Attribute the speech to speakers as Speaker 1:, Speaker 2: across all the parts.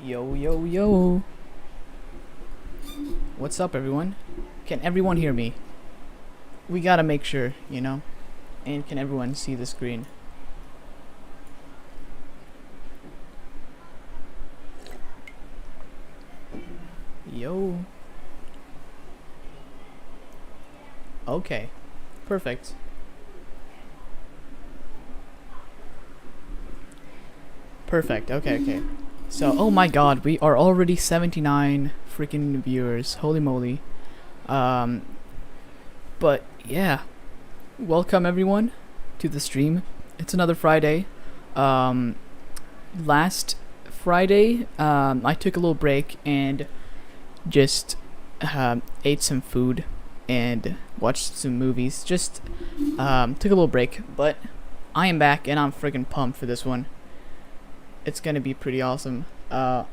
Speaker 1: Yo, yo, yo. What's up, everyone? Can everyone hear me? We gotta make sure, you know? And can everyone see the screen? Yo. Okay. Perfect. Perfect. Okay. So, oh my god, we are already 79 freaking viewers. Holy moly. But yeah. Welcome everyone to the stream. It's another Friday. Last Friday, I took a little break and just ate some food and watched some movies. Just took a little break, but I am back and I'm freaking pumped for this one. It's gonna be pretty awesome. I'm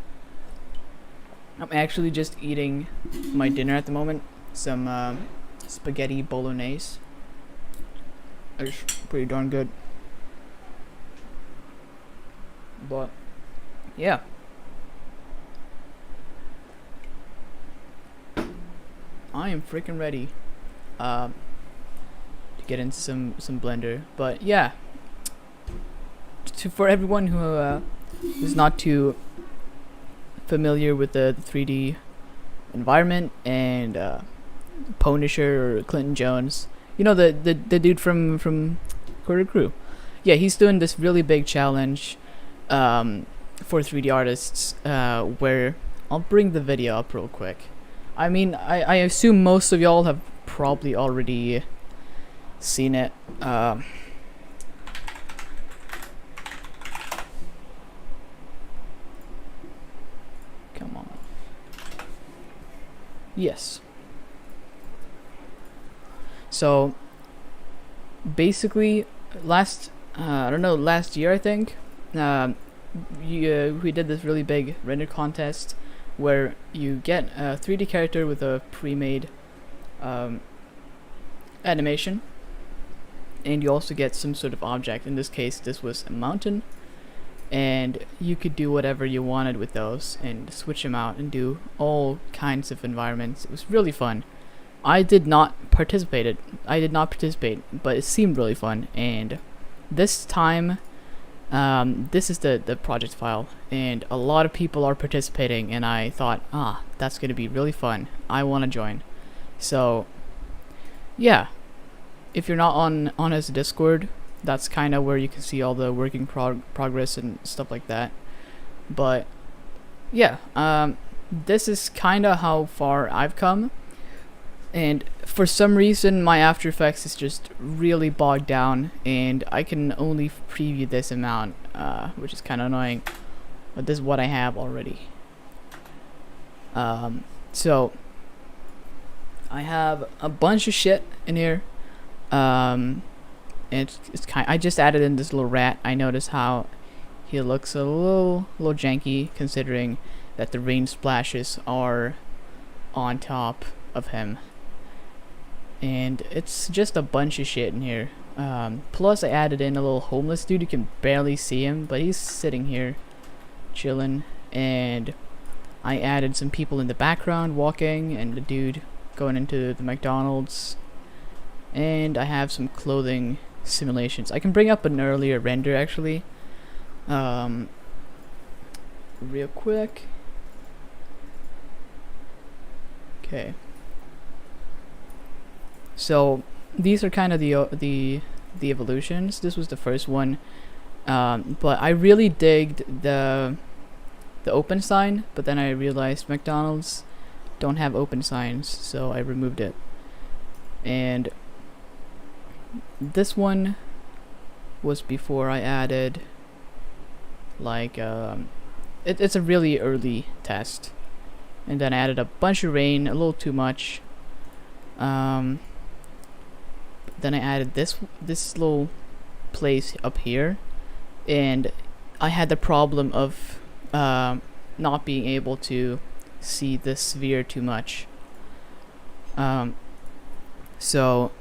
Speaker 1: actually just eating my dinner at the moment. Some spaghetti bolognese. It's pretty darn good. But yeah. I am freaking ready to get into some Blender. But yeah. For everyone who is not too familiar with the 3D environment and Pwnisher or Clinton Jones, you know, the dude from Quarter Crew. Yeah, he's doing this really big challenge for 3D artists where I'll bring the video up real quick. I mean, I assume most of y'all have probably already seen it. Come on. Yes. So basically, last year I think, we did this really big render contest where you get a 3D character with a pre-made animation, and you also get some sort of object. In this case, this was a mountain, and you could do whatever you wanted with those and switch them out and do all kinds of environments. It was really fun. I did not participate, but it seemed really fun. And this time, this is the project file, and a lot of people are participating, and I thought, that's gonna be really fun. I want to join. So yeah, if you're not on his Discord, that's kind of where you can see all the working progress and stuff like that. But yeah, this is kind of how far I've come. And for some reason, my After Effects is just really bogged down, and I can only preview this amount, which is kind of annoying. But this is what I have already. So I have a bunch of shit in here. And it's kind. I just added in this little rat. I noticed how he looks a little janky, considering that the rain splashes are on top of him. And it's just a bunch of shit in here. Plus I added in a little homeless dude. You can barely see him, but he's sitting here chilling. And I added some people in the background walking, and the dude going into the McDonald's. And I have some clothing simulations. I can bring up an earlier render actually, real quick. Okay. So these are kind of the evolutions. This was the first one, but I really digged the open sign. But then I realized McDonald's don't have open signs, so I removed it. And this one was before I added, like, it's a really early test. And then I added a bunch of rain, a little too much. Then I added this little place up here, and I had the problem of not being able to see the sphere too much. So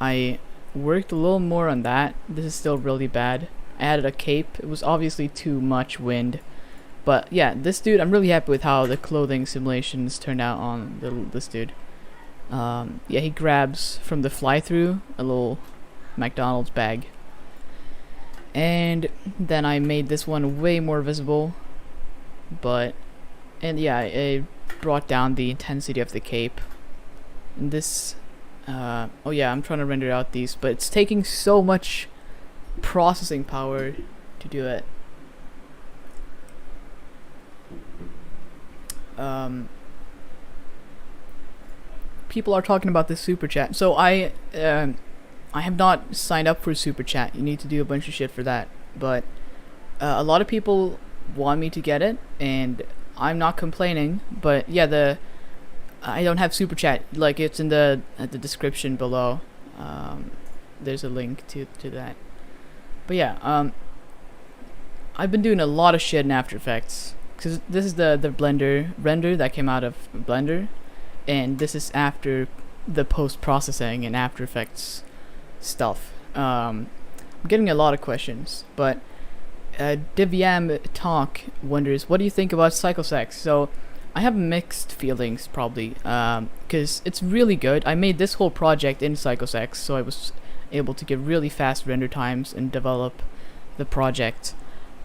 Speaker 1: I worked a little more on that. This is still really bad. I added a cape. It was obviously too much wind, But yeah, this dude, I'm really happy with how the clothing simulations turned out on this dude. Yeah, he grabs from the fly-through a little McDonald's bag. And then I made this one way more visible. And yeah, I brought down the intensity of the cape. And this, oh yeah, I'm trying to render out these, but it's taking so much processing power to do it. People are talking about this super chat. So I have not signed up for super chat. You need to do a bunch of shit for that. But a lot of people want me to get it, and I'm not complaining. But yeah, I don't have super chat. Like, it's in the description below. There's a link to that. But yeah, I've been doing a lot of shit in After Effects, because this is the Blender render that came out of Blender, and this is after the post-processing and After Effects stuff. I'm getting a lot of questions, but Divyam Talk wonders, what do you think about Psychosex? So I have mixed feelings, probably, because it's really good. I made this whole project in Psychosex, so I was able to get really fast render times and develop the project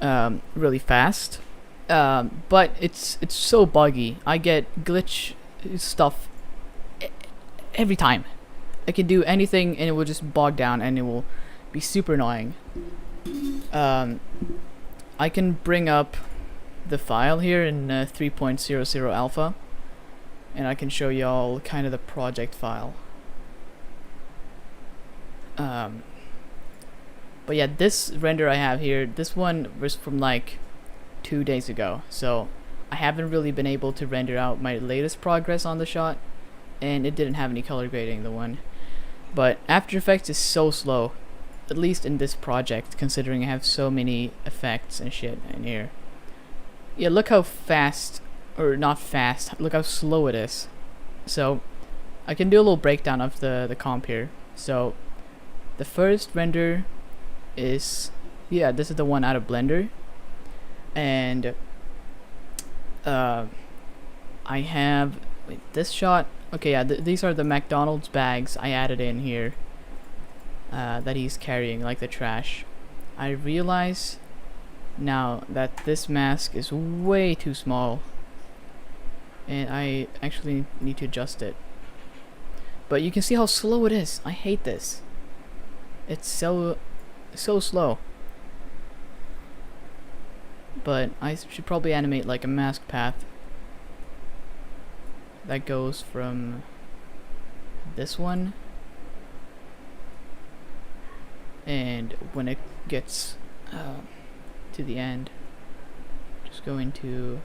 Speaker 1: really fast. But it's so buggy. I get glitch stuff every time. I can do anything and it will just bog down and it will be super annoying. I can bring up the file here in 3.00 alpha, and I can show y'all kind of the project file. But yeah, this render I have here, this one was from like 2 days ago, so I haven't really been able to render out my latest progress on the shot, and it didn't have any color grading, the one. But After Effects is so slow, at least in this project, considering I have so many effects and shit in here. Yeah, look how fast, or not fast, look how slow it is. So I can do a little breakdown of the comp here. So the first render is, yeah, this is the one out of Blender, and I have, wait, this shot, okay, yeah, these are the McDonald's bags I added in here that he's carrying, like the trash. I realize now that this mask is way too small, and I actually need to adjust it. But you can see how slow it is. I hate this. It's so slow. But I should probably animate like a mask path that goes from this one, and when it gets to the end, just going to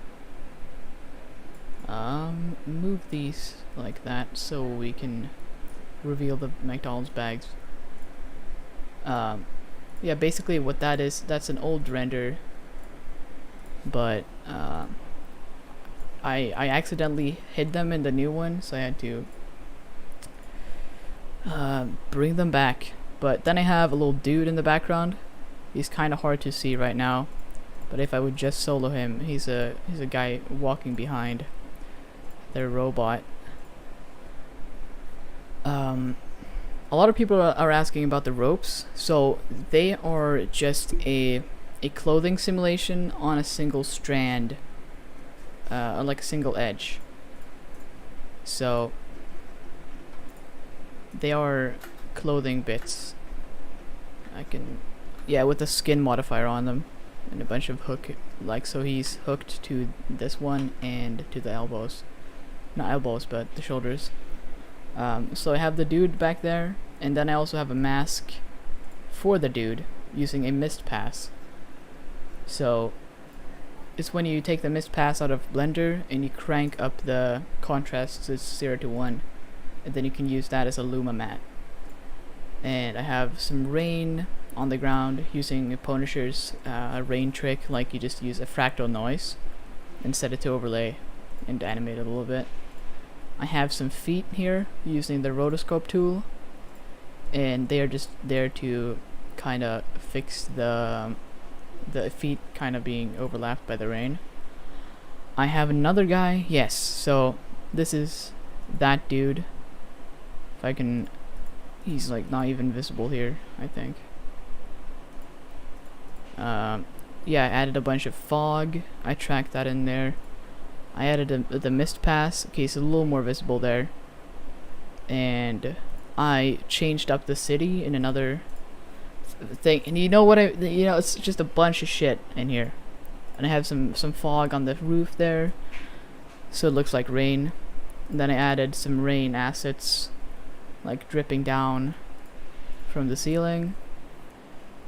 Speaker 1: move these like that so we can reveal the McDonald's bags. Yeah, basically what that is, that's an old render, but I accidentally hid them in the new one, so I had to bring them back. But then I have a little dude in the background. He's kind of hard to see right now, but if I would just solo him, he's a guy walking behind their robot. A lot of people are asking about the ropes. So they are just a clothing simulation on a single strand, like a single edge. So they are clothing bits. I can, yeah, with a skin modifier on them and a bunch of hook, like, so he's hooked to this one and to the elbows, not elbows but the shoulders. So I have the dude back there, and then I also have a mask for the dude using a mist pass. So it's when you take the mist pass out of Blender and you crank up the contrast to 0 to 1, and then you can use that as a luma mat. And I have some rain on the ground using Pwnisher's rain trick, like you just use a fractal noise and set it to overlay and animate it a little bit. I have some feet here using the rotoscope tool, and they are just there to kind of fix the feet kind of being overlapped by the rain. I have another guy. Yes, so this is that dude. If I can, he's like not even visible here, I think. Yeah, I added a bunch of fog. I tracked that in there. I added the mist pass. Okay, so a little more visible there. And I changed up the city in another thing. And you know what it's just a bunch of shit in here. And I have some fog on the roof there, so it looks like rain. And then I added some rain assets, like dripping down from the ceiling.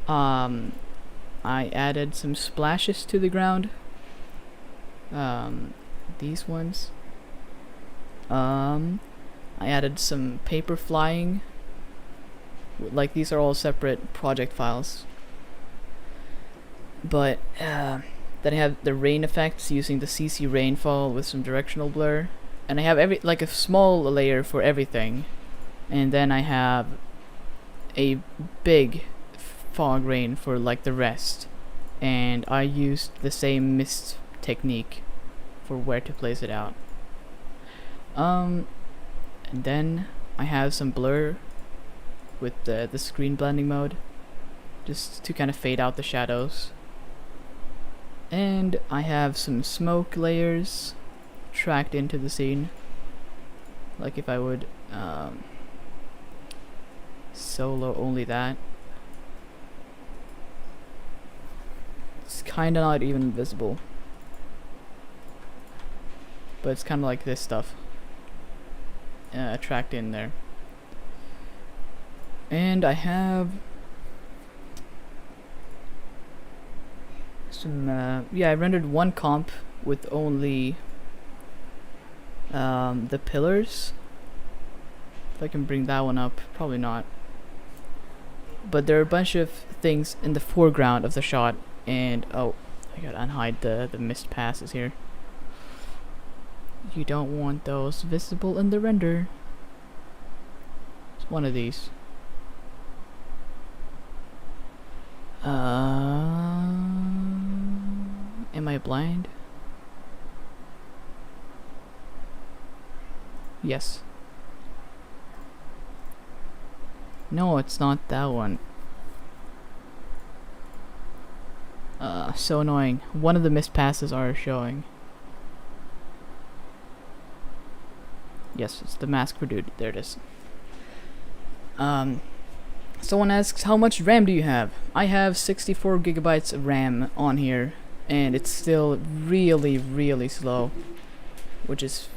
Speaker 1: I added some splashes to the ground. These ones. I added some paper flying. Like, these are all separate project files. But then I have the rain effects using the CC rainfall with some directional blur. And I have like a small layer for everything. And then I have a big fog rain for like the rest. And I used the same mist technique for where to place it out. And then I have some blur with the screen blending mode, just to kind of fade out the shadows. And I have some smoke layers tracked into the scene, like if I would solo only that. It's kinda not even visible, but it's kinda like this stuff tracked in there. And I have some yeah, I rendered one comp with only the pillars. If I can bring that one up, probably not. But there are a bunch of things in the foreground of the shot, and oh, I gotta unhide the mist passes here. You don't want those visible in the render. It's one of these. Am I blind? Yes. No, it's not that one. So annoying. One of the mist passes are showing. Yes, it's the mask for dude. There it is. Someone asks, how much RAM do you have? I have 64 gigabytes of RAM on here, and it's still really, really slow. Which is,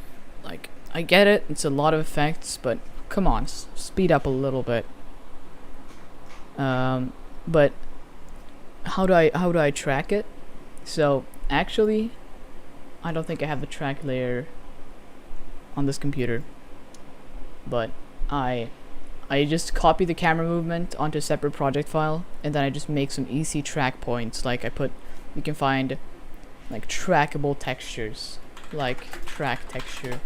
Speaker 1: like, I get it, it's a lot of effects, but come on, speed up a little bit. But how do I track it? So actually, I don't think I have the track layer on this computer, but I just copy the camera movement onto a separate project file, and then I just make some easy track points. Like you can find like trackable textures, like track texture,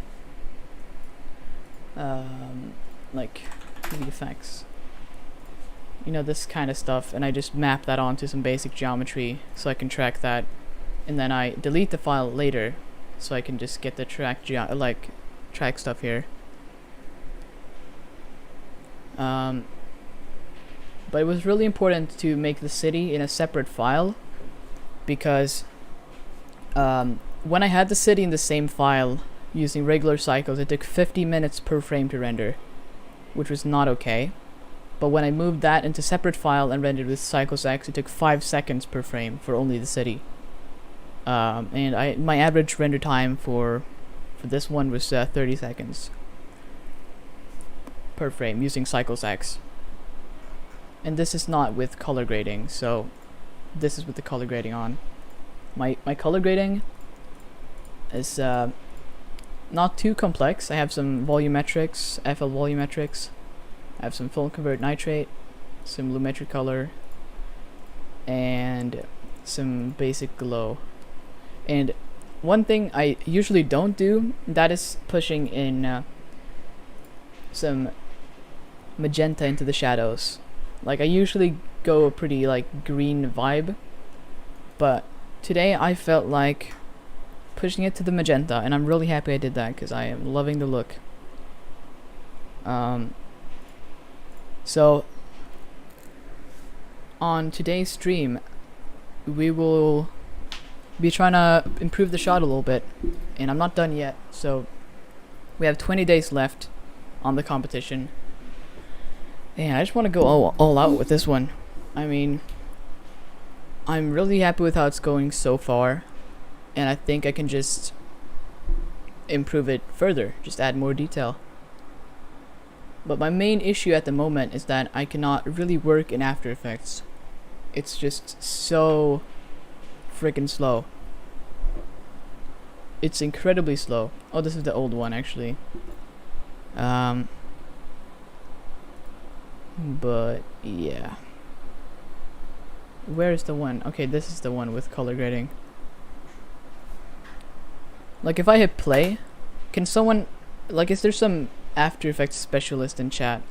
Speaker 1: like the effects, this kind of stuff, and I just map that onto some basic geometry so I can track that, and then I delete the file later so I can just get the track stuff here. But it was really important to make the city in a separate file, because when I had the city in the same file using regular cycles, it took 50 minutes per frame to render, which was not okay. But when I moved that into separate file and rendered with Cycles X, it took 5 seconds per frame for only the city. And my average render time for this one was 30 seconds per frame using Cycles X. And this is not with color grading, so this is with the color grading on. My color grading is not too complex. I have some volumetrics, FL volumetrics. I have some film convert nitrate, some lumetri color, and some basic glow. And one thing I usually don't do, that is pushing in some magenta into the shadows. Like, I usually go a pretty like green vibe, but today I felt like pushing it to the magenta, and I'm really happy I did that because I am loving the look. So on today's stream, we will be trying to improve the shot a little bit, and I'm not done yet, so we have 20 days left on the competition, and I just want to go all out with this one. I mean, I'm really happy with how it's going so far, and I think I can just improve it further, just add more detail. But my main issue at the moment is that I cannot really work in After Effects. It's just so freaking slow. It's incredibly slow. Oh, this is the old one actually. But yeah. Where is the one? Okay, this is the one with color grading. Like if I hit play, can someone, like, is there some After Effects specialist in chat?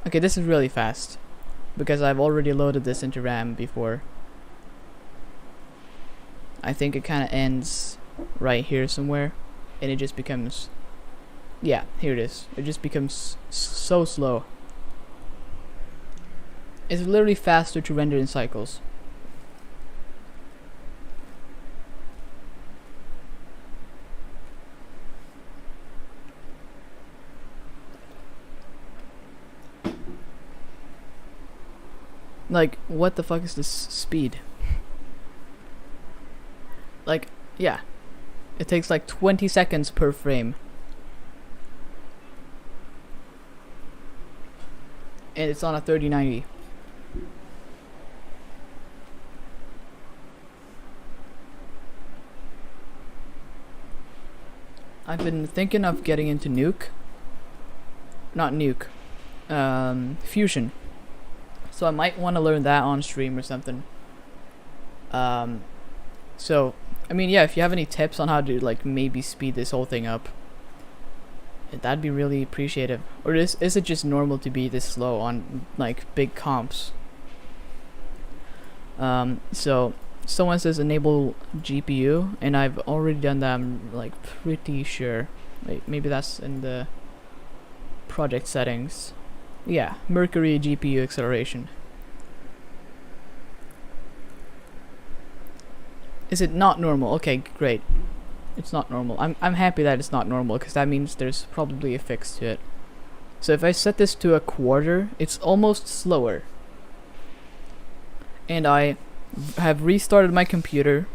Speaker 1: Okay, this is really fast because I've already loaded this into RAM before. I think it kind of ends right here somewhere, and it just becomes, yeah, here it is. It just becomes so slow. It's literally faster to render in cycles. Like, what the fuck is this speed? Like, yeah. It takes like 20 seconds per frame. And it's on a 3090. I've been thinking of getting into Nuke. Not Nuke. Fusion. So I might want to learn that on stream or something. So, I mean, yeah, if you have any tips on how to, like, maybe speed this whole thing up, that'd be really appreciative. Or is it just normal to be this slow on, like, big comps? So, someone says enable GPU, and I've already done that, I'm, like, pretty sure. Wait, maybe that's in the project settings. Yeah, Mercury GPU acceleration. Is it not normal? Okay, great. It's not normal. I'm happy that it's not normal, because that means there's probably a fix to it. So if I set this to a quarter, it's almost slower. And I have restarted my computer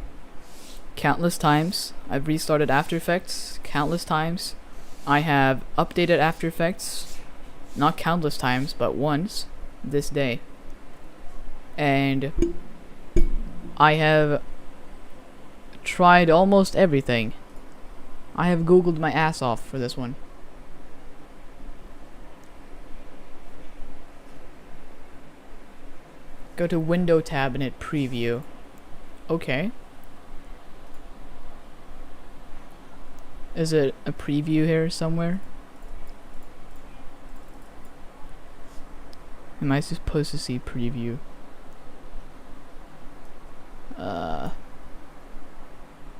Speaker 1: countless times. I've restarted After Effects countless times. I have updated After Effects not countless times, but once this day. And I have tried almost everything. I have googled my ass off for this one. Go to Window tab and hit Preview. Okay. Is it a preview here somewhere? Am I supposed to see preview? My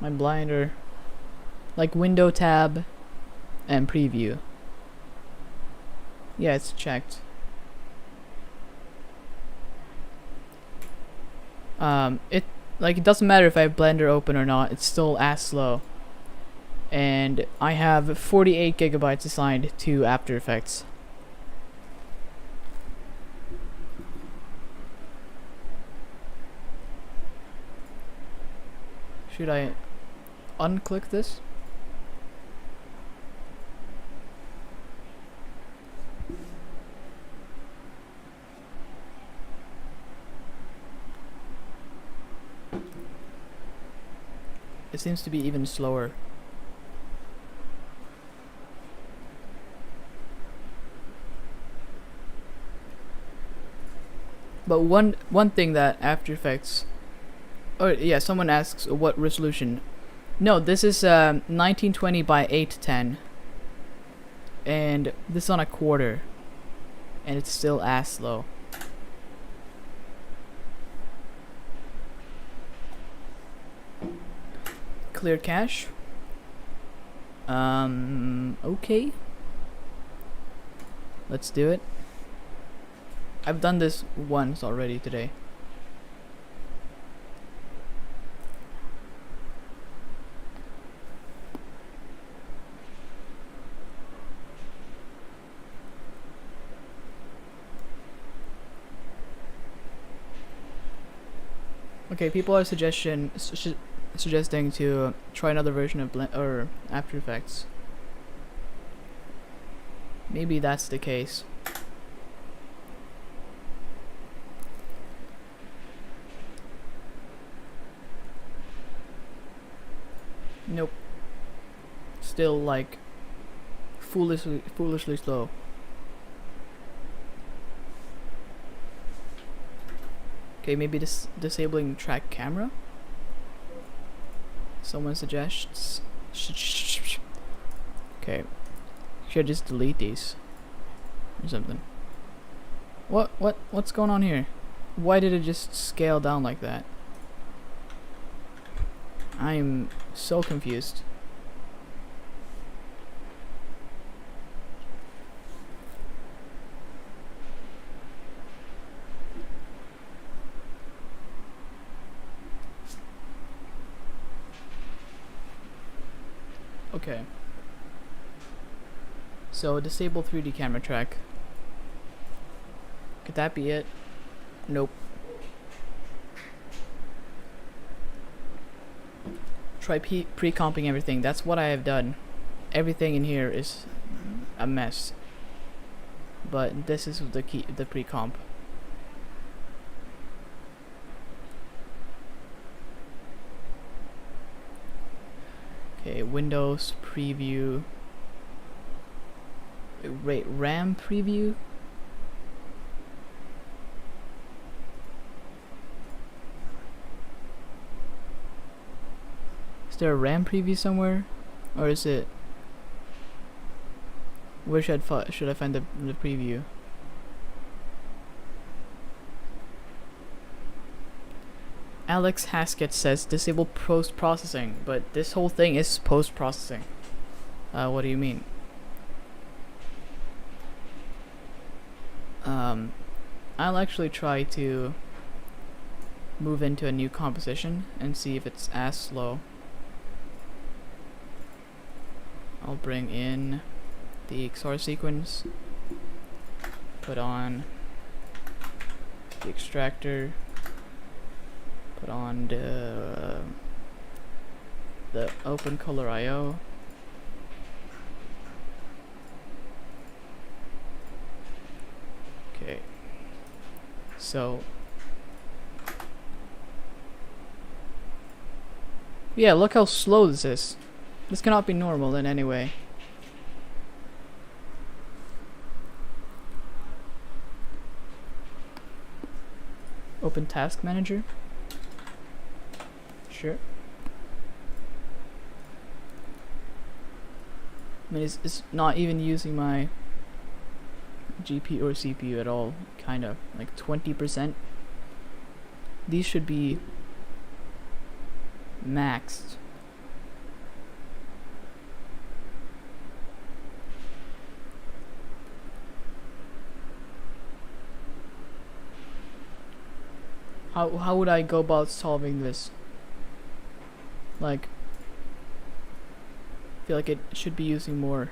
Speaker 1: blinder. Like Window tab and preview. Yeah, it's checked. It doesn't matter if I have Blender open or not, it's still as slow. And I have 48 gigabytes assigned to After Effects. Should I unclick this? It seems to be even slower. But one thing that After Effects, oh yeah, someone asks what resolution. No, this is 1920 by 810, and this is on a quarter, and it's still as slow. clear cache. Okay. Let's do it. I've done this once already today. Okay, people are suggesting to try another version of or After Effects. Maybe that's the case. Nope. Still like foolishly slow. Okay, maybe disabling track camera. Someone suggests. Okay, should just delete these or something. What's going on here? Why did it just scale down like that? I'm so confused. Okay. So disable 3D camera track. Could that be it? Nope. Try pre-comping everything. That's what I have done. Everything in here is a mess. But this is the pre-comp. Okay, Windows preview. Wait, RAM preview? Is there a RAM preview somewhere? Or is it... Where should I find the preview? Alex Haskett says disable post-processing, but this whole thing is post-processing. What do you mean? I'll actually try to move into a new composition and see if it's as slow. I'll bring in the XOR sequence, put on the extractor, put on the open color IO. Okay, so yeah, look how slow this is. This cannot be normal in any way. Open Task Manager. Sure. I mean, it's not even using my GPU or CPU at all. Kind of like 20%. These should be maxed. How would I go about solving this? Like, I feel like it should be using more.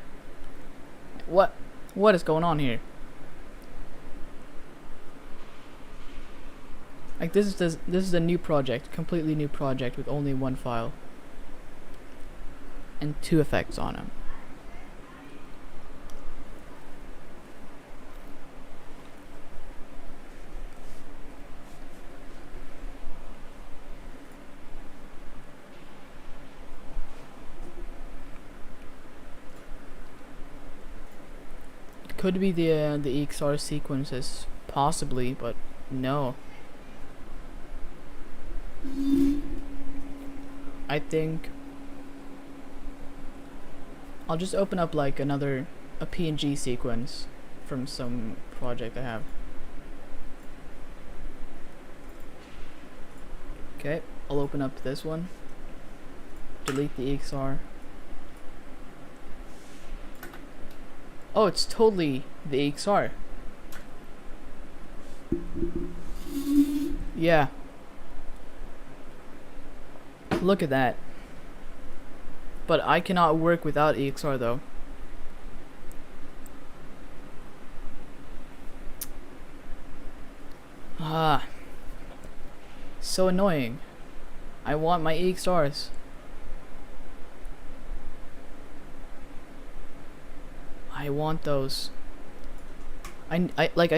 Speaker 1: What is going on here? Like, this is a new project, completely new project with only one file and 2 effects on them. Could be the XOR sequences, possibly, but no. I think I'll just open up like a PNG sequence from some project I have. Okay, I'll open up this one. delete the EXR. Oh, it's totally the EXR. Yeah. Look at that. But I cannot work without EXR though. Ah. So annoying. I want my EXRs. I want those. I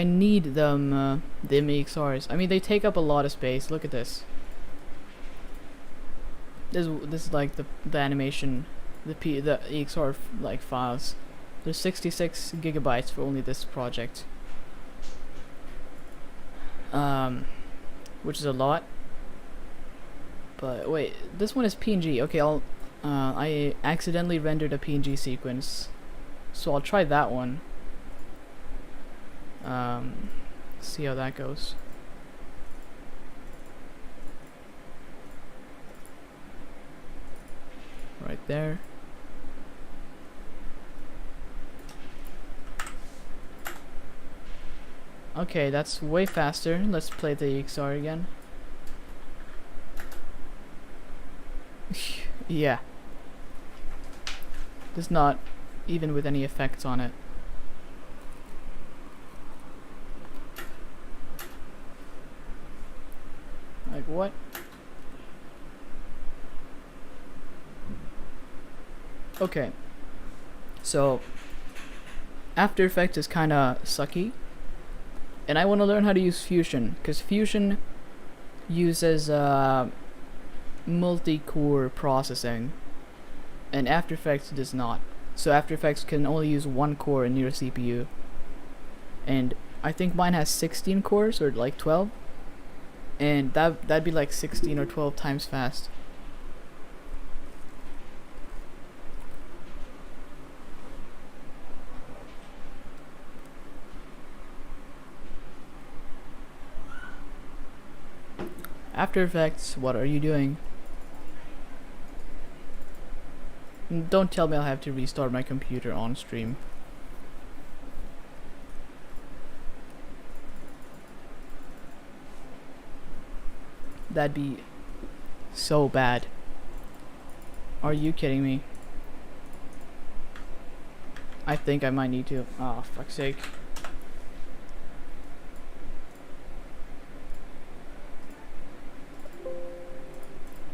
Speaker 1: need them EXRs. I mean, they take up a lot of space. Look at this. This is like the animation, the EXR like files. There's 66 gigabytes for only this project. Which is a lot. But wait, this one is PNG. Okay, I accidentally rendered a PNG sequence, so I'll try that one. See how that goes. Right there. Okay, that's way faster. Let's play the EXR again. Yeah. There's not even with any effects on it. Like what? Okay. So After Effects is kinda sucky. And I want to learn how to use Fusion, because Fusion uses multi-core processing, and After Effects does not. So After Effects can only use one core in your CPU, and I think mine has 16 cores or like 12, and that'd be like 16 or 12 times fast. After Effects, what are you doing? Don't tell me I'll have to restart my computer on stream. That'd be so bad. Are you kidding me? I think I might need to. Oh, fuck's sake.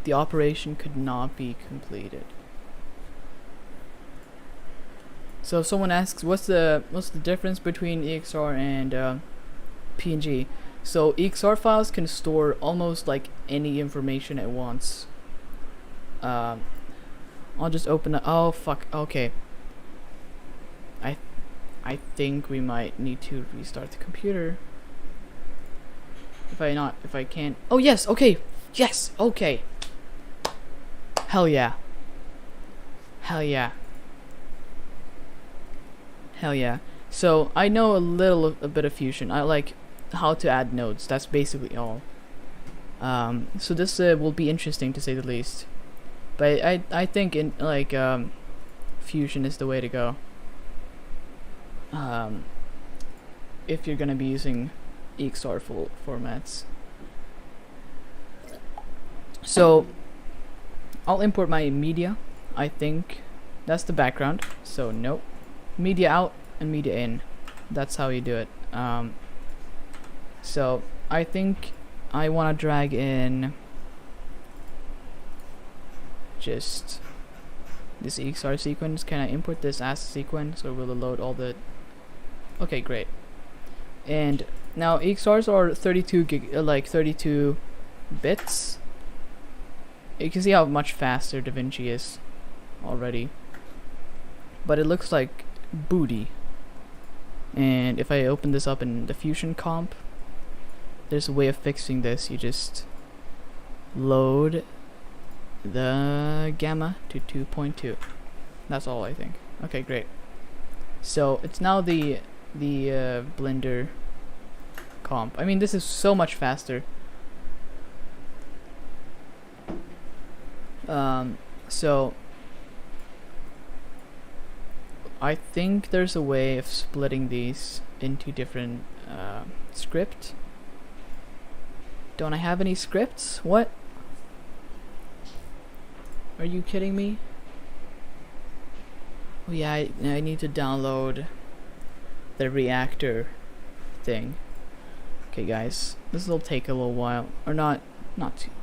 Speaker 1: The operation could not be completed. So if someone asks, what's the difference between EXR and PNG? So EXR files can store almost like any information at once. I'll just open it. Oh fuck. Okay. I think we might need to restart the computer. If I can't. Oh yes. Okay. Yes. Okay. Hell yeah. Hell yeah. Hell yeah. So I know a bit of Fusion. I like how to add nodes. That's basically all. So this will be interesting to say the least. But I think in like Fusion is the way to go. If you're gonna be using EXR formats. So I'll import my media. I think that's the background. So nope. Media out and media in. That's how you do it. So I think I want to drag in just this EXR sequence. Can I import this as a sequence, or will it load all the? Okay, great. And now EXRs are 32 bits. You can see how much faster DaVinci is already, but it looks like booty. And if I open this up in the Fusion comp, there's a way of fixing this. You just load the gamma to 2.2. That's all I think. Okay, great. So it's now the Blender comp. I mean, this is so much faster. So I think there's a way of splitting these into different script. Don't I have any scripts? What? Are you kidding me? Oh yeah, I need to download the reactor thing. Okay guys, this will take a little while, or not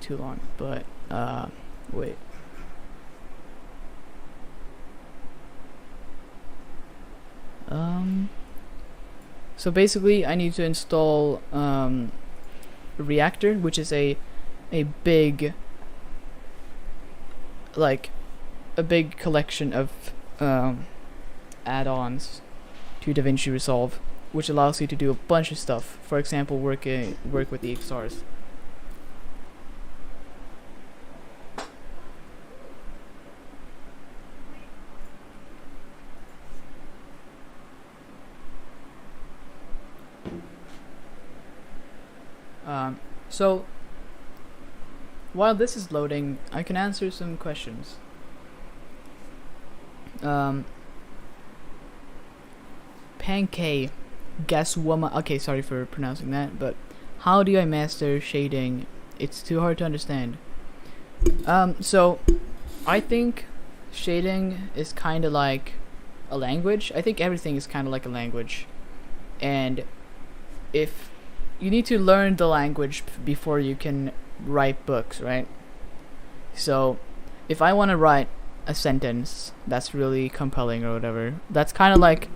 Speaker 1: too long, but wait. So basically I need to install a reactor, which is a big, like a big collection of add-ons to DaVinci Resolve, which allows you to do a bunch of stuff. For example, work with the XRs. So while this is loading, I can answer some questions. Pancake, guess woman. Okay, sorry for pronouncing that, but how do I master shading? It's too hard to understand. So I think shading is kind of like a language. I think everything is kind of like a language, and if you need to learn the language before you can write books, right? So if I want to write a sentence that's really compelling or whatever, that's kind of like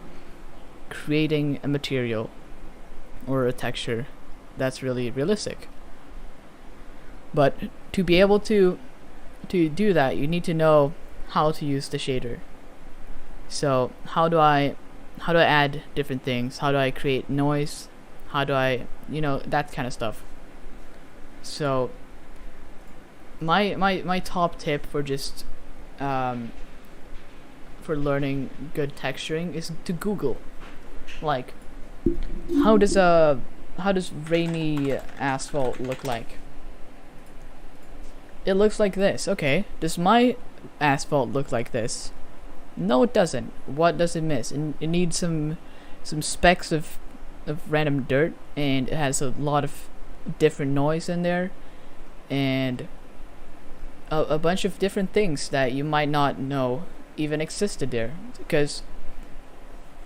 Speaker 1: creating a material or a texture that's really realistic. But to be able to do that, you need to know how to use the shader. So how do I add different things? How do I create noise? How do I, that kind of stuff. So my top tip for just for learning good texturing is to Google, like, how does rainy asphalt look like? It looks like this. Okay, does my asphalt look like this? No, it doesn't. What does it miss? It needs some specks of random dirt, and it has a lot of different noise in there, and a bunch of different things that you might not know even existed there. Because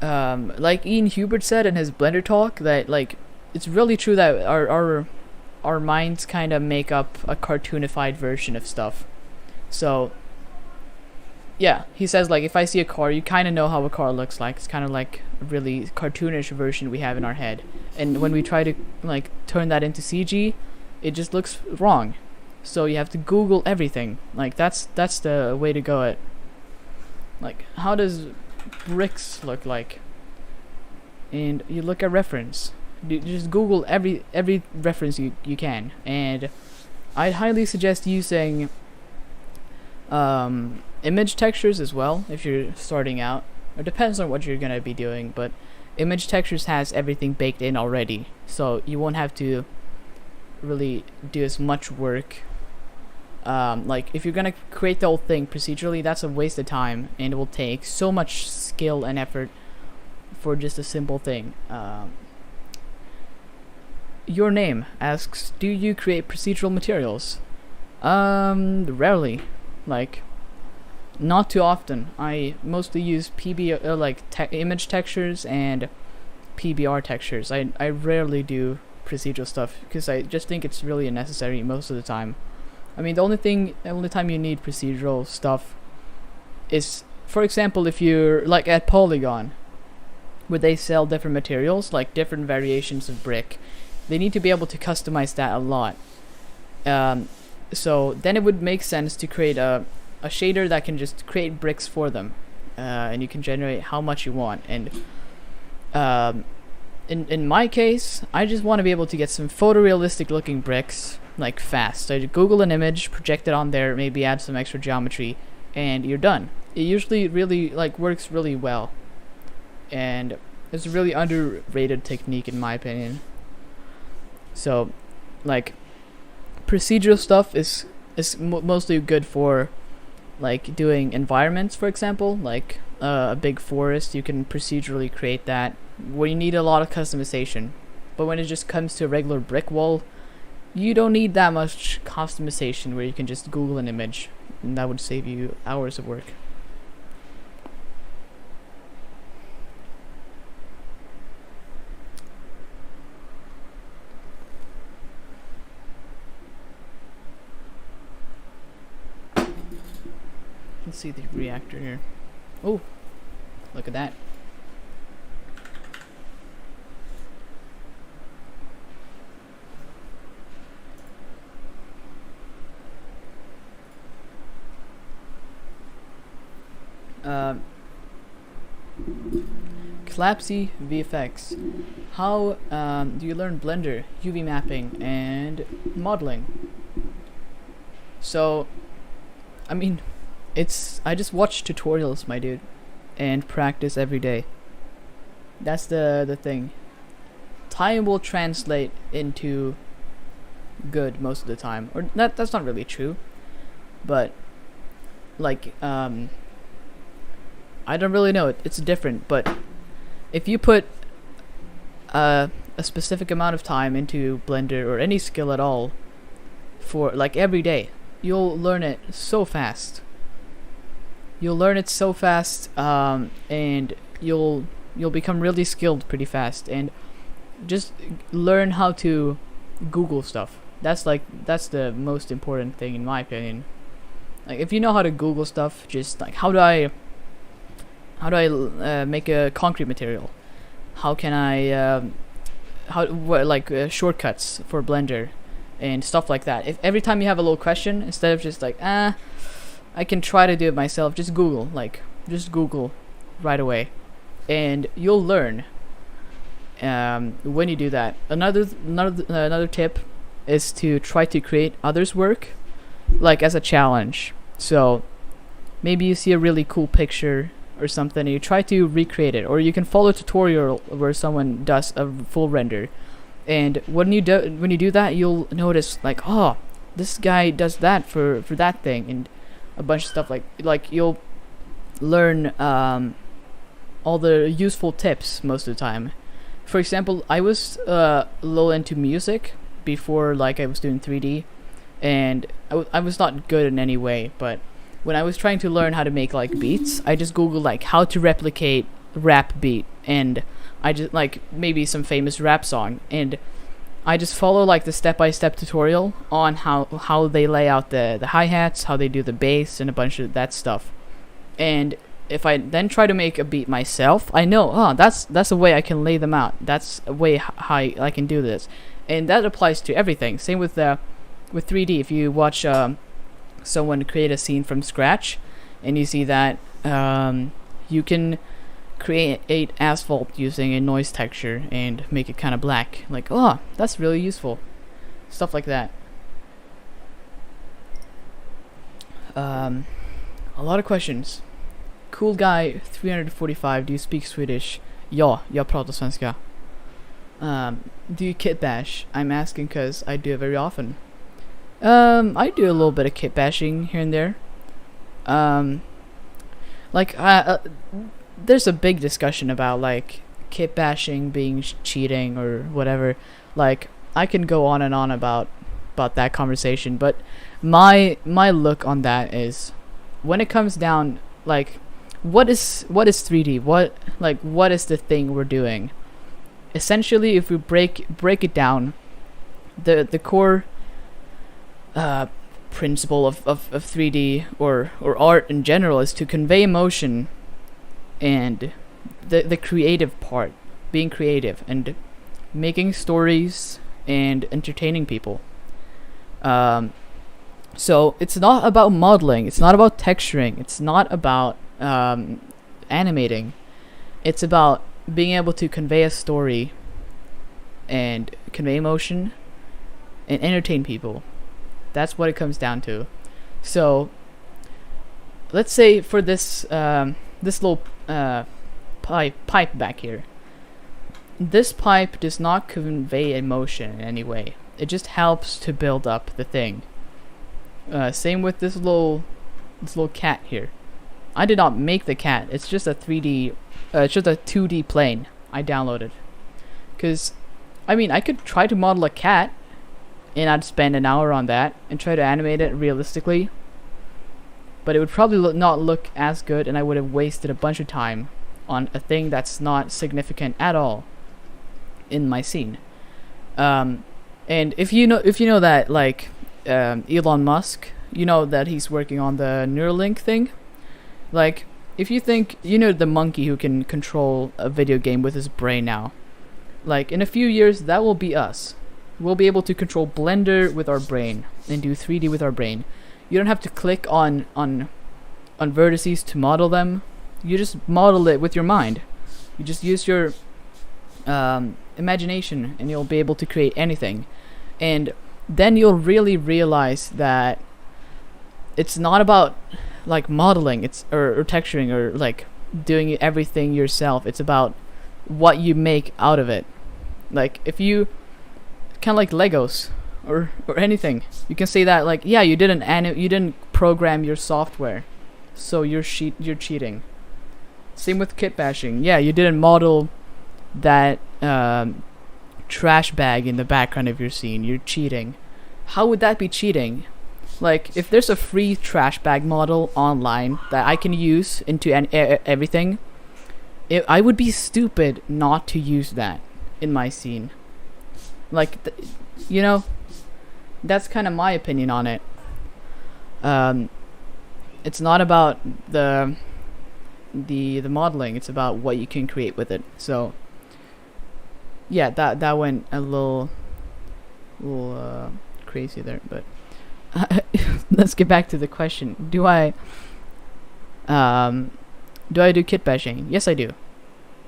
Speaker 1: like Ian Hubert said in his Blender talk, that like it's really true that our minds kind of make up a cartoonified version of stuff. So yeah, he says, like, if I see a car, you kind of know how a car looks like. It's kind of like a really cartoonish version we have in our head. And when we try to, like, turn that into CG, it just looks wrong. So you have to Google everything. Like, that's the way to go at. Like, how does bricks look like? And you look at reference. You just Google every reference you can. And I'd highly suggest using image textures as well if you're starting out. It depends on what you're gonna be doing, but image textures has everything baked in already, so you won't have to really do as much work. Like, if you're gonna create the whole thing procedurally, that's a waste of time, and it will take so much skill and effort for just a simple thing. Your Name asks, do you create procedural materials? Rarely. Like, not too often. I mostly use image textures and PBR textures. I rarely do procedural stuff because I just think it's really unnecessary most of the time. I mean, the only time you need procedural stuff is, for example, if you're like at Polygon, where they sell different materials, like different variations of brick. They need to be able to customize that a lot. So then it would make sense to create a shader that can just create bricks for them, and you can generate how much you want. And in my case, I just want to be able to get some photorealistic looking bricks, like, fast. So I just Google an image, project it on there, maybe add some extra geometry, and you're done. It usually really works really well, and it's a really underrated technique in my opinion. So, like, procedural stuff is mostly good for like doing environments, for example, like a big forest. You can procedurally create that where you need a lot of customization. But when it just comes to a regular brick wall, you don't need that much customization, where you can just Google an image and that would save you hours of work. Let's see the reactor here. Oh, look at that. Collapsy VFX. How do you learn Blender, UV mapping, and modeling? So, I mean, I just watch tutorials, my dude, and practice every day. That's the thing. Time will translate into good most of the time, or that's not really true, but like I don't really know. It's different, but if you put a specific amount of time into Blender or any skill at all for like every day, you'll learn it so fast. You'll learn it so fast, and you'll become really skilled pretty fast. And just learn how to Google stuff. That's the most important thing in my opinion. Like if you know how to Google stuff, just like how do I make a concrete material? How can I shortcuts for Blender and stuff like that. If every time you have a little question, instead of just like I can try to do it myself, just Google right away, and you'll learn. When you do that, another tip is to try to create others' work, like as a challenge. So maybe you see a really cool picture or something and you try to recreate it, or you can follow a tutorial where someone does a full render, and when you do that, you'll notice like, oh, this guy does that for that thing, and a bunch of stuff like you'll learn all the useful tips most of the time. For example, I was a little into music before, like I was doing 3D, and I was not good in any way, but when I was trying to learn how to make like beats, I just googled like how to replicate rap beat, and I just like maybe some famous rap song, and I just follow like the step-by-step tutorial on how they lay out the hi-hats, how they do the bass, and a bunch of that stuff. And if I then try to make a beat myself, I know, that's a way I can lay them out. That's a way how I can do this, and that applies to everything. Same with 3D. If you watch someone create a scene from scratch, and you see that you can create asphalt using a noise texture and make it kind of black. Like, oh, that's really useful. Stuff like that. A lot of questions. Cool guy 345. Do you speak Swedish? Ja, jag pratar svenska. Do you kit bash? I'm asking because I do it very often. I do a little bit of kit bashing here and there. There's a big discussion about like kit bashing being cheating or whatever. Like, I can go on and on about that conversation, but my look on that is, when it comes down, like, what is 3D? What is the thing we're doing? Essentially, if we break it down, the core principle of 3D or art in general is to convey emotion, and the creative part, being creative and making stories and entertaining people. So it's not about modeling, it's not about texturing, it's not about animating. It's about being able to convey a story and convey emotion and entertain people. That's what it comes down to. So let's say for this little pipe back here, this pipe does not convey emotion in any way. It just helps to build up the thing. Same with this little this little cat here. I did not make the cat. It's just a 3D, it's just a 2D plane I downloaded. Cause, I mean, I could try to model a cat, and I'd spend an hour on that and try to animate it realistically. But it would probably not look as good, and I would have wasted a bunch of time on a thing that's not significant at all in my scene. And if you know that, like, Elon Musk, you know that he's working on the Neuralink thing. Like, if you think, you know, the monkey who can control a video game with his brain now. Like, in a few years, that will be us. We'll be able to control Blender with our brain and do 3D with our brain. You don't have to click on vertices to model them. You just model it with your mind. You just use your imagination, and you'll be able to create anything. And then you'll really realize that it's not about like modeling, or texturing, or like doing everything yourself. It's about what you make out of it. Like, if you kind of like Legos or anything, you can say that, like, yeah, you didn't program your software, so you're cheating. Same with kit bashing. Yeah, you didn't model that trash bag in the background of your scene. You're cheating. How would that be cheating? Like, if there's a free trash bag model online that I can use into everything, I would be stupid not to use that in my scene. Like, you know, that's kind of my opinion on it. It's not about the modeling. It's about what you can create with it. So, yeah, that went a little crazy there, but let's get back to the question. Do I do kit bashing? Yes, I do.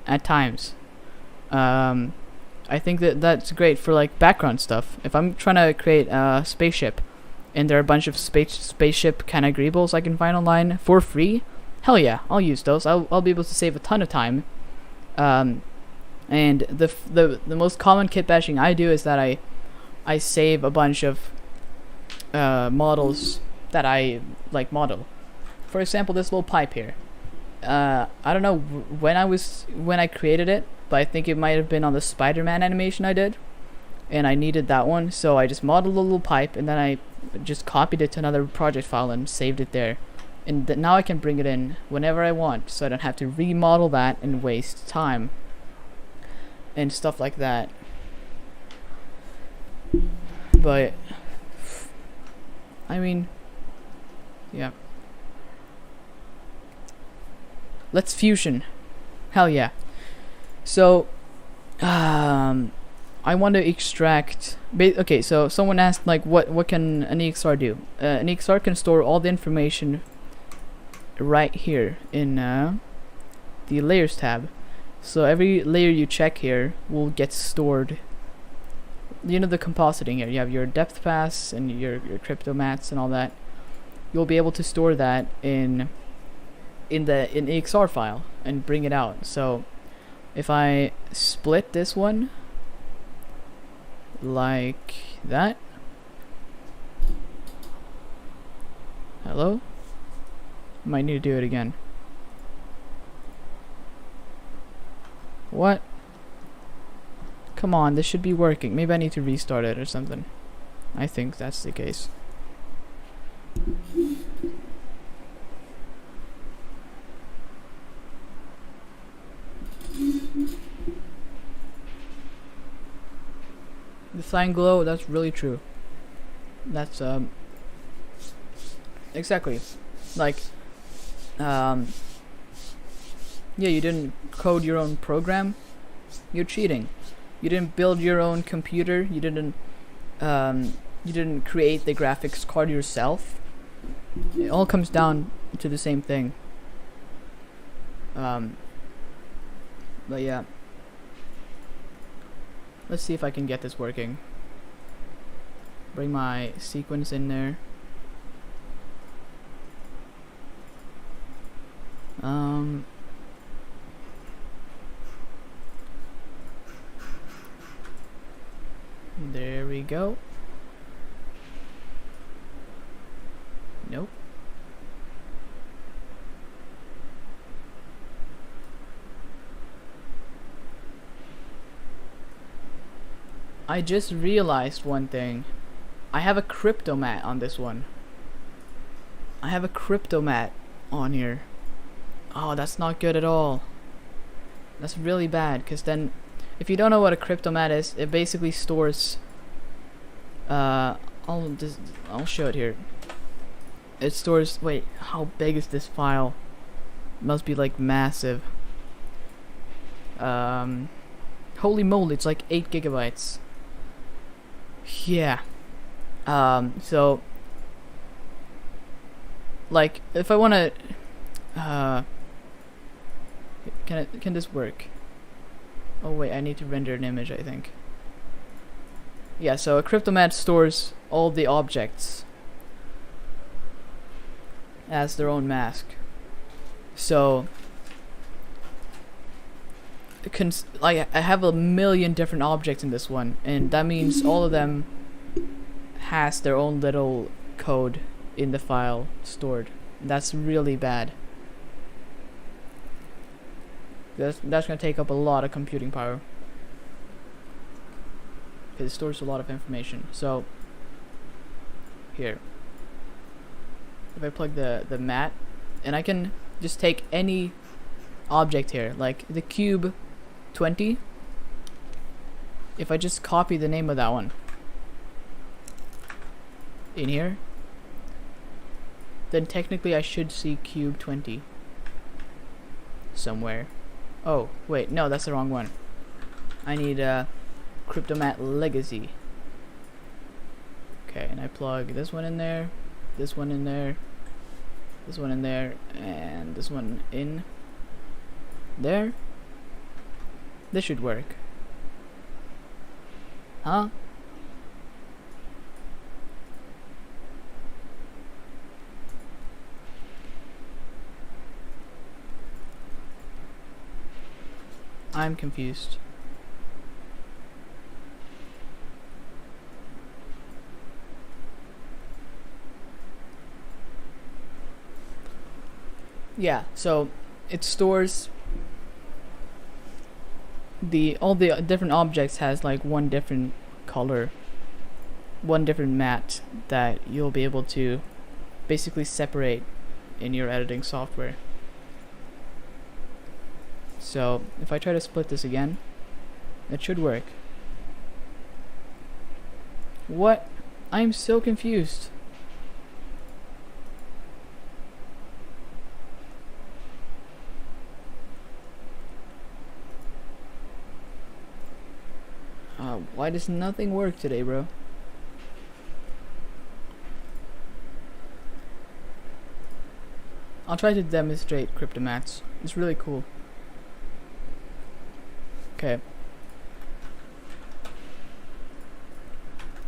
Speaker 1: At times. I think that's great for like background stuff. If I'm trying to create a spaceship, and there are a bunch of spaceship kind of greebles I can find online for free, hell yeah, I'll use those. I'll be able to save a ton of time. And the most common kit bashing I do is that I save a bunch of models that I like model. For example, this little pipe here. I don't know when I created it, but I think it might have been on the Spider-Man animation I did, and I needed that one, so I just modeled a little pipe, and then I just copied it to another project file and saved it there. And now I can bring it in whenever I want, so I don't have to remodel that and waste time and stuff like that. But I mean, yeah. Let's fusion. Hell yeah. So, I want to extract. Okay, so someone asked, like, what can an EXR do? An EXR can store all the information right here in the layers tab. So every layer you check here will get stored. You know, the compositing here. You have your depth paths and your crypto mats and all that. You'll be able to store that in EXR file and bring it out. So if I split this one like that. Hello? Might need to do it again. What? Come on, this should be working. Maybe I need to restart it or something. I think that's the case. The sign glow, that's really true. That's exactly. Like yeah, you didn't code your own program. You're cheating. You didn't build your own computer. You didn't create the graphics card yourself. It all comes down to the same thing. But yeah. Let's see if I can get this working. Bring my sequence in there. There we go. Nope. I just realized one thing. I have a crypto mat on this one. I have a crypto mat on here. Oh, that's not good at all. That's really bad, because then, if you don't know what a crypto mat is, it basically stores, I'll show it here. It stores, wait, how big is this file? It must be like massive. Holy moly, it's like 8 gigabytes. Yeah. So, like, if I wanna, can this work? Oh wait, I need to render an image, I think. Yeah, so a cryptomat stores all the objects as their own mask. So, like, I have a million different objects in this one, and that means all of them has their own little code in the file stored. That's really bad. That's gonna take up a lot of computing power, because it stores a lot of information. So here, if I plug the mat, and I can just take any object here, like the cube 20. If I just copy the name of that one in here, then technically I should see cube 20 somewhere. Oh wait, no, that's the wrong one. I need Cryptomat Legacy. Okay, and I plug this one in there, this one in there, this one in there, and this one in there. This should work. Huh? I'm confused. Yeah, so it stores all the different objects has like one different color, one different mat that you'll be able to basically separate in your editing software. So if I try to split this again, it should work. What? I'm so confused. Why does nothing work today, bro? I'll try to demonstrate cryptomats. It's really cool. Okay.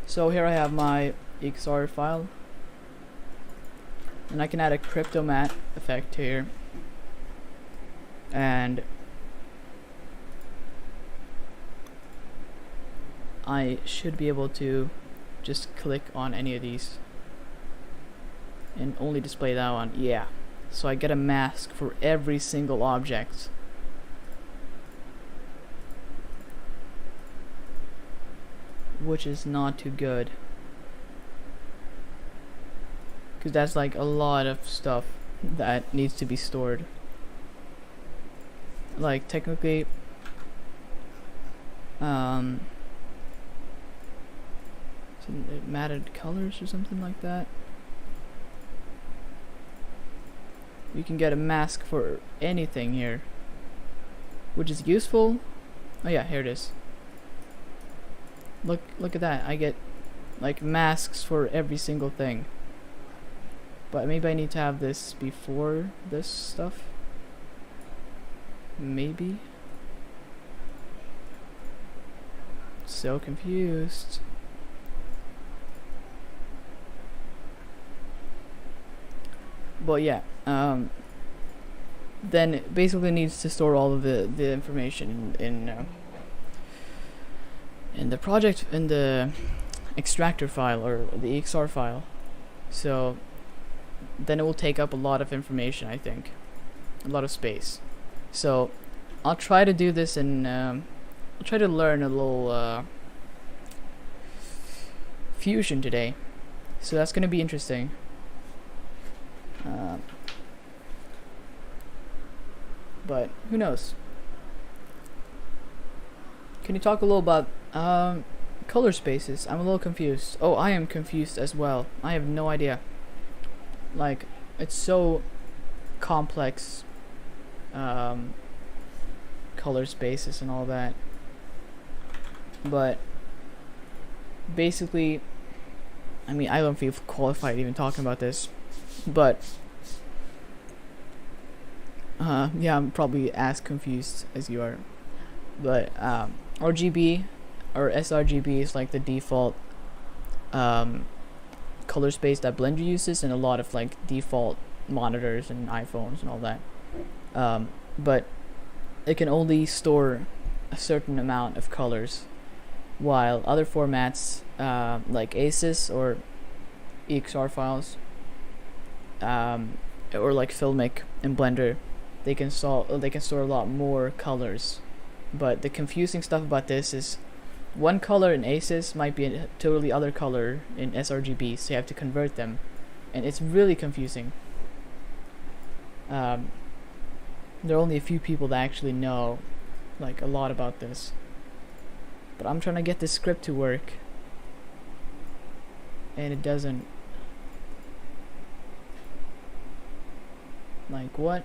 Speaker 1: So here I have my XR file, and I can add a cryptomat effect here, and I should be able to just click on any of these and only display that one. Yeah, so I get a mask for every single object. Which is not too good, because that's like a lot of stuff that needs to be stored. Like technically, matted colors or something like that. You can get a mask for anything here, which is useful. Oh yeah, here it is. Look at that. I get like masks for every single thing. But maybe I need to have this before this stuff. Maybe. So confused. But yeah, then it basically needs to store all of the information in the project, in the extractor file or the XR file. So then it will take up a lot of information, I think, a lot of space. So I'll try to do this, and I'll try to learn a little Fusion today, so that's gonna be interesting. But who knows? Can you talk a little about color spaces? I'm a little confused. Oh, I am confused as well. I have no idea. Like, it's so complex. Color spaces and all that. But basically, I mean, I don't feel qualified even talking about this. But yeah, I'm probably as confused as you are. But RGB or sRGB is like the default color space that Blender uses in a lot of like default monitors and iPhones and all that. But it can only store a certain amount of colors, while other formats like ACES or EXR files or like Filmic in Blender, they can store a lot more colors. But the confusing stuff about this is one color in ACES might be a totally other color in sRGB, so you have to convert them, and it's really confusing. There are only a few people that actually know like a lot about this, but I'm trying to get this script to work and it doesn't. Like, what?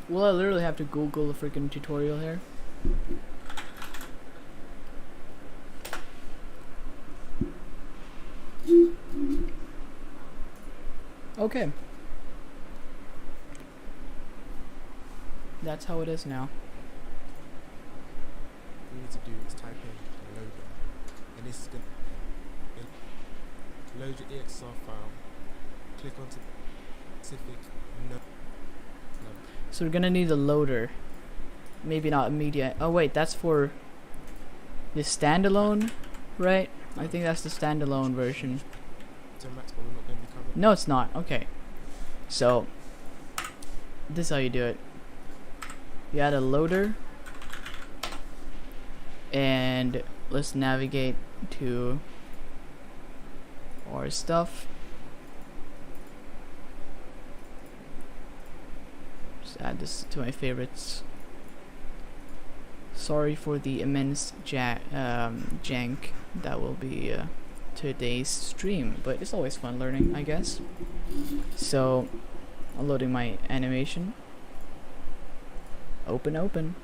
Speaker 1: Well, I literally have to Google a freaking tutorial here. Okay. That's how it is now.
Speaker 2: All you need to do is type in loader, and this is going to load your EXR file, click onto specific node.
Speaker 1: So we're gonna need a loader. Maybe not immediate. Oh wait, that's for the standalone, right? I think that's the standalone version. No, it's not. Okay. So this is how you do it. You add a loader, and let's navigate to our stuff. Just add this to my favorites. Sorry for the immense jank that will be today's stream, but it's always fun learning, I guess. So, I'm loading my animation. Open.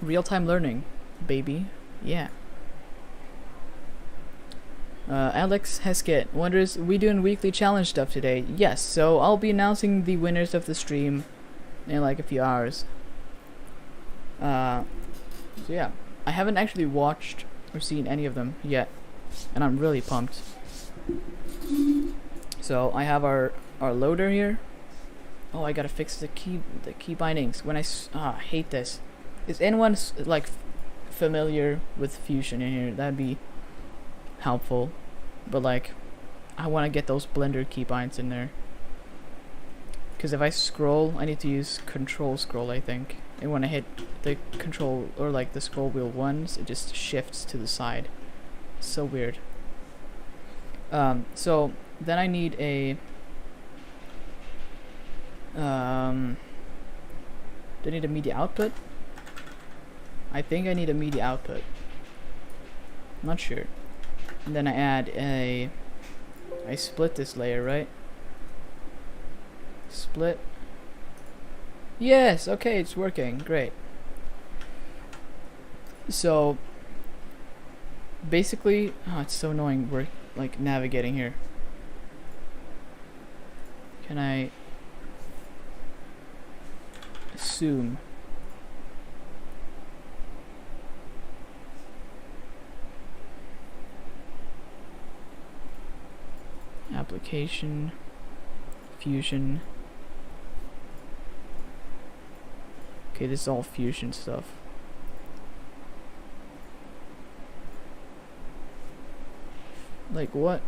Speaker 1: Real-time learning, baby. Yeah. Alex Heskett wonders, we doing weekly challenge stuff today? Yes, so I'll be announcing the winners of the stream in like a few hours. So yeah, I haven't actually watched or seen any of them yet, and I'm really pumped. So I have our loader here. Oh, I gotta fix the key bindings. When I hate this. Is anyone like familiar with Fusion in here? That'd be helpful. But like, I want to get those Blender keybinds in there. Because if I scroll, I need to use Control Scroll, I think. And when I hit the control or like the scroll wheel once, it just shifts to the side. So weird. So then I need a do I need a media output? I think I need a media output. I'm not sure. And then I add I split this layer, right? Split. Yes, okay, it's working. Great. So basically, oh, it's so annoying. We're like navigating here. Can I zoom? Application, Fusion. Okay, this is all Fusion stuff. Like what?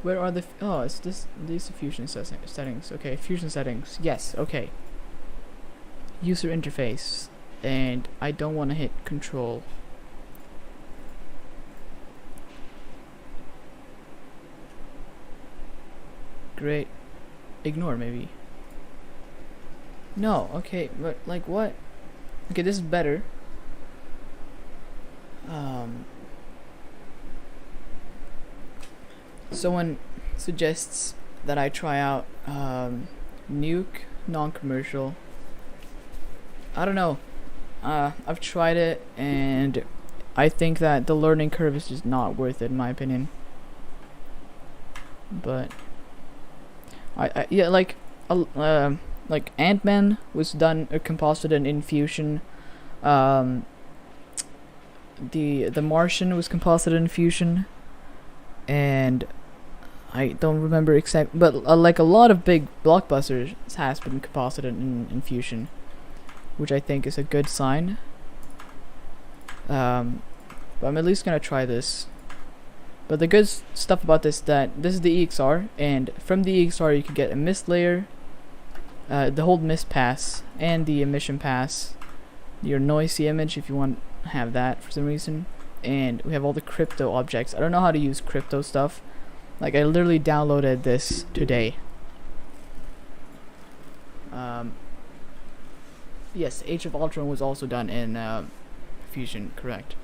Speaker 1: Where are the oh, it's these fusion settings. Okay, fusion settings. Yes, okay. User interface, and I don't want to hit control. Great. Ignore maybe. No, okay, but like what? Okay, this is better. Someone suggests that I try out Nuke non-commercial. I don't know. I've tried it and I think that the learning curve is just not worth it in my opinion. But yeah, like Ant-Man was done composited in Fusion. The Martian was composited in Fusion, and I don't remember exact, but like a lot of big blockbusters has been composited in Fusion, which I think is a good sign. But I'm at least gonna try this. But the good stuff about this that this is the EXR, and from the EXR you can get a mist layer, the whole mist pass, and the emission pass, your noisy image if you want to have that for some reason, and we have all the crypto objects. I don't know how to use crypto stuff. Like I literally downloaded this today. Yes, Age of Ultron was also done in Fusion, correct.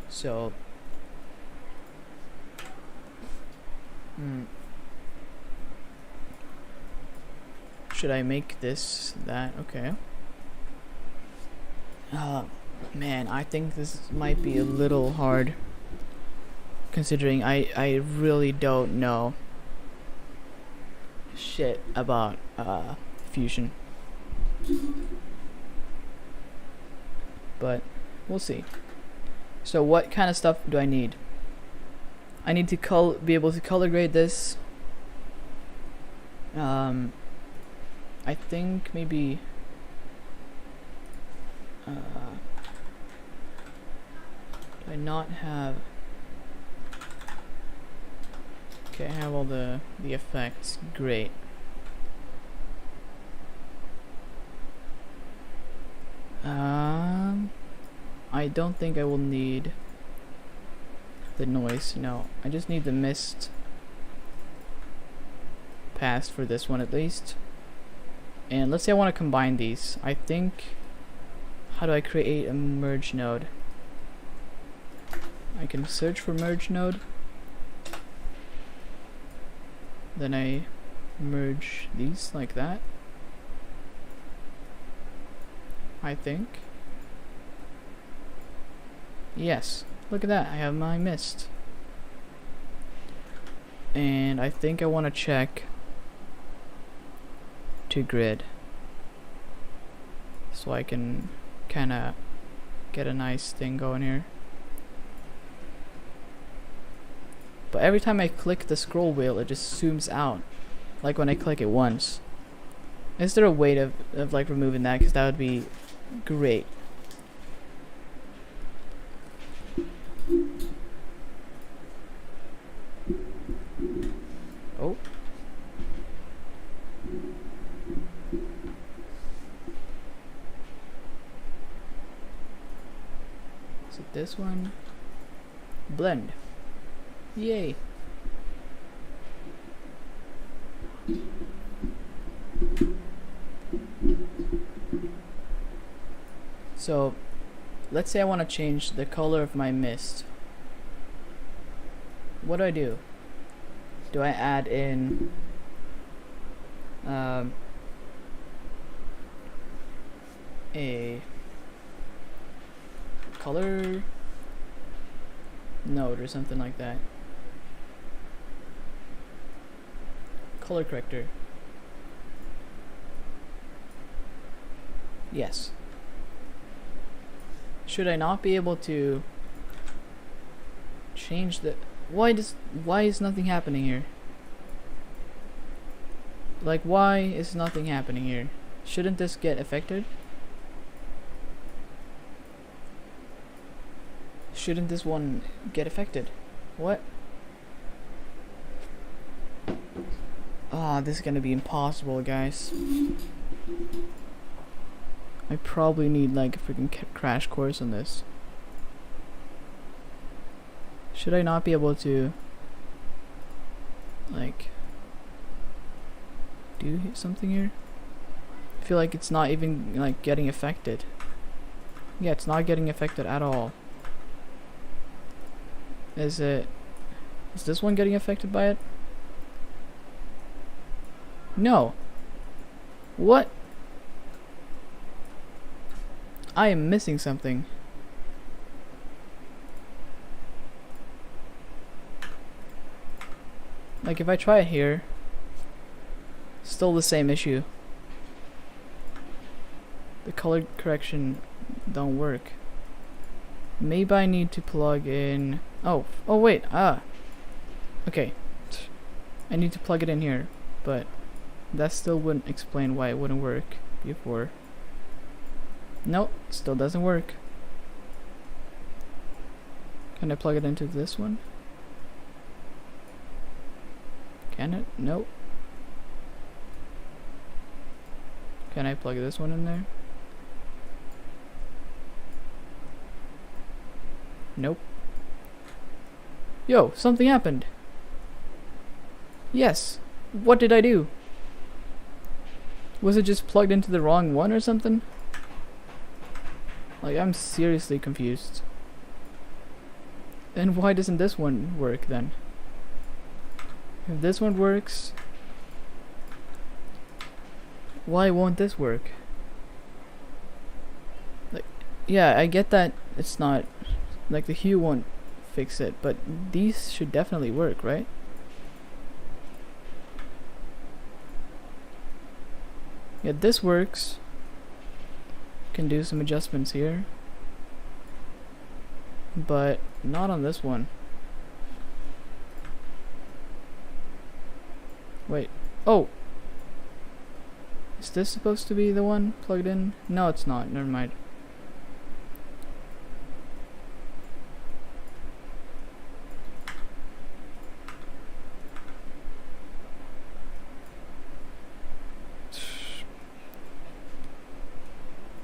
Speaker 1: So, should I make this that? Okay. Man, I think this might be a little hard, considering I really don't know shit about Fusion. But we'll see. So what kind of stuff do I need? I need to be able to color grade this. I think maybe do I not have? Okay, I have all the effects. Great. I don't think I will need the noise. No, I just need the mist pass for this one at least. And let's say I want to combine these. I think, how do I create a merge node? I can search for merge node. Then I merge these like that. I think. Yes, look at that, I have my mist. And I think I want to check to grid, so I can kind of get a nice thing going here. But every time I click the scroll wheel, it just zooms out, like when I click it once. Is there a way of like removing that? Because that would be great. Oh. Is it this one? Blend. Yay. So, let's say I want to change the color of my mist. What do? Do I add in a color node or something like that? Color corrector. Yes. Should I not be able to change the... why is nothing happening here? Like, why is nothing happening here? Shouldn't this get affected? Shouldn't this one get affected? What? Ah, this is gonna be impossible, guys. I probably need like a freaking crash course on this. Should I not be able to like do something here? I feel like it's not even like getting affected. Yeah, it's not getting affected at all. Is this one getting affected by it? No. What? I am missing something. Like if I try it here, still the same issue. The color correction don't work. Maybe I need to plug in. Oh wait. Okay. I need to plug it in here, but that still wouldn't explain why it wouldn't work before. Nope, still doesn't work. Can I plug it into this one? Can it? Nope. Can I plug this one in there? Nope. Yo, something happened. Yes. What did I do? Was it just plugged into the wrong one or something? Like, I'm seriously confused. And why doesn't this one work then? If this one works, why won't this work? Like, yeah, I get that it's not, like the hue won't fix it, but these should definitely work, right? Yeah, this works. Can do some adjustments here, but not on this one. Wait. Oh! Is this supposed to be the one plugged in? No, it's not. Never mind.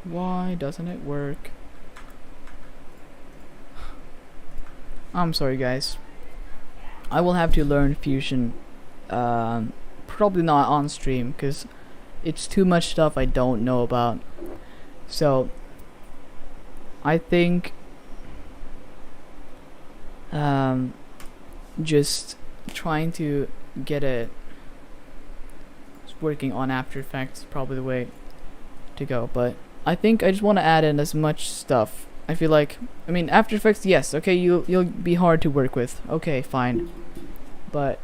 Speaker 1: Why doesn't it work? I'm sorry, guys. I will have to learn Fusion. Probably not on stream, because it's too much stuff I don't know about. So, I think just trying to get it working on After Effects is probably the way to go. But I think I just want to add in as much stuff. I feel like, I mean, After Effects, yes, okay, you'll be hard to work with. Okay, fine. But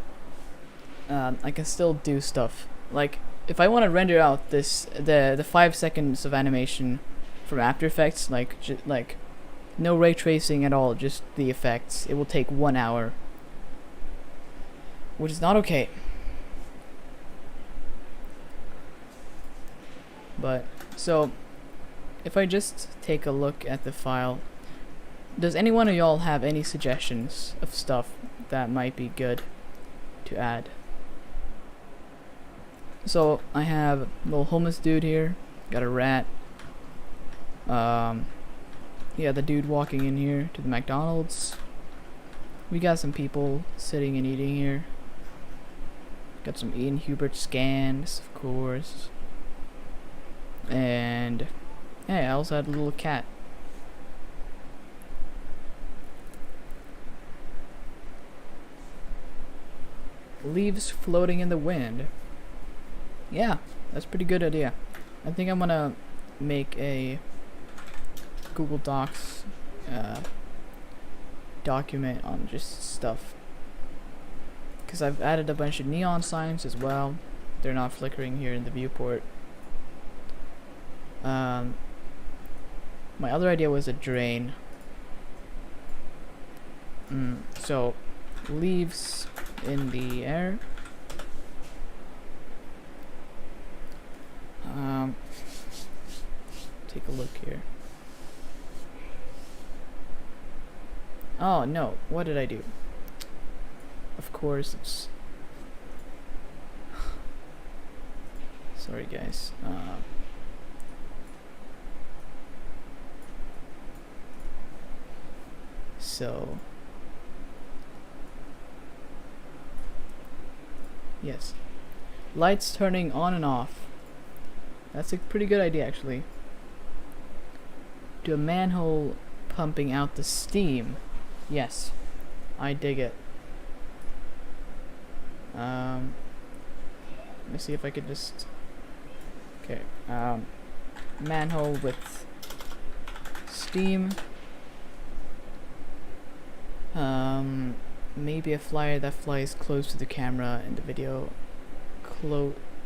Speaker 1: I can still do stuff. Like, if I want to render out the 5 seconds of animation from After Effects, like no ray tracing at all, just the effects, it will take 1 hour, which is not okay. But so if I just take a look at the file, does any one of y'all have any suggestions of stuff that might be good to add? So I have a little homeless dude here, got a rat, yeah, the dude walking in here to the McDonald's. We got some people sitting and eating here. Got some Ian Hubert scans, of course. And hey, I also had a little cat. Leaves floating in the wind. Yeah, that's a pretty good idea. I think I'm gonna make a Google Docs document on just stuff, because I've added a bunch of neon signs as well. They're not flickering here in the viewport. My other idea was a drain. So leaves in the air. Take a look here. Oh no, what did I do? Of course it's... Sorry guys. So... Yes. Lights turning on and off. That's a pretty good idea actually. Do a manhole pumping out the steam. Yes. I dig it. Let me see if I could just... Okay. Manhole with steam. Maybe a flyer that flies close to the camera and the video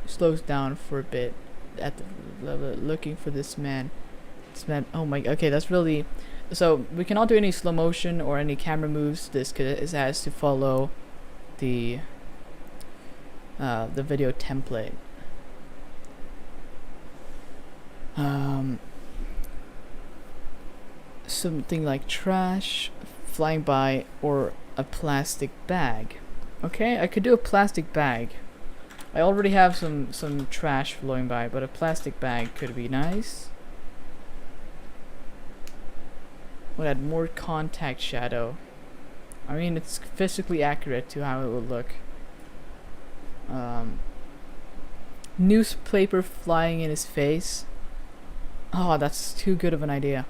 Speaker 1: slows down for a bit at the looking for this man. This man, oh my, okay, that's really... So we cannot do any slow motion or any camera moves. This has to follow the video template. Something like trash flying by or a plastic bag. Okay, I could do a plastic bag. I already have some trash flowing by, but a plastic bag could be nice. Would add more contact shadow. I mean, it's physically accurate to how it would look. Newspaper flying in his face. Oh, that's too good of an idea.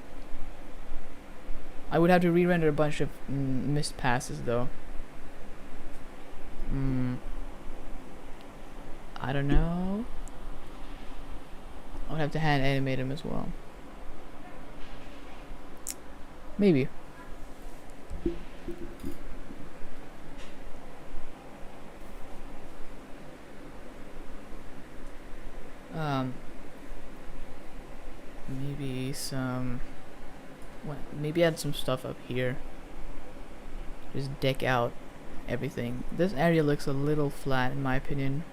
Speaker 1: I would have to re-render a bunch of missed passes though. I don't know. I would have to hand animate him as well. Maybe. Maybe some... Maybe add some stuff up here. Just deck out everything. This area looks a little flat in my opinion.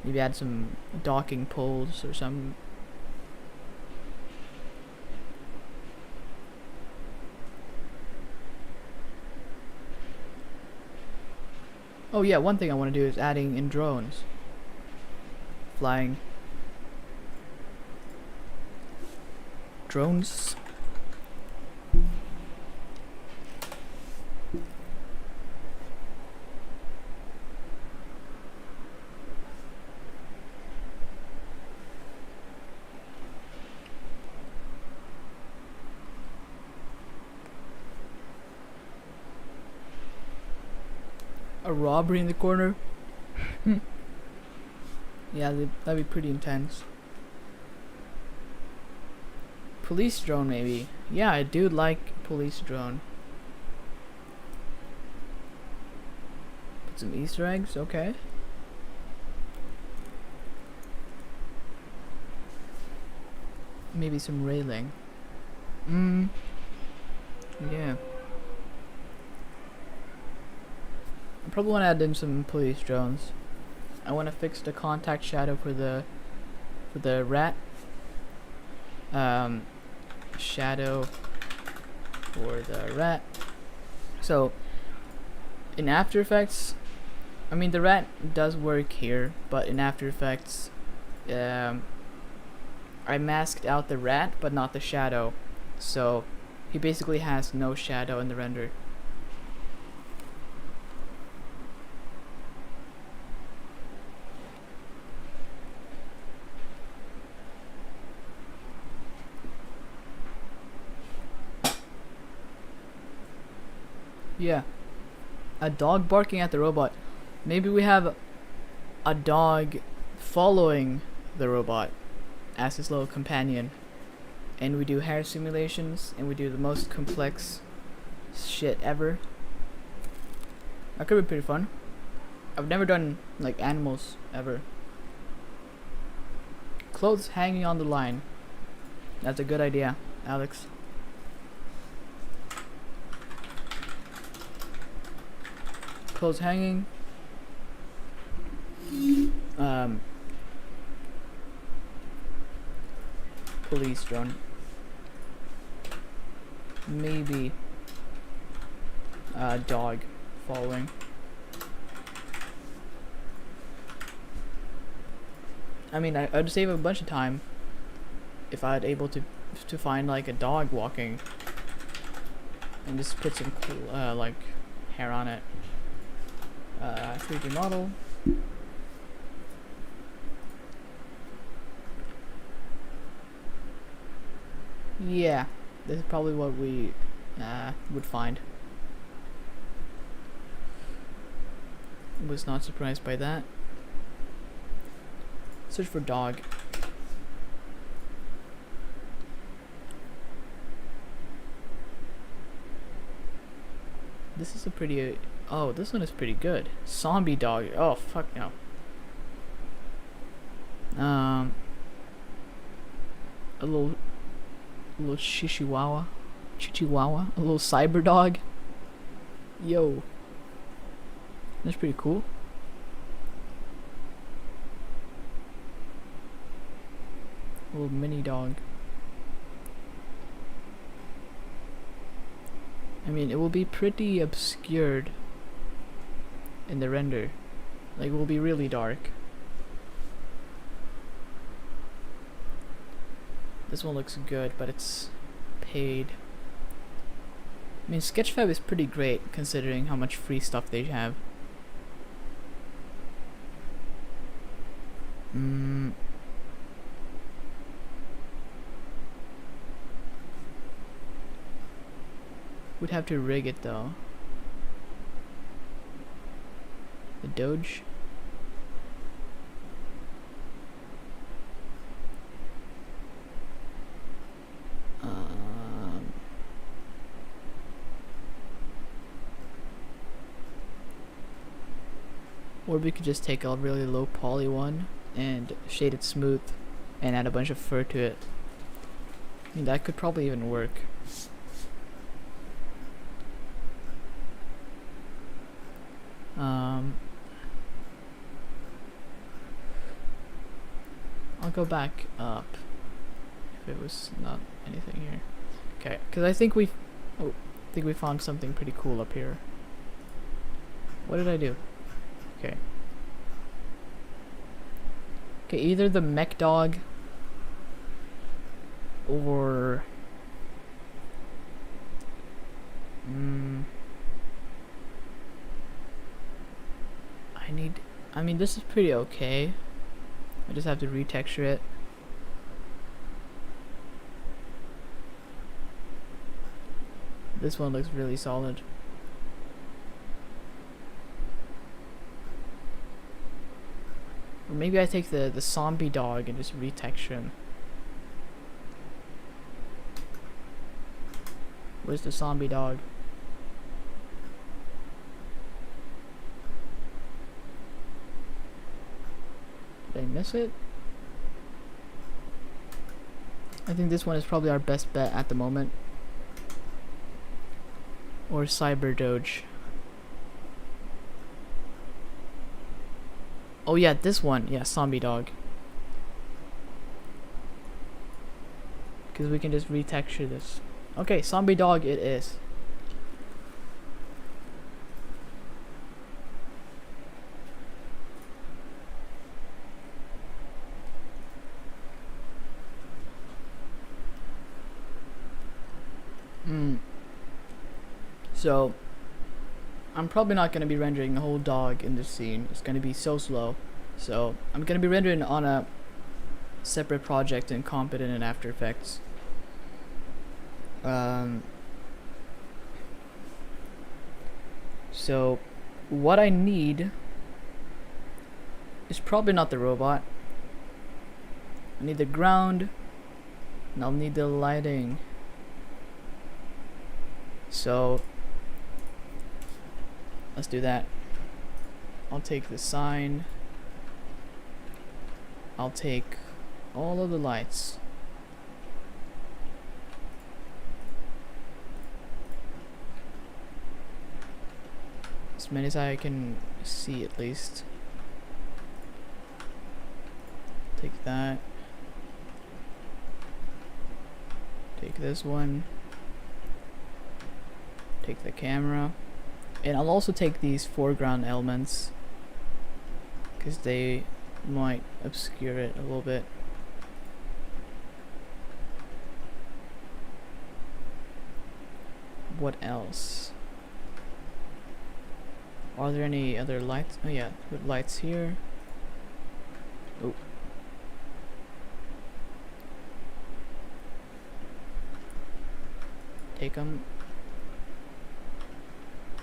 Speaker 1: Maybe add some docking poles or some... Oh yeah, one thing I want to do is adding in drones. Flying. Drones. A robbery in the corner. Yeah, that'd be pretty intense. Police drone maybe. Yeah, I do like police drone. Put some Easter eggs, okay. Maybe some railing. Yeah. I probably want to add in some police drones. I want to fix the contact shadow for the rat. Shadow for the rat. So in After Effects, I mean the rat does work here, but in After Effects, I masked out the rat but not the shadow, so he basically has no shadow in the render. Yeah. A dog barking at the robot. Maybe we have a dog following the robot as his little companion. And we do hair simulations and we do the most complex shit ever. That could be pretty fun. I've never done like animals ever. Clothes hanging on the line. That's a good idea, Alex. clothes hanging. Police drone. Maybe a dog following. I mean, I'd save a bunch of time if I'd able to find like a dog walking and just put some cool like hair on it. 3D model. Yeah, this is probably what we would find. Was not surprised by that. Search for dog. This is a pretty. Oh, this one is pretty good. Zombie dog. Oh fuck no. A little chihuahua, a little cyber dog. Yo, that's pretty cool. A little mini dog. I mean, it will be pretty obscured in the render. Like, it will be really dark. This one looks good, but it's paid. I mean, Sketchfab is pretty great considering how much free stuff they have. Would have to rig it though. The Doge. Or we could just take a really low poly one and shade it smooth and add a bunch of fur to it. I mean, that could probably even work. I'll go back up if it was not anything here. Okay, because I think we found something pretty cool up here. What did I do? Okay. Okay, either the mech dog or I mean, this is pretty okay. I just have to retexture it. This one looks really solid. Or maybe I take the zombie dog and just retexture him. Where's the zombie dog? Did I miss it? I think this one is probably our best bet at the moment. Or Cyber Doge. Oh yeah, this one. Yeah, zombie dog. Because we can just retexture this. Okay, zombie dog it is. So, I'm probably not going to be rendering the whole dog in this scene. It's going to be so slow. So, I'm going to be rendering on a separate project in Competent and After Effects. So, what I need is probably not the robot. I need the ground, and I'll need the lighting. So, let's do that. I'll take the sign. I'll take all of the lights. as many as I can see at least. Take that. Take this one. Take the camera. And I'll also take these foreground elements, because they might obscure it a little bit. What else? Are there any other lights? Oh yeah, put lights here. Oh. Take them.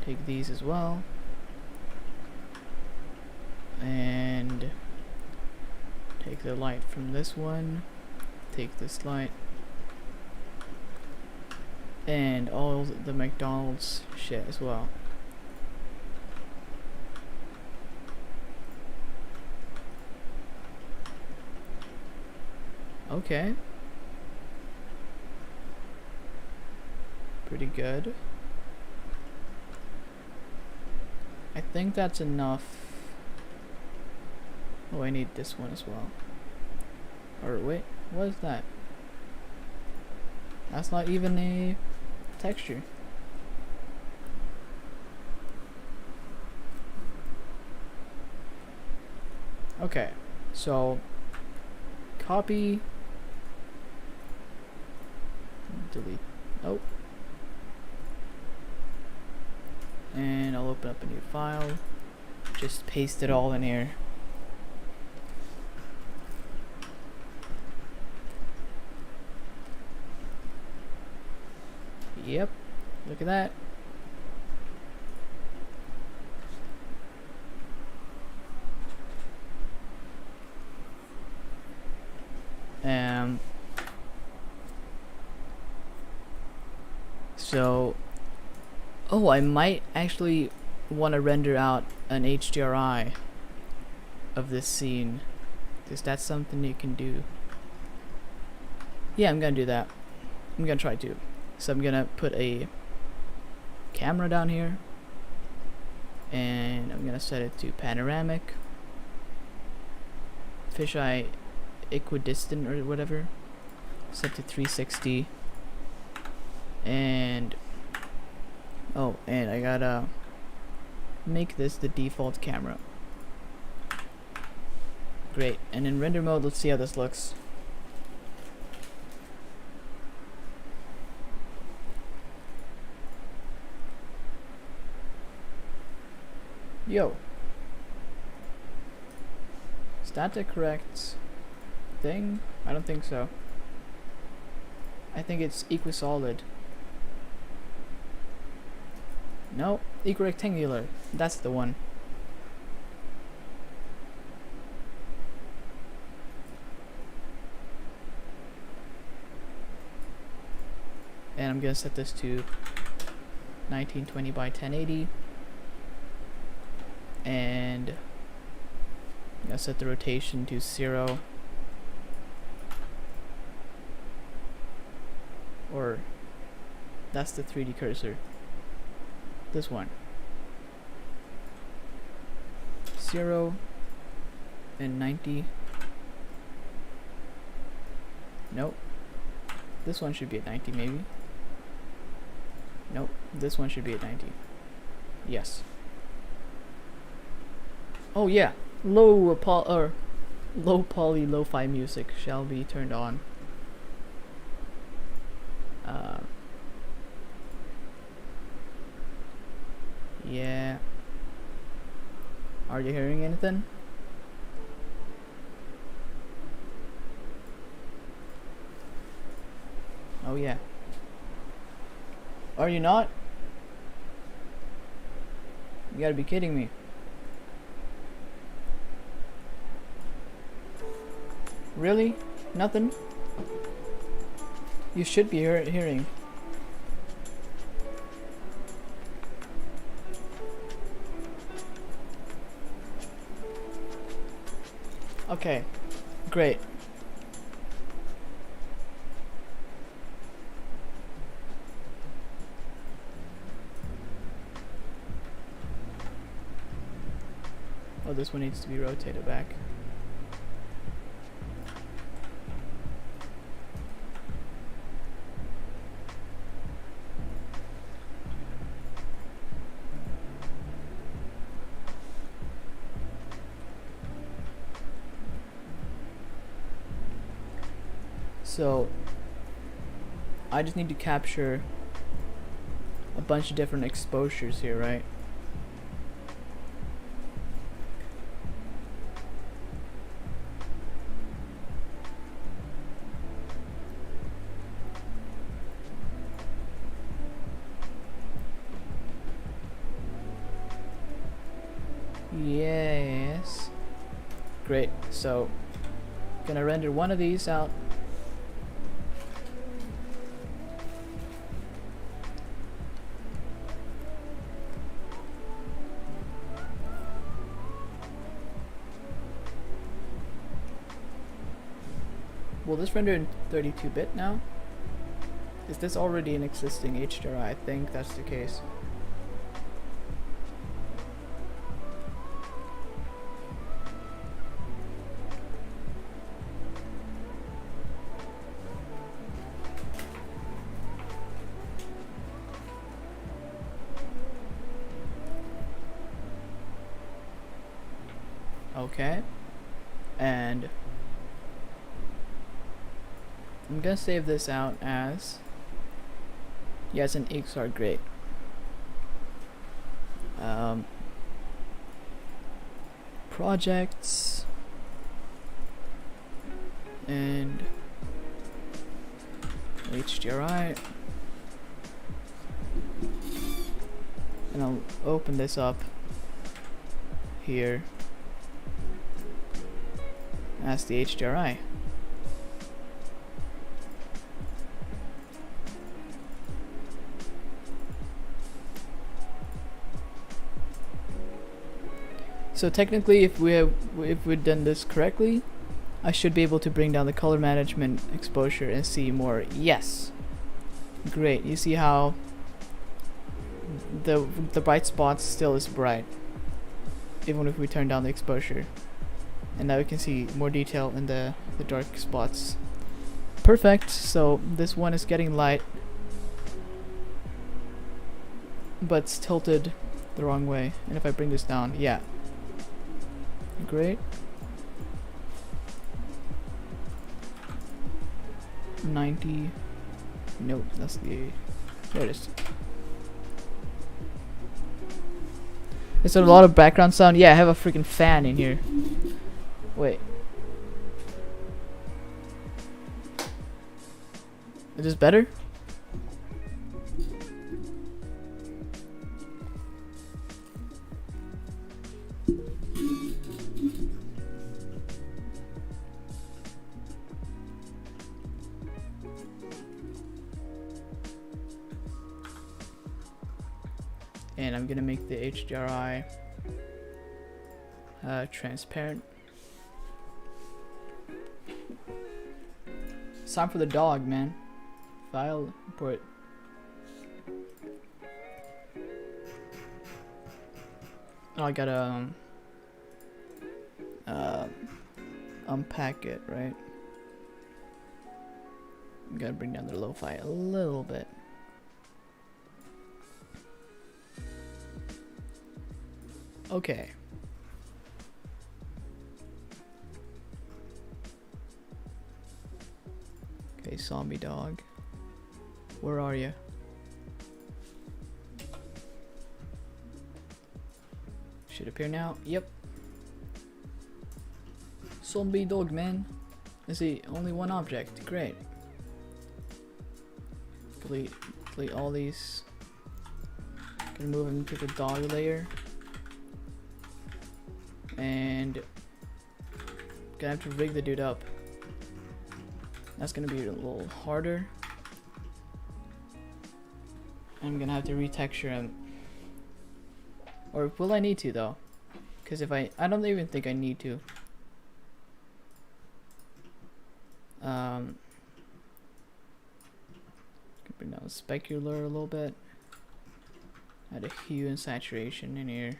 Speaker 1: Take these as well. And take the light from this one. Take this light. And all the McDonald's shit as well. Okay. Pretty good. I think that's enough. Oh, I need this one as well. Or wait, what is that? That's not even a texture. Okay, so copy, delete. Oh. And I'll open up a new file. Just paste it all in here. Yep, look at that. So, oh, I might actually want to render out an HDRI of this scene, because that's something you can do. Yeah, I'm gonna do that. I'm gonna try to. So I'm gonna put a camera down here, and I'm gonna set it to panoramic, fisheye equidistant or whatever, set to 360, and oh, and I gotta make this the default camera. Great, and in render mode, let's see how this looks. Yo, is that the correct thing? I don't think so. I think it's equisolid. No, equirectangular. That's the one. And I'm gonna set this to 1920 by 1080. And I'm gonna set the rotation to 0. Or that's the 3D cursor. This one. 0 and 90. Nope. This one should be at 90 maybe. Nope. This one should be at 90. Yes. Oh yeah. Low poly lo-fi music shall be turned on. Yeah. Are you hearing anything? Oh yeah. Are you not? You gotta be kidding me. Really? Nothing? You should be hearing. Okay, great. Oh, this one needs to be rotated back. So I just need to capture a bunch of different exposures here, right? Yes. Great. So gonna render one of these out. Will this render in 32-bit now? Is this already an existing HDRI? I think that's the case. Okay. And I'm gonna save this out as, yeah, it's an XR, great. Projects and HDRI, and I'll open this up here as the HDRI. So technically, if we'd done this correctly, I should be able to bring down the color management exposure and see more. Yes, great. You see how the bright spots still is bright, even if we turn down the exposure, and now we can see more detail in the dark spots. Perfect. So this one is getting light, but it's tilted the wrong way. And if I bring this down, yeah. Great. 90. Nope, that's the. There it is. There's a lot of background sound. Yeah, I have a freaking fan in here. Wait. Is this better? And I'm gonna make the HDRI transparent. It's time for the dog, man. File import. Oh, I gotta unpack it, right? I'm gonna bring down the lo-fi a little bit. Okay. Okay, zombie dog. Where are you? Should appear now. Yep. Zombie dog, man. I see only one object. Great. Delete all these. Gonna move into the dog layer. And gonna have to rig the dude up. That's gonna be a little harder. I'm gonna have to retexture him. Or will I need to though? Because if I don't even think I need to. Bring down the specular a little bit. Add a hue and saturation in here.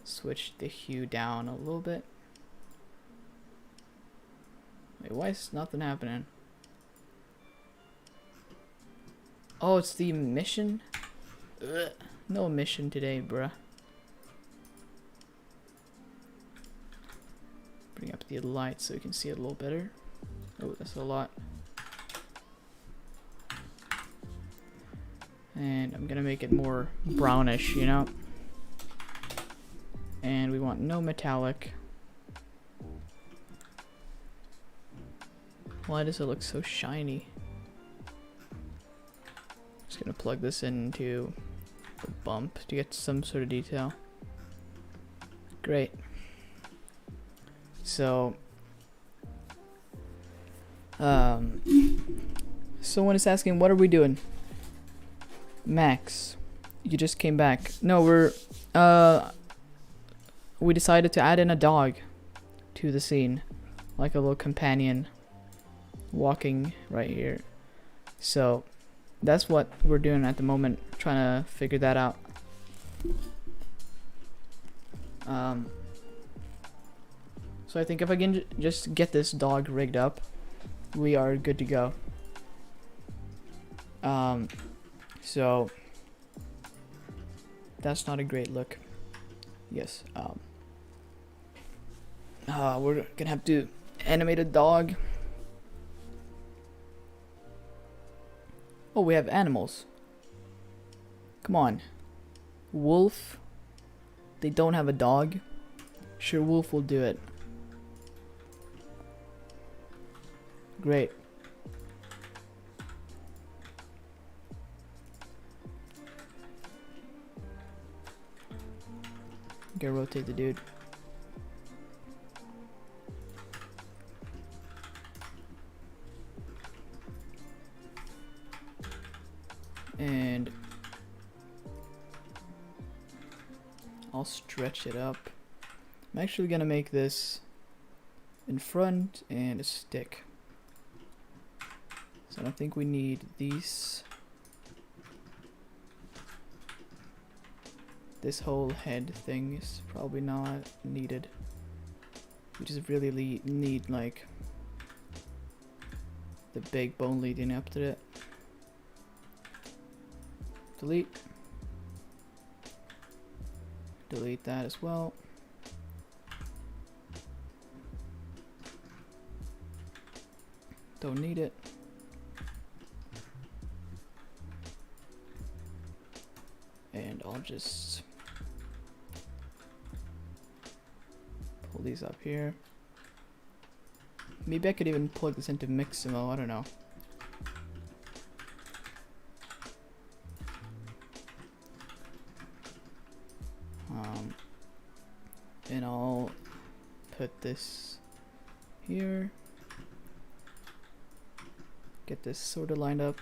Speaker 1: switch the hue down a little bit. Wait, why is nothing happening? Oh, it's the mission? Ugh, no mission today, bruh. Bring up the light so we can see it a little better. Oh, that's a lot. And I'm gonna make it more brownish, you know? And we want no metallic. Why does it look so shiny? Just gonna plug this into the bump to get some sort of detail. Great. So, someone is asking, what are we doing? Max, you just came back. No, we decided to add in a dog to the scene, like a little companion walking right here. So that's what we're doing at the moment, trying to figure that out. So I think if I can just get this dog rigged up, we are good to go. So that's not a great look. Yes. We're gonna have to animate a dog. Oh, we have animals. Come on. Wolf. They don't have a dog. Sure, Wolf will do it. Great. Gotta rotate the dude. And I'll stretch it up. I'm actually gonna make this in front and a stick. So I don't think we need these. This whole head thing is probably not needed. We just really need like the big bone leading up to it. Delete. Delete that as well. Don't need it. And I'll just pull these up here. Maybe I could even plug this into Miximo, I don't know. And I'll put this here. Get this sort of lined up.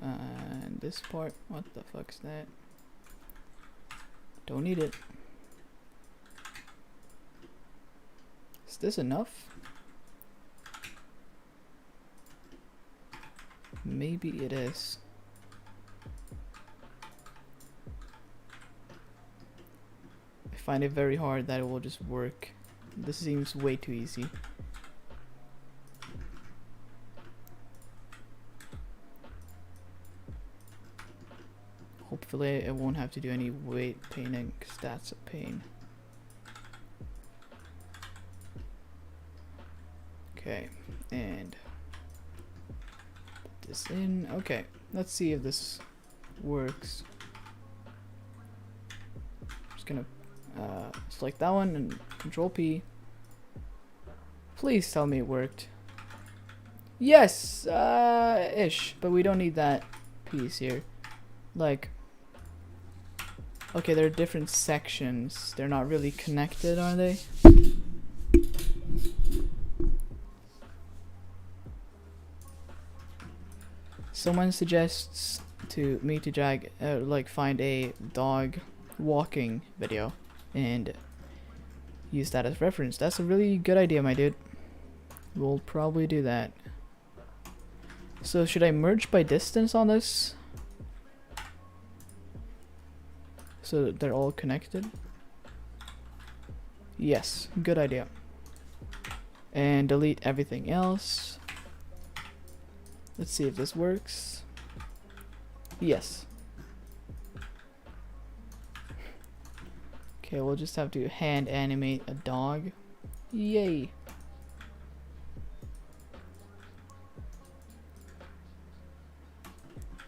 Speaker 1: And this part, what the fuck's that? Don't need it. Is this enough? Maybe it is. I find it very hard that it will just work. This seems way too easy. Hopefully I won't have to do any weight painting, because that's a pain. Okay, and put this in. Okay, let's see if this works. Just gonna select that one and Control P. Please tell me it worked. Yes, ish, but we don't need that piece here. Like, okay, they're different sections. They're not really connected, are they? Someone suggests to me to find a dog walking video and use that as reference. That's a really good idea, my dude. We'll probably do that. So should I merge by distance on this? so that they're all connected. Yes, good idea. And delete everything else. Let's see if this works. Yes. Okay, we'll just have to hand animate a dog. Yay.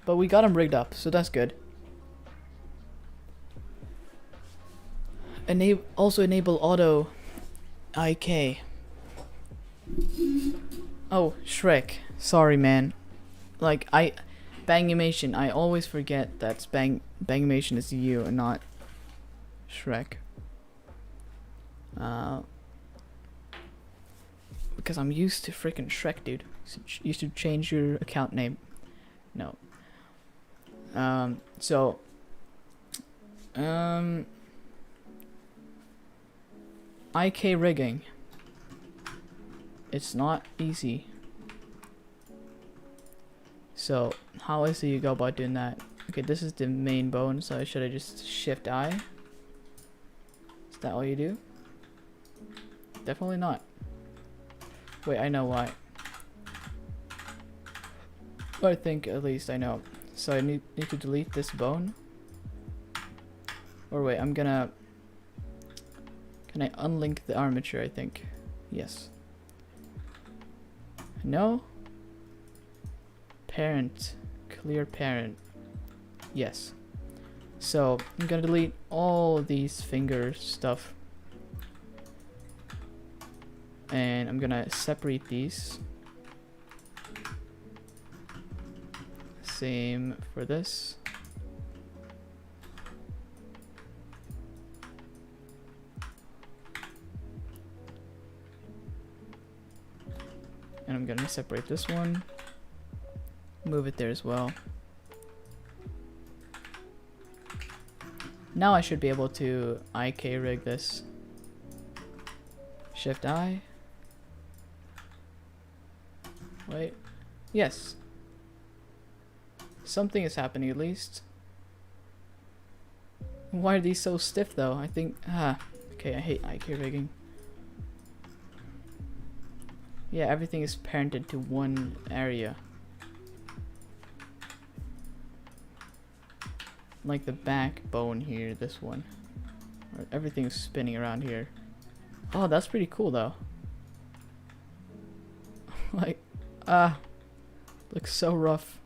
Speaker 1: But we got him rigged up, so that's good. Also enable auto IK. Oh, Shrek. Sorry, man. Like, Bangimation. I always forget that Bangimation is you and not Shrek. Because I'm used to freaking Shrek, dude. You should change your account name. No. IK rigging. It's not easy. So, how is it you go about doing that? Okay, this is the main bone, so should I just shift I? Is that all you do? Definitely not. Wait, I know why. I think at least I know. So I need to delete this bone. Or wait, I'm gonna... Can I unlink the armature, I think? Yes. No? Parent. Clear parent. Yes. So, I'm gonna delete all of these finger stuff. And I'm gonna separate these. Same for this. And I'm gonna separate this one. Move it there as well. Now I should be able to IK rig this. Shift I. Wait. Yes. Something is happening at least. Why are these so stiff though? I think... Okay, I hate IK rigging. Yeah, everything is parented to one area. Like the backbone here, this one. Everything's spinning around here. Oh, that's pretty cool though. Like, looks so rough.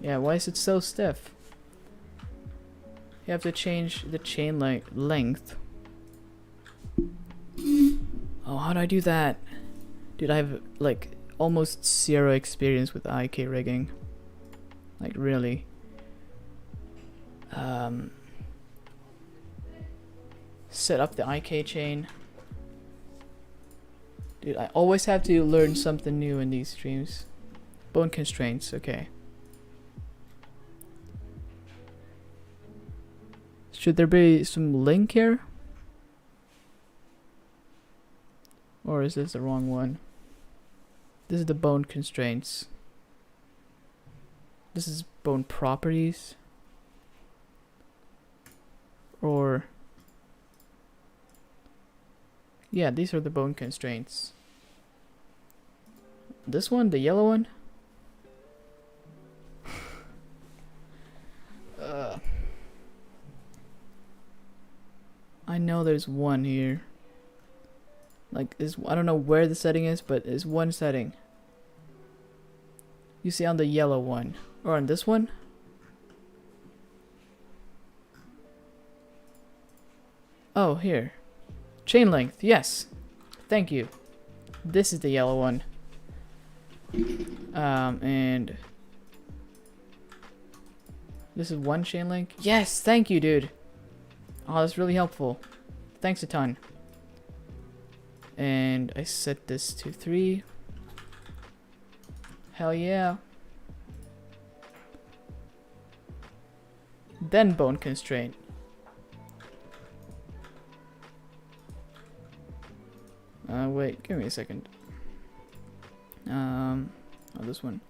Speaker 1: Yeah, why is it so stiff? You have to change the chain length. Oh, how do I do that? Dude, I have like almost zero experience with IK rigging. Like really. Set up the IK chain. Dude, I always have to learn something new in these streams. Bone constraints, okay. Should there be some link here? Or is this the wrong one? This is the bone constraints. This is bone properties. Or... yeah, these are the bone constraints. This one, the yellow one? I know there's one here. Like, I don't know where the setting is, but there's one setting. You see on the yellow one. Or on this one? Oh, here. Chain length, yes. Thank you. This is the yellow one. And... this is one chain link? Yes, thank you, dude. Oh, that's really helpful. Thanks a ton. And I set this to 3. Hell yeah. Then bone constraint. Wait, give me a second. Oh, this one.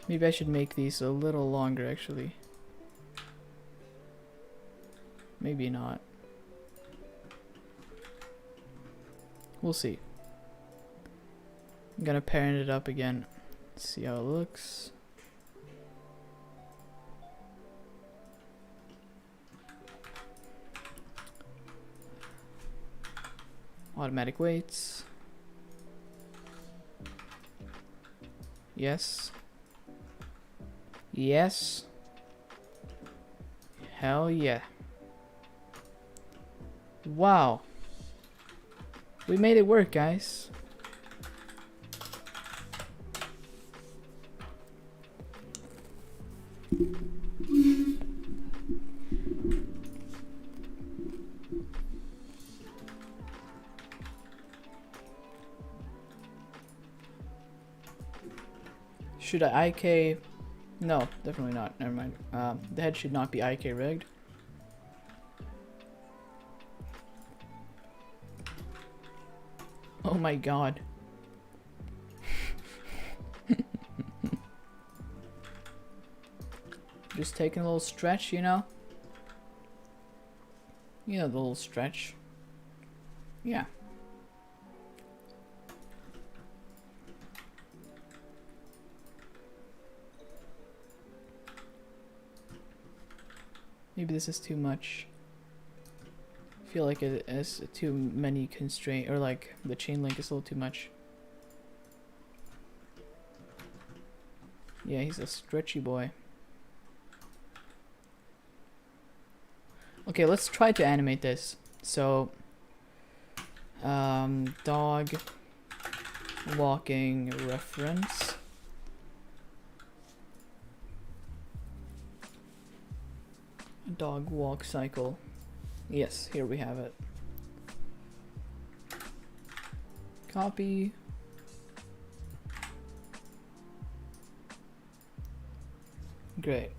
Speaker 1: Maybe I should make these a little longer, actually. Maybe not. We'll see. I'm gonna parent it up again. See how it looks. Automatic weights. Yes. Yes. Hell yeah. Wow. We made it work, guys. Should I IK? No, definitely not. Never mind. The head should not be IK rigged. Oh my god. Just taking a little stretch, you know? You know, the little stretch. Yeah. Maybe this is too much. I feel like it has too many constraints, or like the chain link is a little too much. Yeah, he's a stretchy boy. Okay, let's try to animate this. So, dog walking reference. Dog walk cycle. Yes, here we have it. Copy. Great.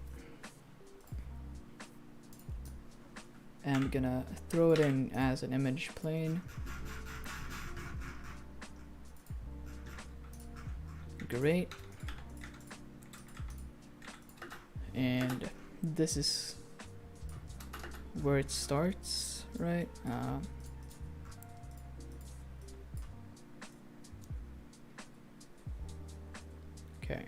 Speaker 1: And I'm gonna throw it in as an image plane. Great. And this is where it starts, right? Okay.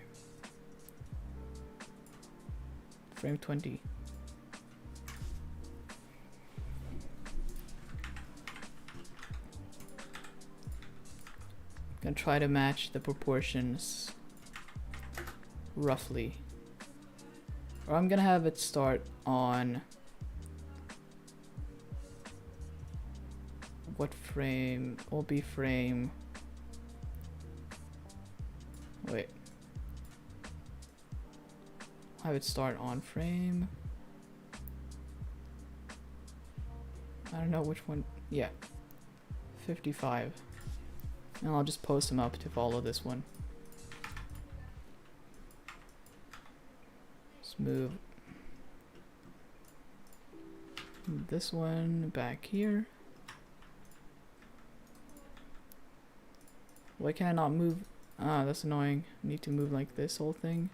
Speaker 1: Frame 20. Gonna try to match the proportions roughly. Or I'm gonna have it start on what frame? Will be frame. Wait. Have it start on frame. I don't know which one. Yeah. 55. And I'll just post them up to follow this one. Let's move this one back here. Why can I not move? Ah, that's annoying. I need to move like this whole thing.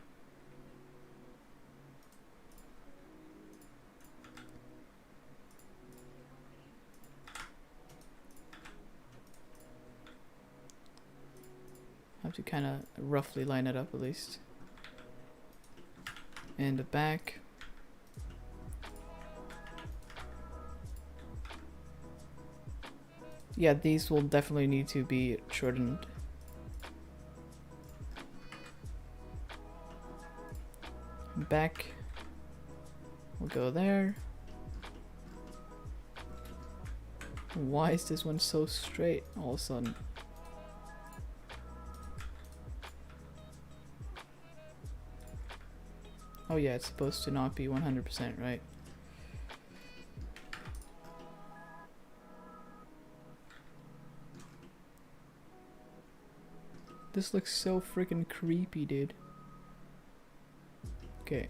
Speaker 1: Have to kind of roughly line it up at least. And the back. Yeah, these will definitely need to be shortened. Back will go there. Why is this one so straight all of a sudden? Oh yeah, it's supposed to not be 100%, right? This looks so freaking creepy, dude. Okay.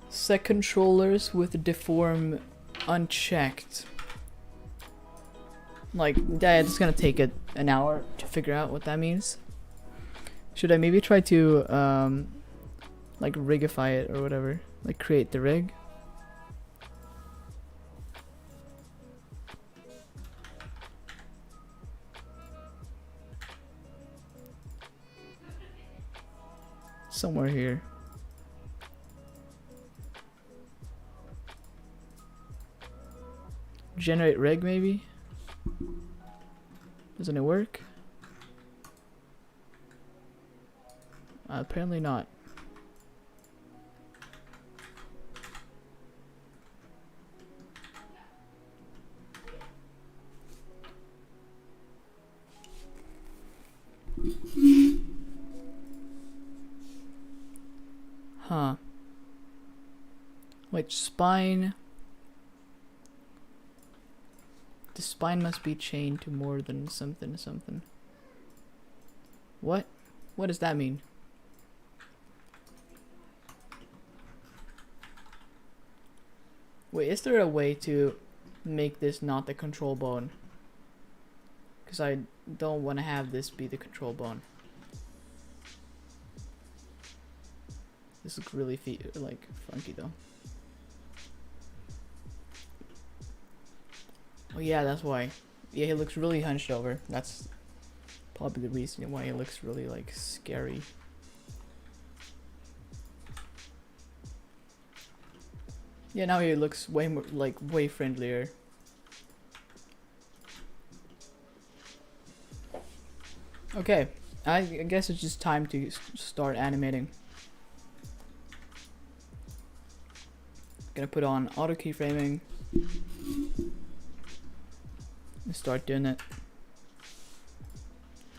Speaker 1: Set controllers with deform unchecked. Like, yeah, it's gonna take an hour to figure out what that means. Should I maybe try to, like, rigify it or whatever? Like, create the rig? Somewhere here. Generate rig, maybe? Doesn't it work? Apparently not. Huh. Wait, spine. The spine must be chained to more than something something. What? What does that mean? Wait, is there a way to make this not the control bone? Because I don't want to have this be the control bone. This looks really like funky though. Oh yeah, that's why. Yeah, he looks really hunched over. That's probably the reason why he looks really like scary. Yeah, now he looks way more like way friendlier. Okay, I guess it's just time to start animating. Gonna put on auto keyframing and start doing it.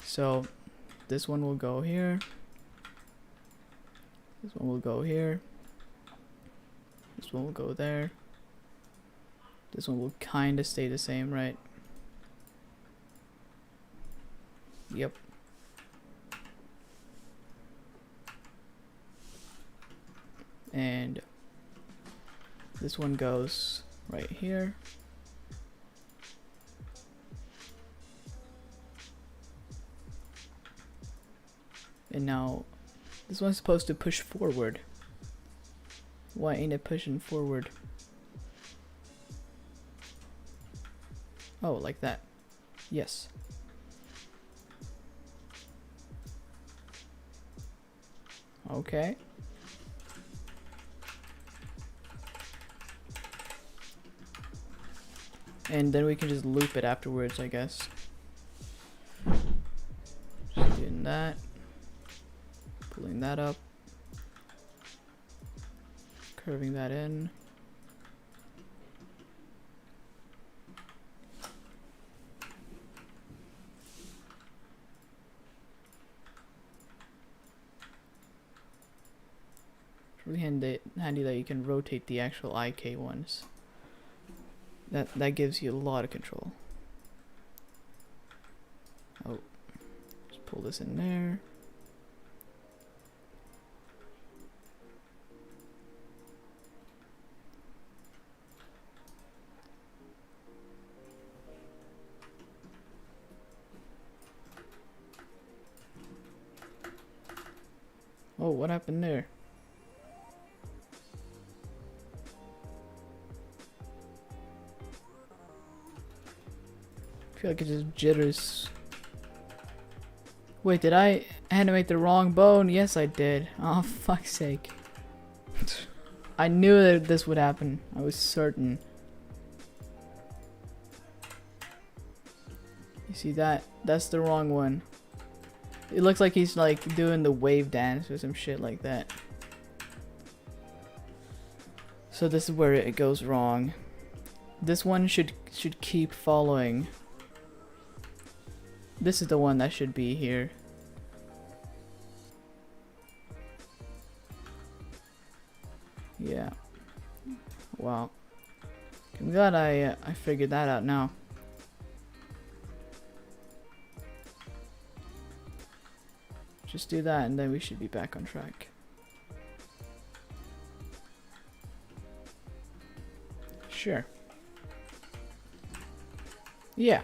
Speaker 1: So this one will go here. This one will go here. This one will go there. This one will kind of stay the same, right? Yep. And this one goes right here. And now this one's supposed to push forward. Why ain't it pushing forward? Oh, like that. Yes. Okay. And then we can just loop it afterwards, I guess. Just doing that. Pulling that up. Curving that in. It's really handy that you can rotate the actual IK ones. That gives you a lot of control. Oh, just pull this in there. Oh, what happened there? I feel like it just jitters. Wait, did I animate the wrong bone? Yes, I did. Oh, fuck's sake. I knew that this would happen. I was certain. You see that? That's the wrong one. It looks like he's like doing the wave dance or some shit like that. So this is where it goes wrong. This one should keep following. This is the one that should be here. Yeah. Wow. I'm glad I figured that out now. just do that and then we should be back on track. Sure. Yeah.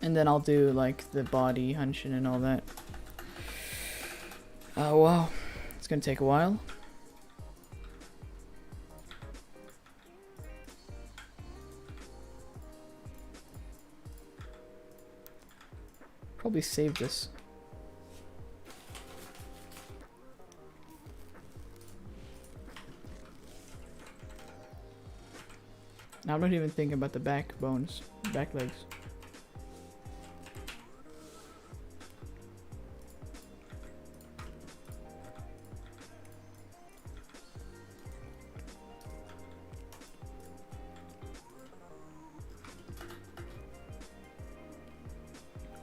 Speaker 1: And then I'll do like the body hunching and all that. Oh wow. It's gonna take a while. Probably save this. Now I'm not even thinking about the back bones, back legs.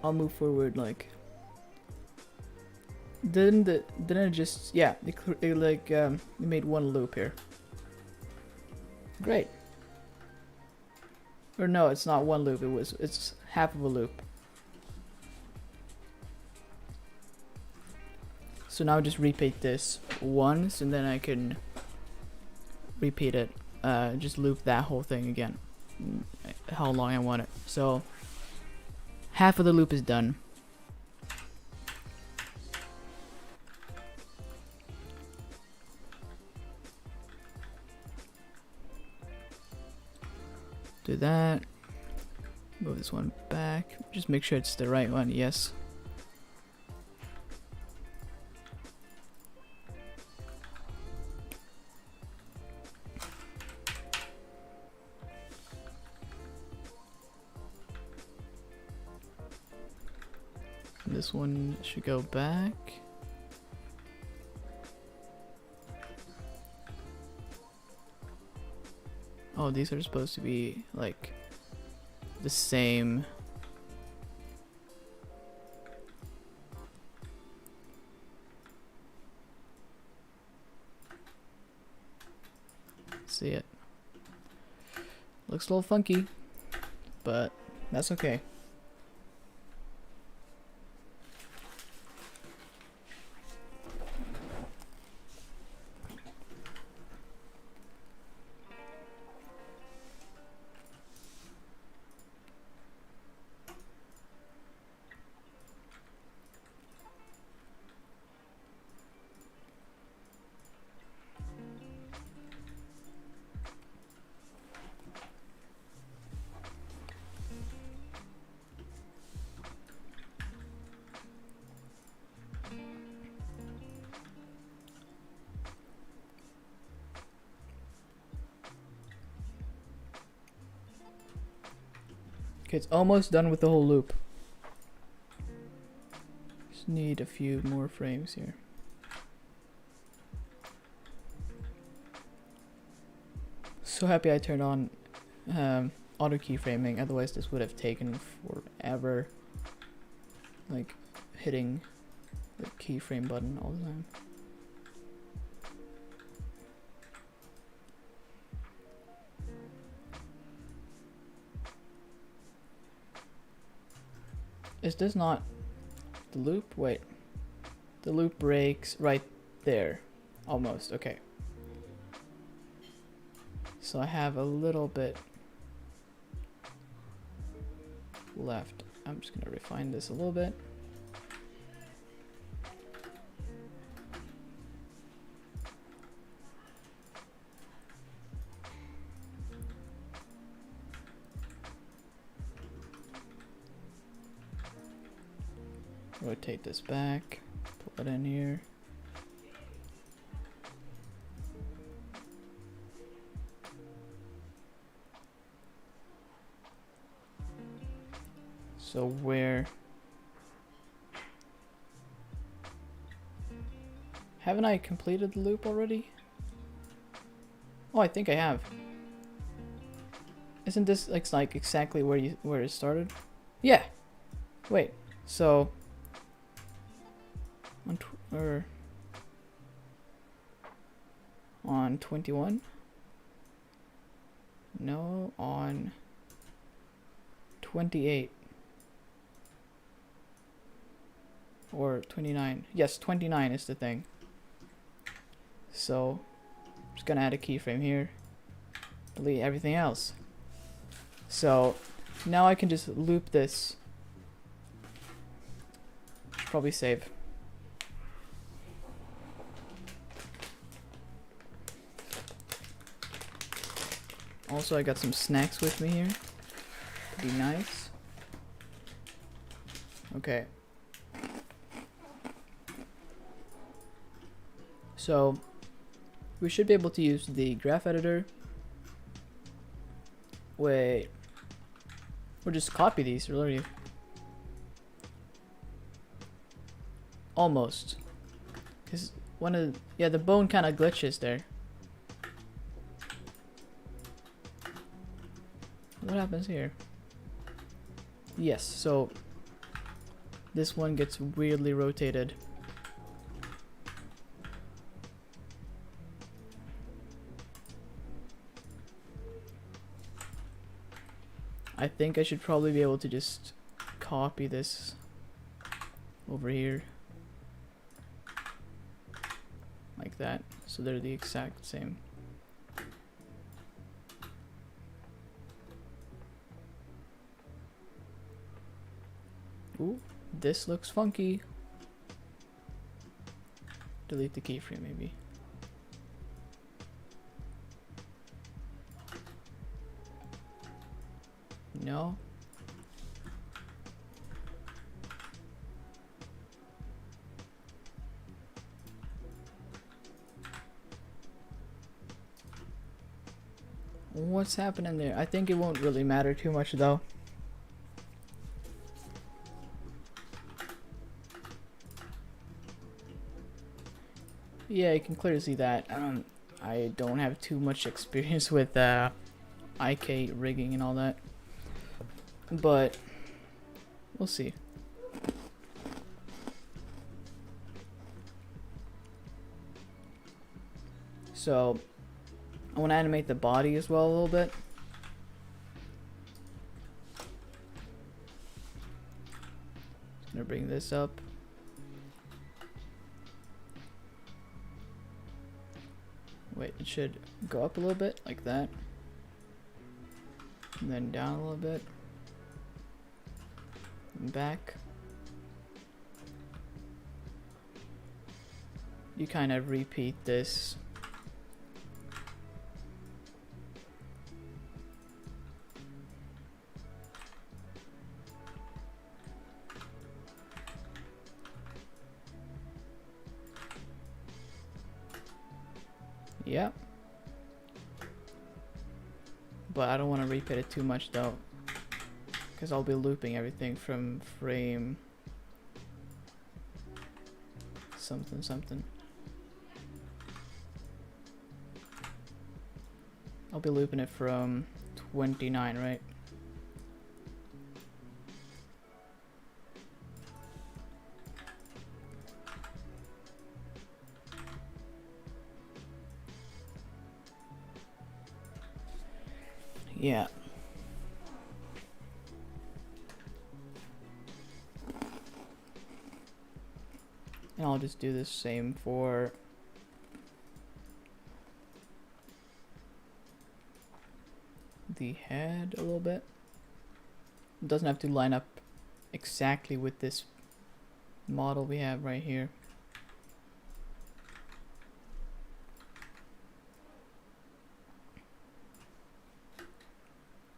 Speaker 1: I'll move forward like. Didn't it just, yeah, it made one loop here. Great. Or no, it's not one loop, it's half of a loop. So now just repeat this once and then I can repeat it, just loop that whole thing again, how long I want it. So half of the loop is done. Do that. Move this one back. Just make sure it's the right one. Yes. This one should go back. Oh, these are supposed to be like the same. See it. Looks a little funky, but that's okay. Okay, it's almost done with the whole loop. Just need a few more frames here. So happy I turned on auto keyframing, otherwise this would have taken forever. Like hitting the keyframe button all the time. Is this not the loop? Wait. The loop breaks right there. Almost. Okay. So I have a little bit left. I'm just going to refine this a little bit. Rotate this back, pull it in here. So where... Haven't I completed the loop already? Oh, I think I have. Isn't this like exactly where it started? Yeah. Wait. So on 21? No, on 28. Or 29. Yes, 29 is the thing. So, I'm just gonna add a keyframe here. Delete everything else. So, now I can just loop this. Probably save. Also, I got some snacks with me here. Be nice. Okay. So, we should be able to use the graph editor. Wait. Or just copy these, really. Almost. Because one of yeah, the bone kind of glitches there. What happens here? Yes, so this one gets weirdly rotated. I think I should probably be able to just copy this over here. Like that. So they're the exact same. Ooh, this looks funky. Delete the keyframe maybe. No. What's happening there? I think it won't really matter too much though. Yeah, you can clearly see that. I don't have too much experience with IK rigging and all that, but we'll see. So I want to animate the body as well a little bit. Just gonna bring this up. Wait, it should go up a little bit, like that. And then down a little bit. And back. You kind of repeat this. Yep. But I don't want to repeat it too much though, because I'll be looping everything from frame something something. I'll be looping it from 29, right? Yeah. And I'll just do the same for the head a little bit. It doesn't have to line up exactly with this model we have right here.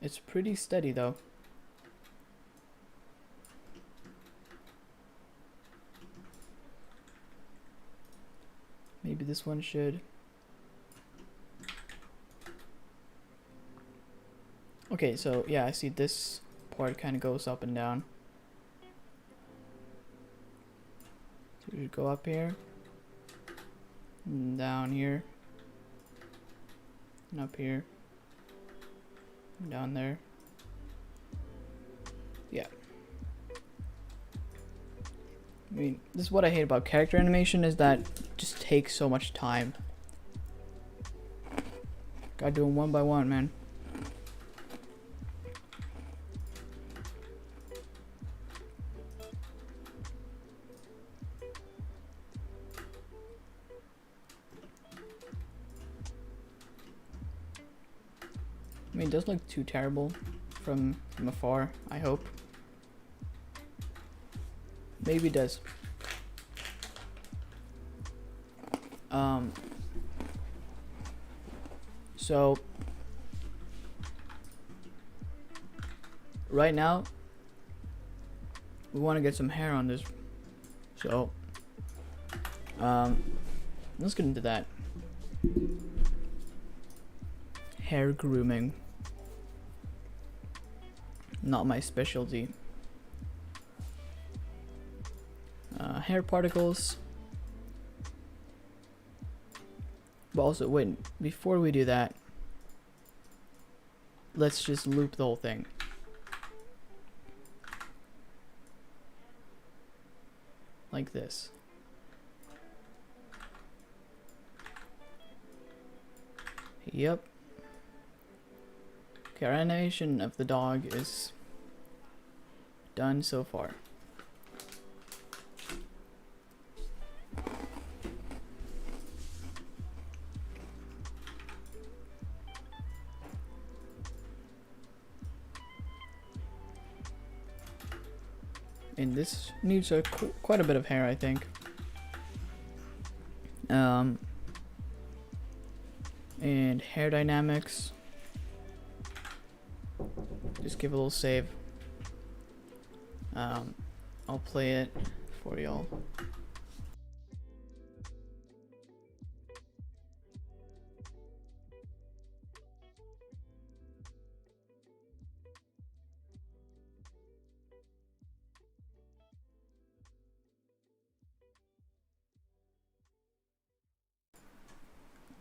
Speaker 1: It's pretty steady though. Maybe this one should. Okay, so yeah, I see this part kind of goes up and down. So we should go up here, and down here, and up here, and down there. Yeah. I mean, this is what I hate about character animation, is that it just takes so much time. Gotta do them one by one, man. mean, it doesn't look too terrible from afar, I hope. Maybe it does. So right now we want to get some hair on this, so let's get into that. Hair grooming, not my specialty. Hair particles. But also, wait, before we do that, let's just loop the whole thing. Like this. Yep. Okay, our animation of the dog is done so far. And this needs quite a bit of hair, I think. And hair dynamics. Just give a little save. I'll play it for y'all.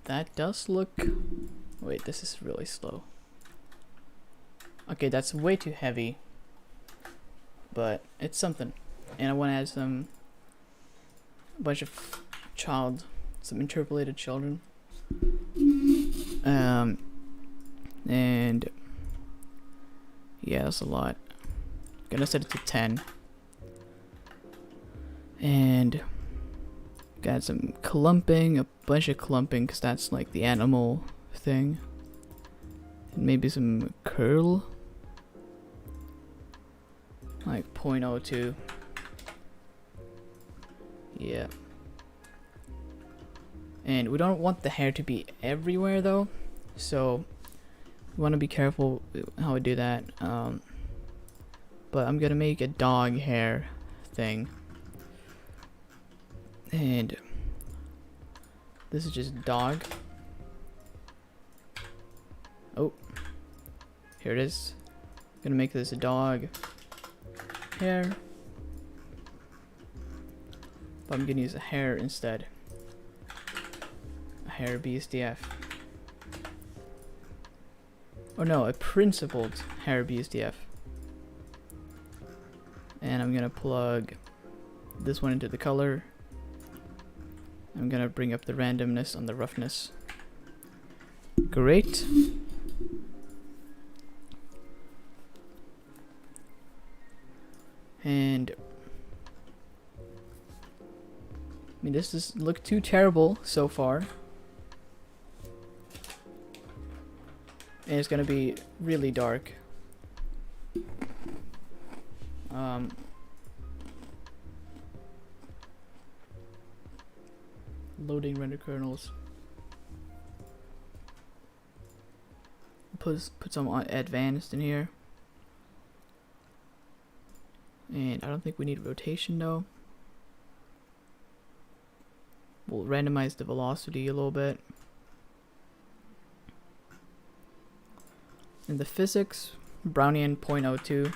Speaker 1: That does look... Wait, this is really slow. Okay, that's way too heavy. But it's something. And I want to add a bunch of some interpolated children. And yeah, that's a lot. Gonna set it to 10. And got some clumping, a bunch of clumping, because that's like the animal thing. And maybe some curl. Like 0.02. Yeah. And we don't want the hair to be everywhere though. So we want to be careful how we do that. But I'm gonna make a dog hair thing. And this is just dog. Oh, here it is. Gonna make this a dog hair. But I'm gonna use a hair instead. A hair BSDF. Or no, a principled hair BSDF. And I'm gonna plug this one into the color. I'm gonna bring up the randomness on the roughness. Great. And I mean, this doesn't look too terrible so far. And it's gonna be really dark. Loading render kernels. Put some on advanced in here. And I don't think we need rotation though. We'll randomize the velocity a little bit. And the physics, Brownian 0.02.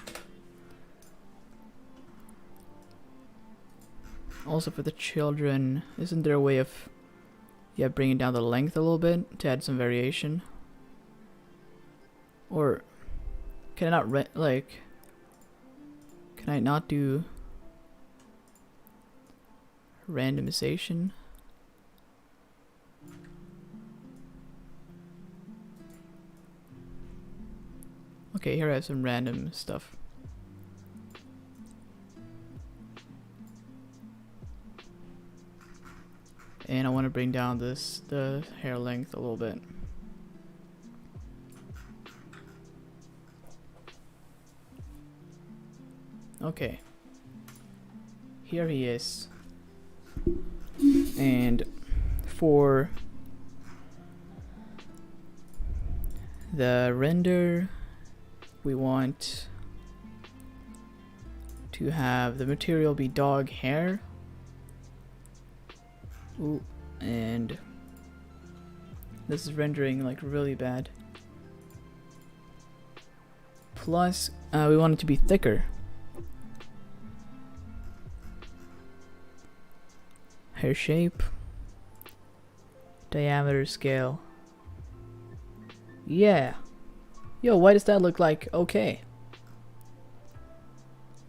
Speaker 1: Also for the children, isn't there a way of bringing down the length a little bit to add some variation? Or can I not can I not do randomization? Okay, here I have some random stuff. And I want to bring down the hair length a little bit. Okay. Here he is. And for the render, we want to have the material be dog hair. Ooh, and this is rendering like really bad. Plus, we want it to be thicker. Hair shape, diameter scale. Yeah. Yo, why does that look like okay?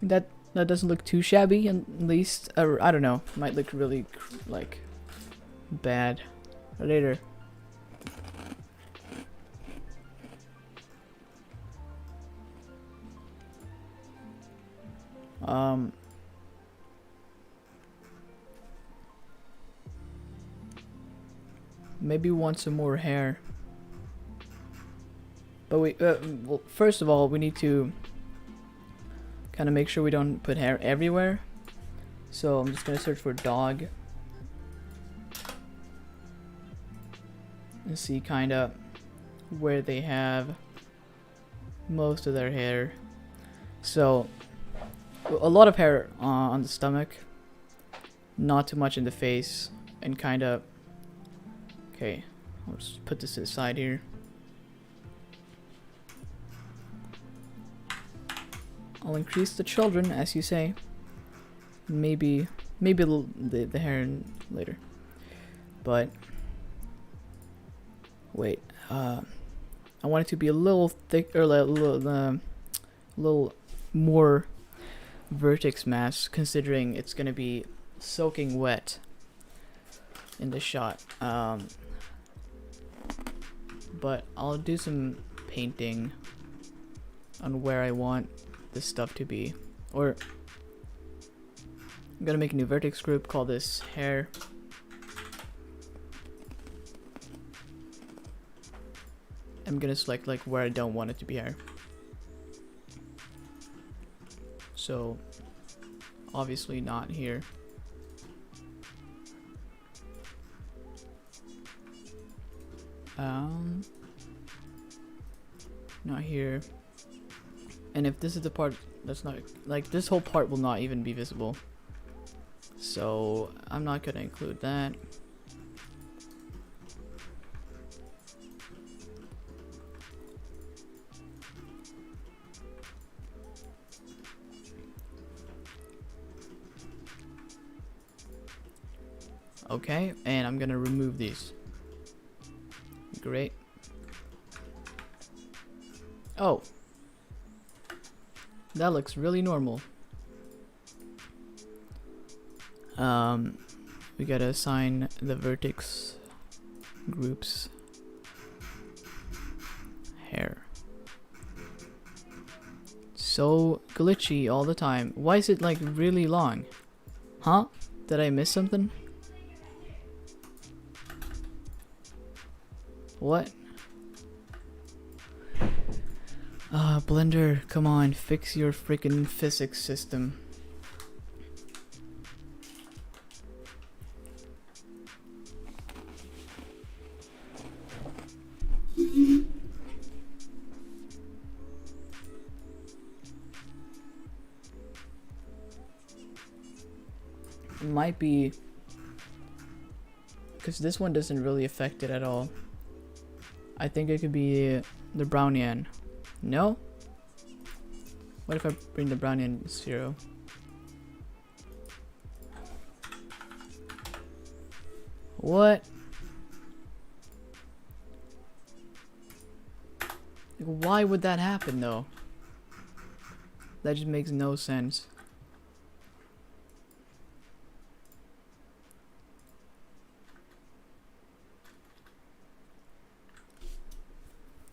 Speaker 1: That doesn't look too shabby, at least. I don't know. Might look really like bad later. Maybe we want some more hair. But well, first of all, we need to kind of make sure we don't put hair everywhere. So I'm just gonna search for dog and see kind of where they have most of their hair. So a lot of hair on the stomach, not too much in the face, and kind of. Okay, I'll just put this aside here. I'll increase the children, as you say. Maybe the hair later. But wait, I want it to be a little thick, or a little more vertex mass, considering it's gonna be soaking wet in the shot. But I'll do some painting on where I want this stuff to be. Or I'm gonna make a new vertex group, call this hair. I'm gonna select like where I don't want it to be hair. So obviously not here. Not here. And if this is the part that's not, like, this whole part will not even be visible. So I'm not gonna include that. Okay, and I'm gonna remove these. Great. Oh, that looks really normal. We gotta assign the vertex groups hair. So glitchy all the time. Why is it like really long? Huh? Did I miss something? What? Blender, come on, fix your freaking physics system. It might be because this one doesn't really affect it at all. I think it could be the Brownian. No? What if I bring the Brownian 0? What? Like, why would that happen though? That just makes no sense.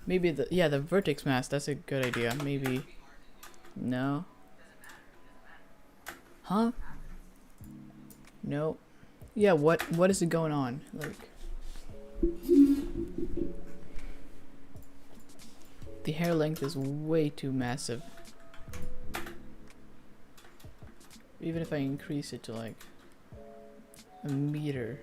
Speaker 1: Maybe the vertex mask, that's a good idea. Maybe. No. Huh? No. Yeah, what is it going on? Like, the hair length is way too massive. Even if I increase it to like a meter.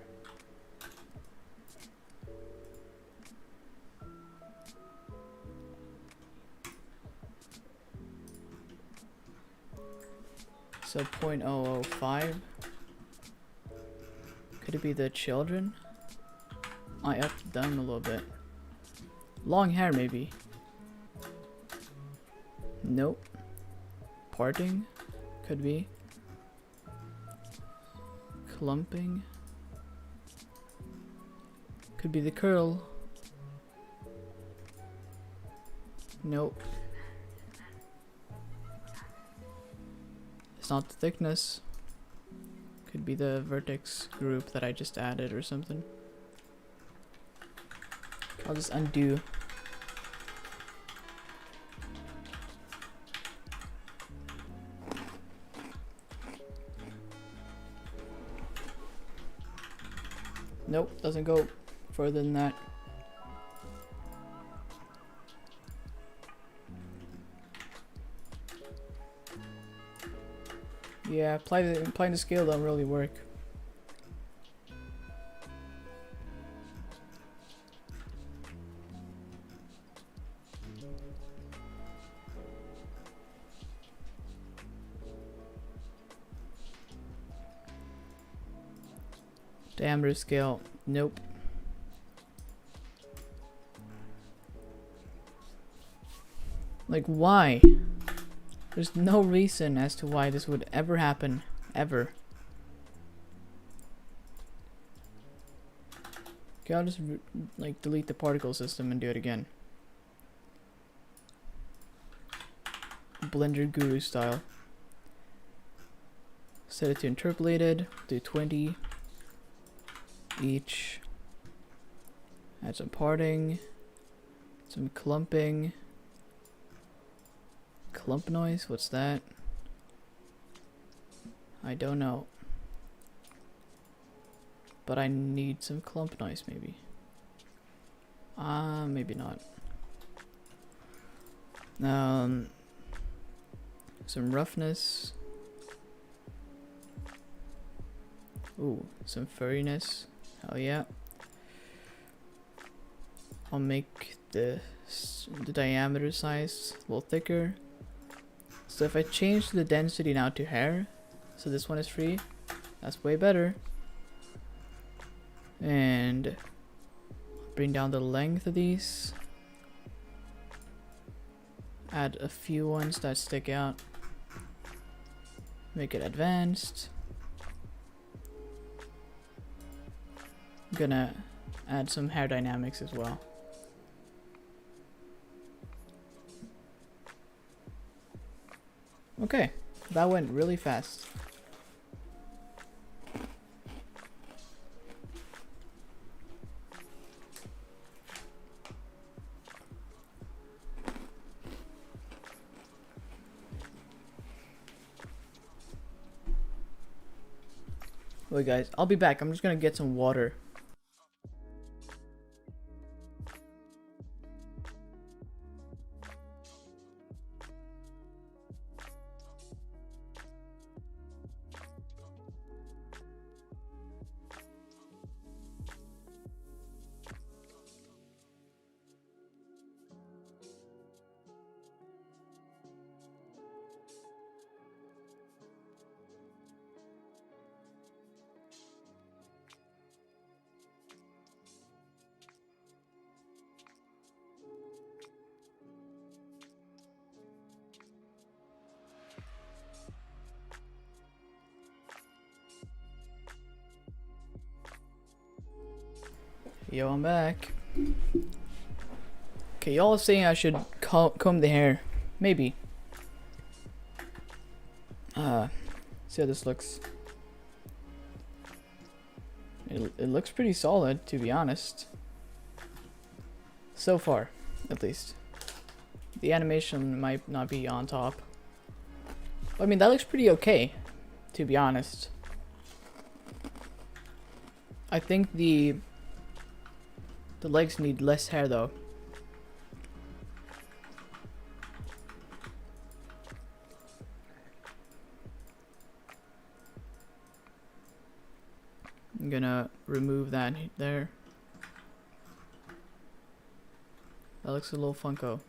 Speaker 1: So 0.005. Could it be the children? I upped them a little bit. Long hair maybe. Nope. Parting? Could be. Clumping? Could be the curl. Nope. It's not the thickness. Could be the vertex group that I just added or something. I'll just undo. Nope, doesn't go further than that. Yeah, applying the scale don't really work. Diameter scale, nope. Like, why? There's no reason as to why this would ever happen, ever. Okay, I'll just like delete the particle system and do it again. Blender Guru style. Set it to interpolated, do 20 each. Add some parting, some clumping. Clump noise? What's that? I don't know. But I need some clump noise maybe. Maybe not. Some roughness. Ooh, some furriness. Hell yeah. I'll make the diameter size a little thicker. So if I change the density now to hair, so this one is free, that's way better. And bring down the length of these. Add a few ones that stick out. Make it advanced. I'm gonna add some hair dynamics as well. Okay, that went really fast. Wait guys, I'll be back. I'm just gonna get some water. Yo, I'm back. Okay, y'all are saying I should comb the hair. Maybe. See how this looks. It looks pretty solid, to be honest. So far, at least. The animation might not be on top. I mean, that looks pretty okay, to be honest. I think the legs need less hair though. gonna remove that there. That looks a little Funko.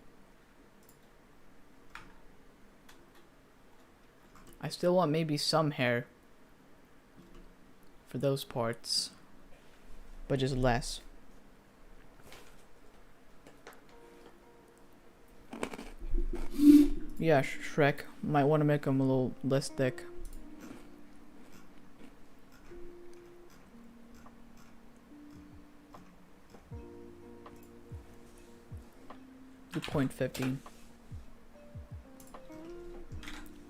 Speaker 1: I still want maybe some hair for those parts, but just less. Yeah, Shrek. Might want to make them a little less thick. Do 0.15.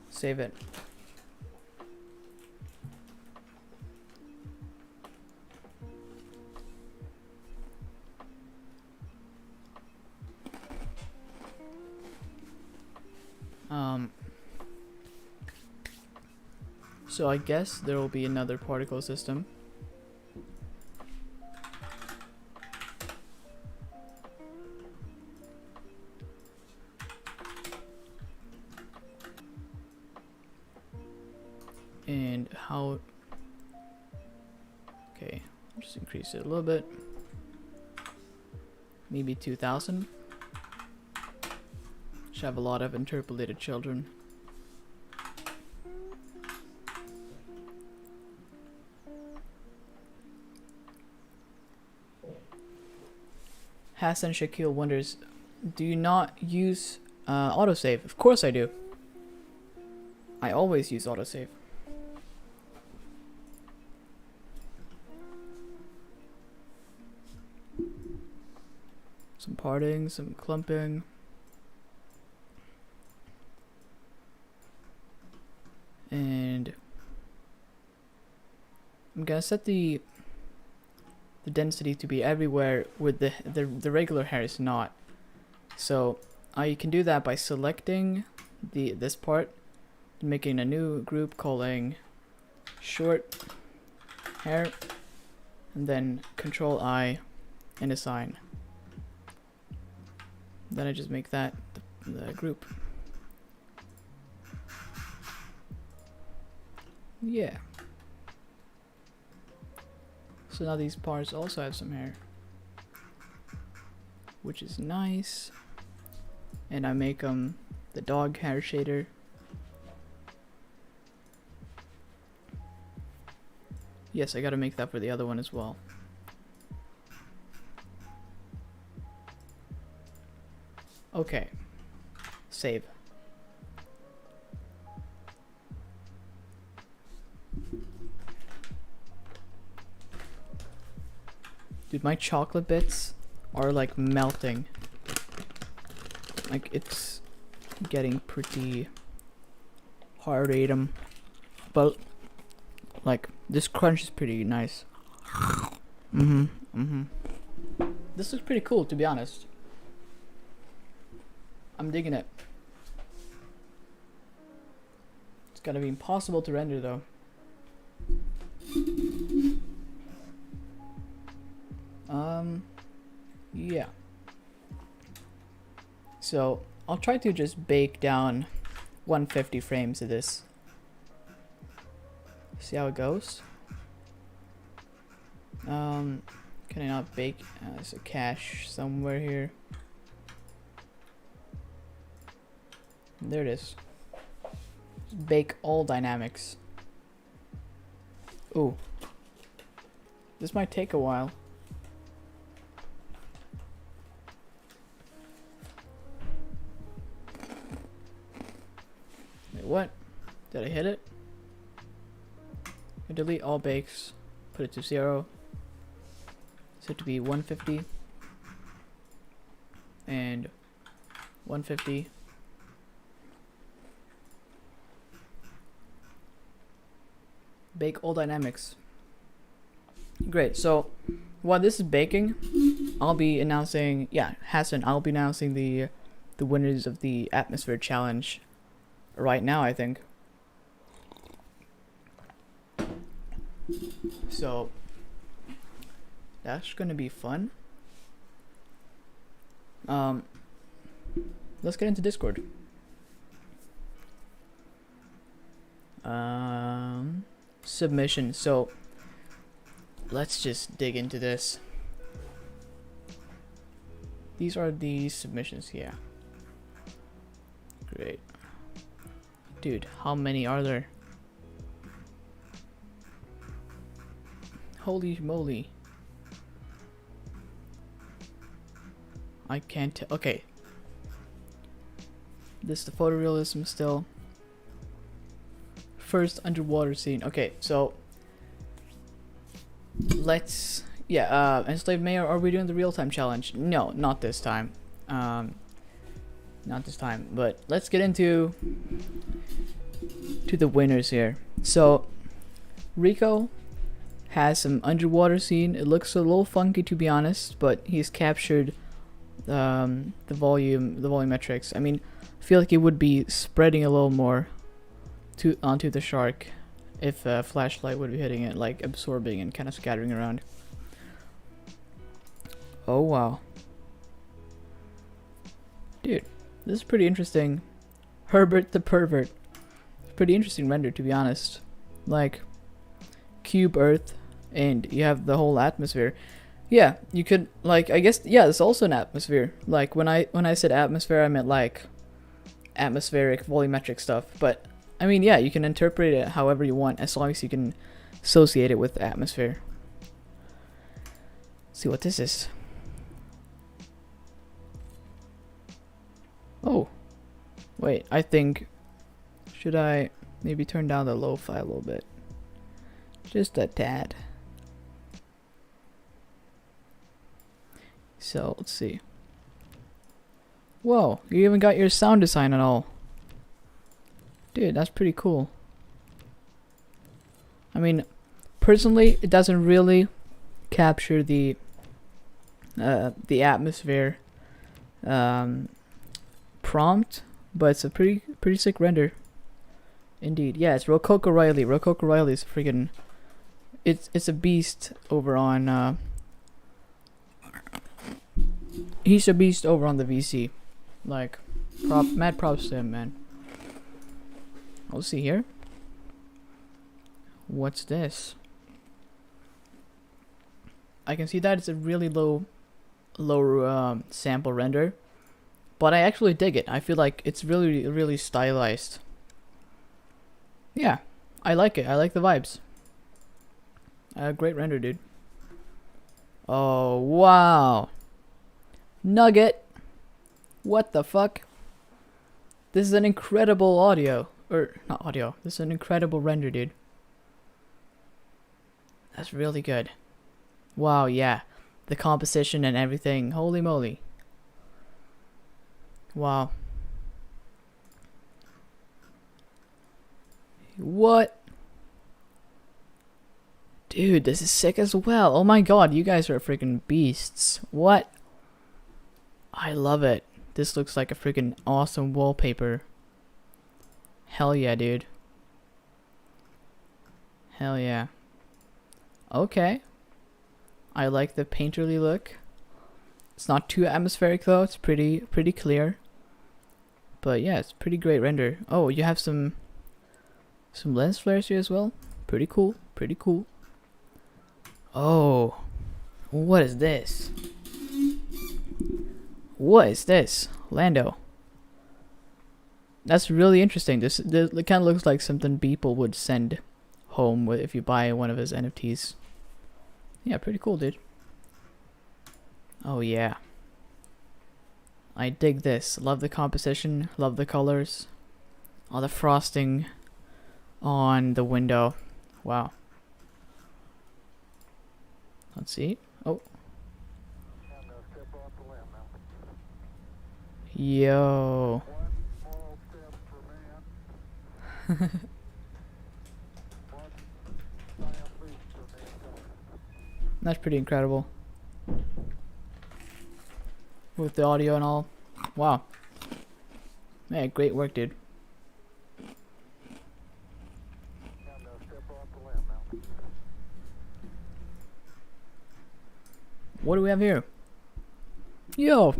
Speaker 1: Save it. So I guess there will be another particle system. And how... Okay, just increase it a little bit. Maybe 2,000. Should have a lot of interpolated children. Hassan Shakil wonders, do you not use autosave? Of course I do. I always use autosave. Some parting, some clumping. And I'm gonna set the density to be everywhere with the regular hair is not. So you can do that by selecting this part, making a new group calling short hair, and then Control I and assign. Then I just make that the group. Yeah. So now these parts also have some hair, which is nice. And I make them the dog hair shader. Yes, I gotta make that for the other one as well. Okay. Save. Dude, my chocolate bits are like melting. Like it's getting pretty hard to eat them. But like this crunch is pretty nice. This looks pretty cool, to be honest. I'm digging it. It's gotta be impossible to render though. Yeah. So I'll try to just bake down 150 frames of this. See how it goes. Can I not bake? There's a cache somewhere here. There it is. Just bake all dynamics. Ooh. This might take a while. Wait, what? Did I hit it? I delete all bakes. Put it to 0. Set to be 150. And 150. Bake all dynamics. Great. So while this is baking, I'll be announcing, Hassan, I'll be announcing the winners of the atmosphere challenge right now, I think. So that's gonna be fun. Let's get into Discord. Submission. So let's just dig into this. These are the submissions, yeah. Great. Dude, how many are there? Holy moly. I can't tell. Okay. This is the photorealism still. First underwater scene. Okay, so let's Enslaved Mayor, are we doing the real-time challenge? No, not this time. Not this time, but let's get into the winners here. So Rico has some underwater scene. It looks a little funky, to be honest, but he's captured the volumetrics. I mean, I feel like it would be spreading a little more onto the shark if a flashlight would be hitting it, like absorbing and kind of scattering around. Oh wow, dude, this is pretty interesting. Herbert the Pervert. Pretty interesting render, to be honest. Like cube Earth, and you have the whole atmosphere. Yeah, you could, like, I guess, yeah, it's also an atmosphere. Like when I said atmosphere, I meant like atmospheric volumetric stuff. But I mean, yeah, you can interpret it however you want, as long as you can associate it with the atmosphere. Let's see what this is. Oh, wait, I think, should I maybe turn down the lo-fi a little bit? Just a tad. So, let's see. Whoa, you even got your sound design and all. Dude, that's pretty cool. I mean, personally, it doesn't really capture the atmosphere prompt, but it's a pretty sick render. Indeed. Yeah, it's Rococo Riley. Rococo Riley is freaking, it's a beast over on he's a beast over on the VC. Like, mad props to him, man. Let's see here. What's this? I can see that it's a really low sample render, but I actually dig it. I feel like it's really stylized. Yeah, I like it. I like the vibes. Great render, dude. Oh wow, Nugget. What the fuck? This is an incredible audio. Or, not audio. This is an incredible render, dude. That's really good. Wow, yeah. The composition and everything. Holy moly. Wow. What? Dude, this is sick as well. Oh my god, you guys are freaking beasts. What? I love it. This looks like a freaking awesome wallpaper. Hell yeah, dude. Hell yeah. Okay. I like the painterly look. It's not too atmospheric though. It's pretty clear. But yeah, it's pretty great render. Oh, you have some lens flares here as well. Pretty cool. Pretty cool. Oh, what is this? What is this? Lando. That's really interesting. This it kind of looks like something people would send home with if you buy one of his NFTs. Yeah, pretty cool, dude. Oh yeah. I dig this. Love the composition. Love the colors. All the frosting on the window. Wow. Let's see. Oh. Yo. That's pretty incredible. With the audio and all. Wow. Yeah, great work, dude. What do we have here? Yo!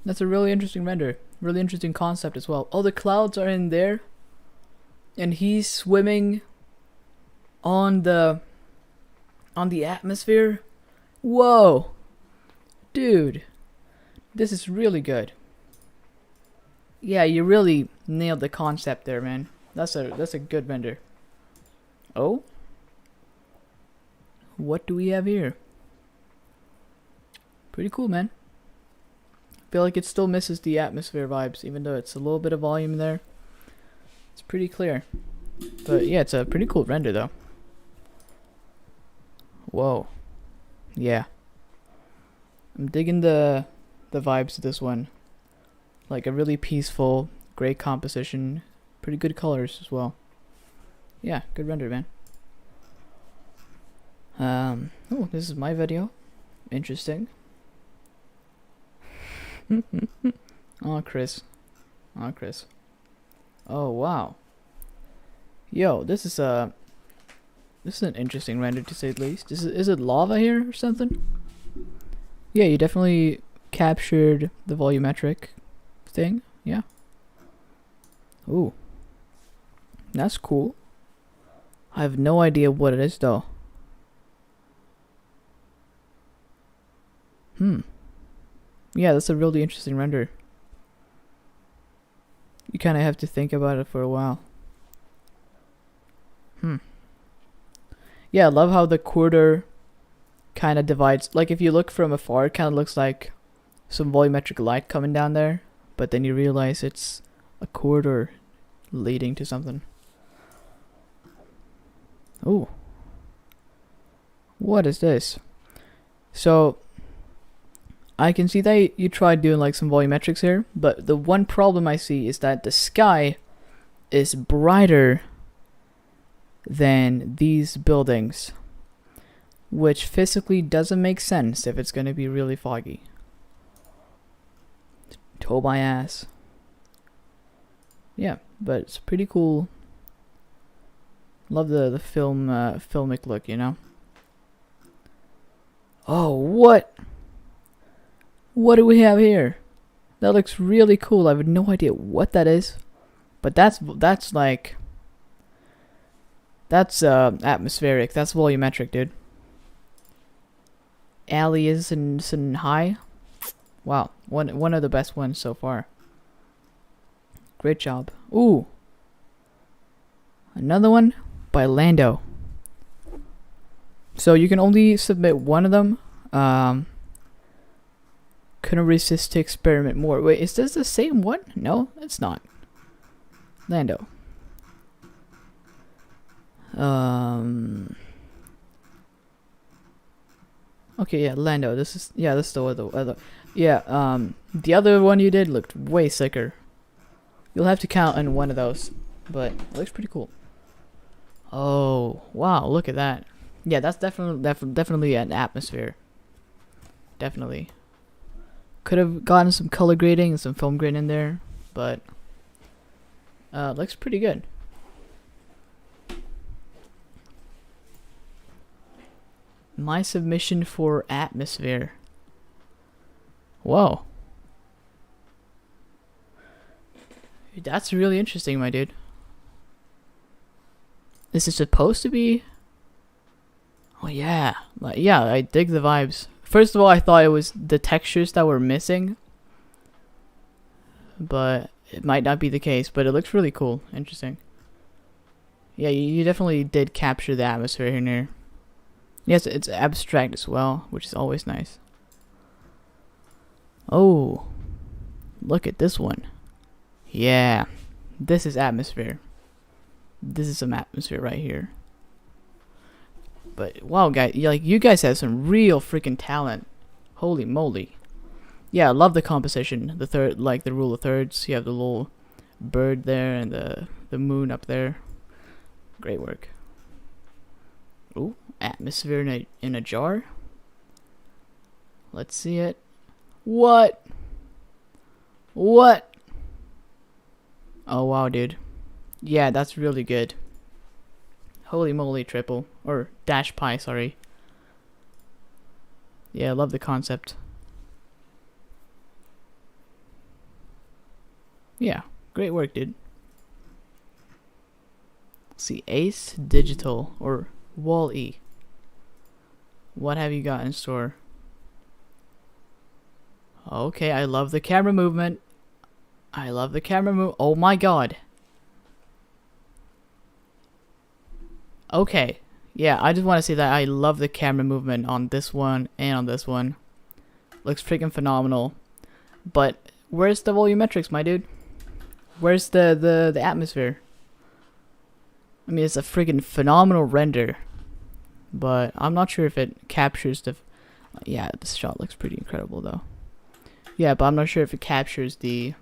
Speaker 1: That's a really interesting render. Really interesting concept as well. Oh, the clouds are in there. And he's swimming on the on the atmosphere. Whoa, dude, this is really good. Yeah, you really nailed the concept there, man. That's a good render. Oh, what do we have here? Pretty cool, man. Feel like it still misses the atmosphere vibes, even though it's a little bit of volume there. It's pretty clear. But yeah, it's a pretty cool render though. Whoa. Yeah. I'm digging the vibes of this one. Like a really peaceful, great composition, pretty good colors as well. Yeah, good render, man. Oh, this is my video. Interesting. Oh, Chris. Oh, Chris. Oh, wow. Yo, this is an interesting render to say the least. Is it lava here or something? Yeah, you definitely captured the volumetric thing. Yeah. Ooh. That's cool. I have no idea what it is though. Yeah, that's a really interesting render. You kind of have to think about it for a while. Yeah, I love how the quarter kind of divides. Like if you look from afar, it kind of looks like some volumetric light coming down there, but then you realize it's a corridor leading to something. Ooh. What is this? So I can see that you tried doing like some volumetrics here, but the one problem I see is that the sky is brighter than these buildings, which physically doesn't make sense if it's going to be really foggy. Toe my ass. Yeah, but it's pretty cool. Love the filmic look, you know. Oh, what do we have here? That looks really cool. I have no idea what that is, but that's like that's atmospheric. That's volumetric, dude. Alias and high. Wow, one of the best ones so far. Great job. Ooh, another one by Lando. So you can only submit one of them. Couldn't resist to experiment more. Wait, is this the same one? No, it's not. Lando. Okay, yeah, Lando. This is the other. Yeah, the other one you did looked way sicker. You'll have to count on one of those, but it looks pretty cool. Oh, wow, look at that. Yeah, that's definitely an atmosphere. Definitely. Could have gotten some color grading and some film grading in there, but looks pretty good. My submission for atmosphere. Whoa. That's really interesting, my dude. This is supposed to be... Oh yeah. Yeah, I dig the vibes. First of all, I thought it was the textures that were missing, but it might not be the case, but it looks really cool. Interesting. Yeah, you definitely did capture the atmosphere in here. Yes, it's abstract as well, which is always nice. Oh, look at this one. Yeah, this is atmosphere. This is some atmosphere right here. But wow, guys, like you guys have some real freaking talent. Holy moly. Yeah, I love the composition. The third, like the rule of thirds. You have the little bird there and the moon up there. Great work. Ooh, atmosphere in a jar. Let's see it. What? What? Oh wow, dude. Yeah, that's really good. Holy moly, triple. Or dash pi, sorry. Yeah, I love the concept. Yeah, great work, dude. Let's see, Ace Digital or Wall-E. What have you got in store? Okay, I love the camera movement. I love the camera move. Oh my god. Okay. Yeah, I just want to say that I love the camera movement on this one and on this one. Looks freaking phenomenal. But where's the volumetrics, my dude? Where's the atmosphere? I mean, it's a freaking phenomenal render. But I'm not sure if it captures the... Yeah, this shot looks pretty incredible, though. Yeah, but I'm not sure if it captures the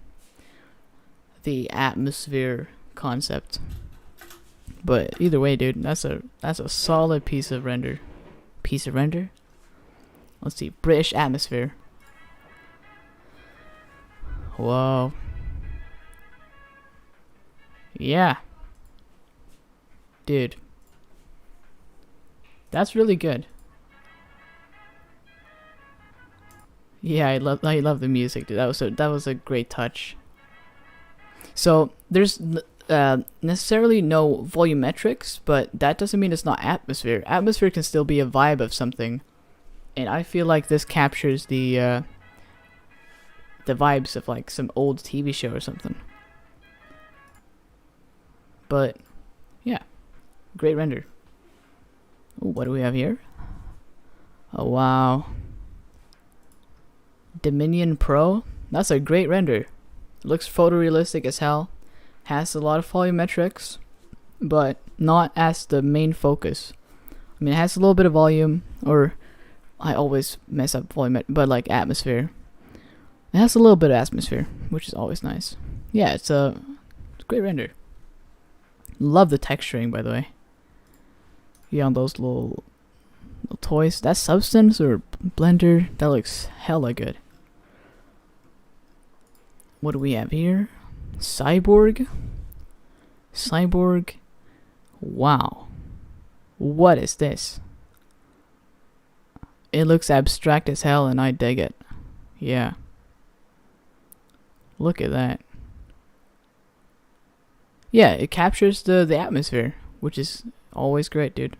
Speaker 1: atmosphere concept. But either way, dude, that's a solid piece of render. Let's see, British atmosphere. Whoa. Yeah. Dude. That's really good. Yeah, I love the music, dude. That was a great touch. So there's necessarily no volumetrics, but that doesn't mean it's not atmosphere. Atmosphere can still be a vibe of something, and I feel like this captures the vibes of like some old TV show or something. But yeah, great render. Ooh, what do we have here? Oh wow, Dominion Pro. That's a great render. Looks photorealistic as hell. Has a lot of volumetrics, but not as the main focus. I mean, it has a little bit of volume, or I always mess up volume, but like atmosphere. It has a little bit of atmosphere, which is always nice. Yeah, it's a great render. Love the texturing, by the way. Yeah, on those little toys. That's Substance or Blender. That looks hella good. What do we have here? Cyborg. Wow. What is this? It looks abstract as hell and I dig it. Yeah. Look at that. Yeah, it captures the atmosphere, which is always great, dude.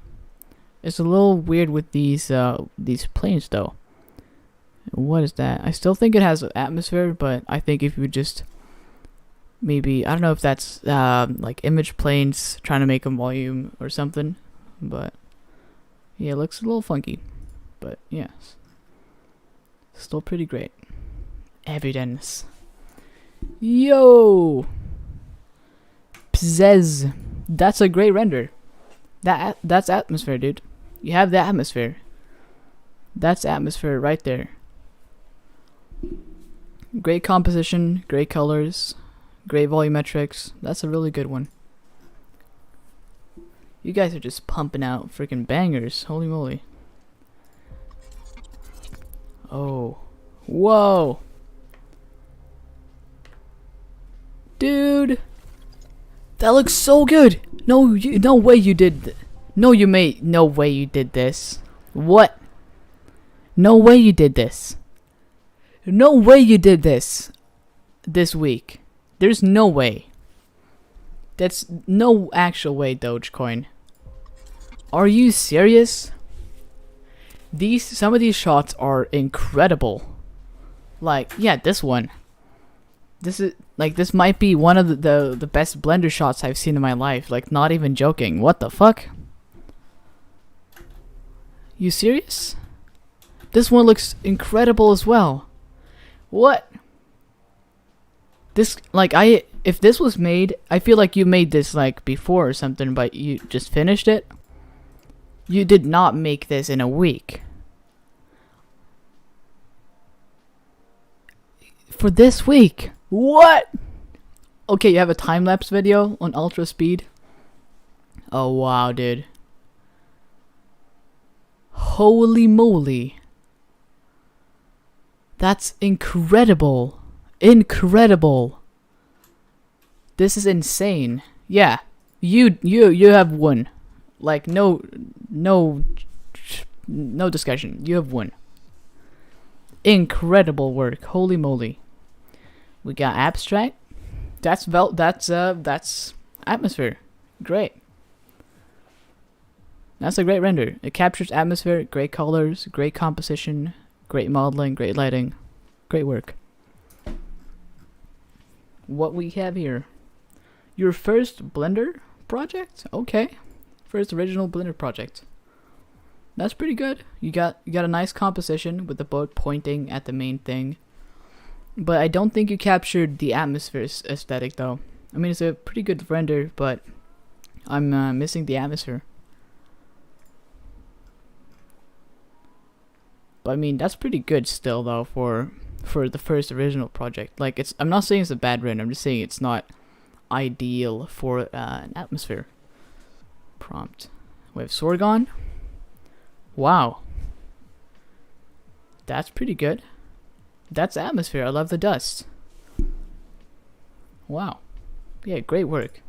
Speaker 1: It's a little weird with these planes though. What is that? I still think it has atmosphere, but I think if you just maybe, I don't know if that's like image planes trying to make them volume or something, but yeah, it looks a little funky, but yes, still pretty great. Evidence. Yo, Pzez. That's a great render. That's atmosphere, dude. You have the atmosphere. That's atmosphere right there. Great composition, great colors, great volumetrics. That's a really good one. You guys are just pumping out freaking bangers. Holy moly. Oh. Whoa. Dude. That looks so good. No way you did. No way you did this. What? No way you did this. No way you did this week. There's no way. That's no actual way, Dogecoin. Are you serious? Some of these shots are incredible. Like, yeah, this one. This might be one of the best Blender shots I've seen in my life. Like, not even joking. What the fuck? You serious? This one looks incredible as well. What? This, like, if this was made, I feel like you made this like before or something, but you just finished it. You did not make this in a week. For this week. What? Okay, you have a time-lapse video on ultra speed. Oh wow, dude. Holy moly. That's incredible. Incredible. This is insane. Yeah. You have won. Like no discussion. You have won. Incredible work. Holy moly. We got abstract. That's atmosphere. Great. That's a great render. It captures atmosphere, great colors, great composition, great modeling, great lighting. Great work. What we have here. Your first Blender project? Okay. First original Blender project. That's pretty good. You got a nice composition with the boat pointing at the main thing. But I don't think you captured the atmosphere aesthetic though. I mean, it's a pretty good render, but I'm missing the atmosphere. But I mean, that's pretty good still though for the first original project. Like, I'm not saying it's a bad render. I'm just saying it's not ideal for an atmosphere. Prompt. We have Sorgon. Wow. That's pretty good. That's atmosphere. I love the dust. Wow. Yeah, great work.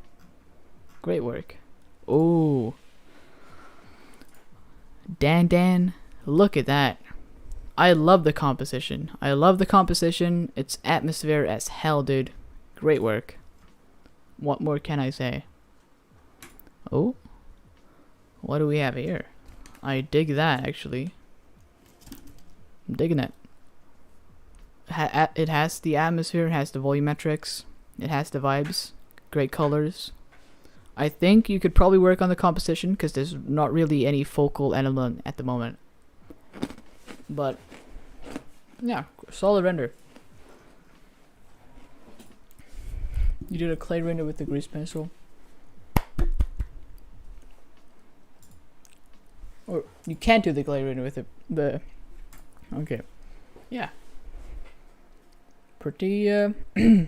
Speaker 1: Great work. Oh. Dan, look at that. I love the composition. I love the composition. It's atmosphere as hell, dude. Great work. What more can I say? Oh. What do we have here? I dig that, actually. I'm digging it. It has the atmosphere, it has the volumetrics, it has the vibes, great colors. I think you could probably work on the composition because there's not really any focal element at the moment. But yeah, solid render. You did a clay render with the grease pencil. Or you can't do the clay render with the okay. Yeah. Pretty pretty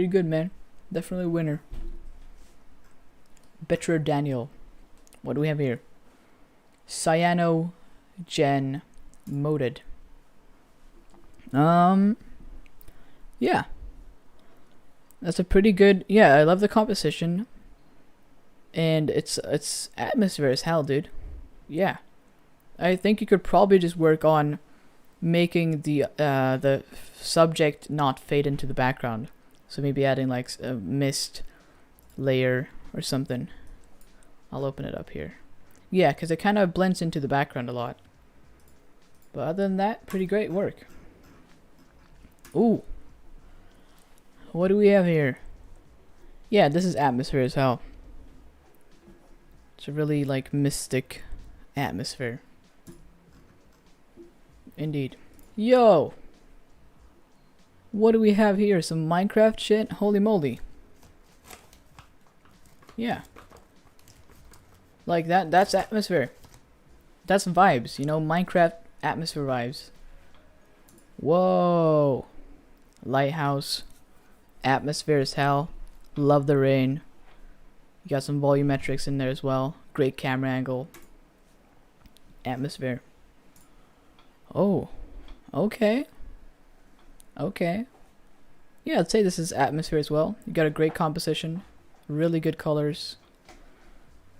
Speaker 1: good, man. Definitely a winner. Better Daniel. What do we have here? Cyanogen moded. Yeah. That's a pretty good. Yeah, I love the composition. And it's atmosphere as hell, dude. Yeah. I think you could probably just work on making the subject not fade into the background. So maybe adding like a mist layer or something. I'll open it up here. Yeah, because it kind of blends into the background a lot. But other than that, pretty great work. Ooh. What do we have here? Yeah, this is atmosphere as hell. It's a really like mystic atmosphere. Indeed. Yo! What do we have here? Some Minecraft shit? Holy moly. Yeah. Like that's atmosphere. That's vibes, you know, Minecraft atmosphere vibes. Whoa. Lighthouse. Atmosphere as hell. Love the rain. You got some volumetrics in there as well. Great camera angle. Atmosphere. Oh. Okay. Okay. Yeah, I'd say this is atmosphere as well. You got a great composition. Really good colors.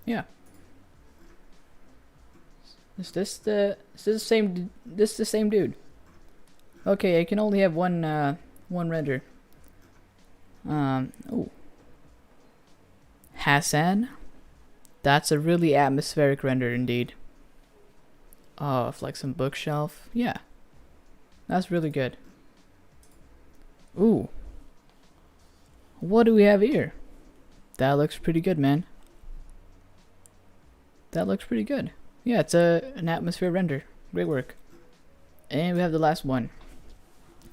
Speaker 1: Yeah. Is this the same dude? Okay, I can only have one render. Oh. Hassan. That's a really atmospheric render indeed. Oh, like some bookshelf. Yeah. That's really good. Ooh. What do we have here? That looks pretty good, man. That looks pretty good. Yeah, it's an atmosphere render. Great work. And we have the last one.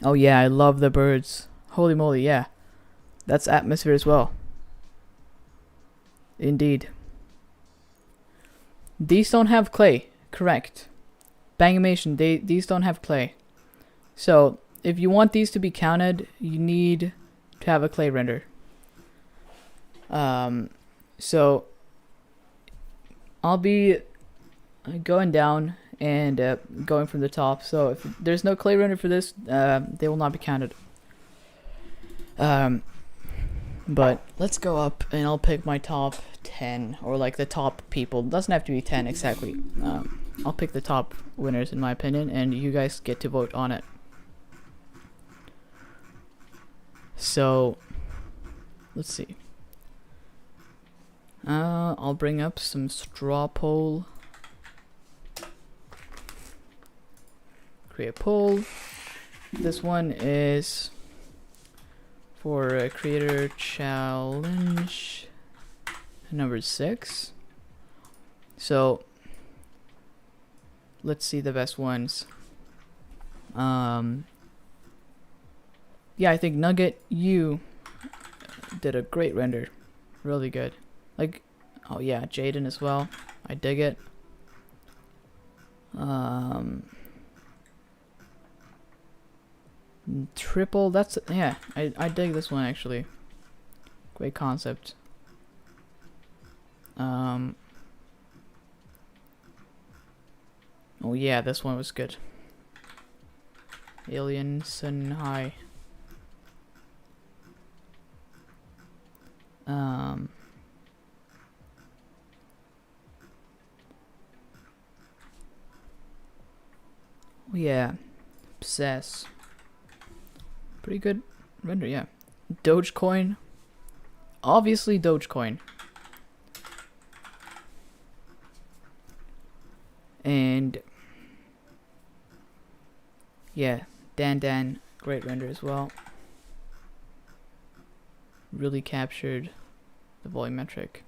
Speaker 1: Oh yeah, I love the birds. Holy moly, yeah. That's atmosphere as well. Indeed. These don't have clay. Correct. Bangimation, these don't have clay. So, if you want these to be counted, you need to have a clay render. So, I'll be going down and going from the top. So, if there's no clay render for this, they will not be counted. But let's go up and I'll pick my top 10 or like the top people. It doesn't have to be 10 exactly. I'll pick the top winners in my opinion and you guys get to vote on it. So let's see. I'll bring up some straw poll. Create poll. This one is for a creator challenge number 6. So let's see the best ones. Yeah, I think Nugget, you did a great render. Really good. Like, oh yeah, Jaden as well. I dig it. Triple, that's, yeah, I dig this one actually. Great concept. Oh yeah, this one was good. Alien Sun High. Yeah, Obsess. Pretty good render, yeah. Dogecoin. Obviously Dogecoin. And yeah, Dan, great render as well. Really captured the volumetric.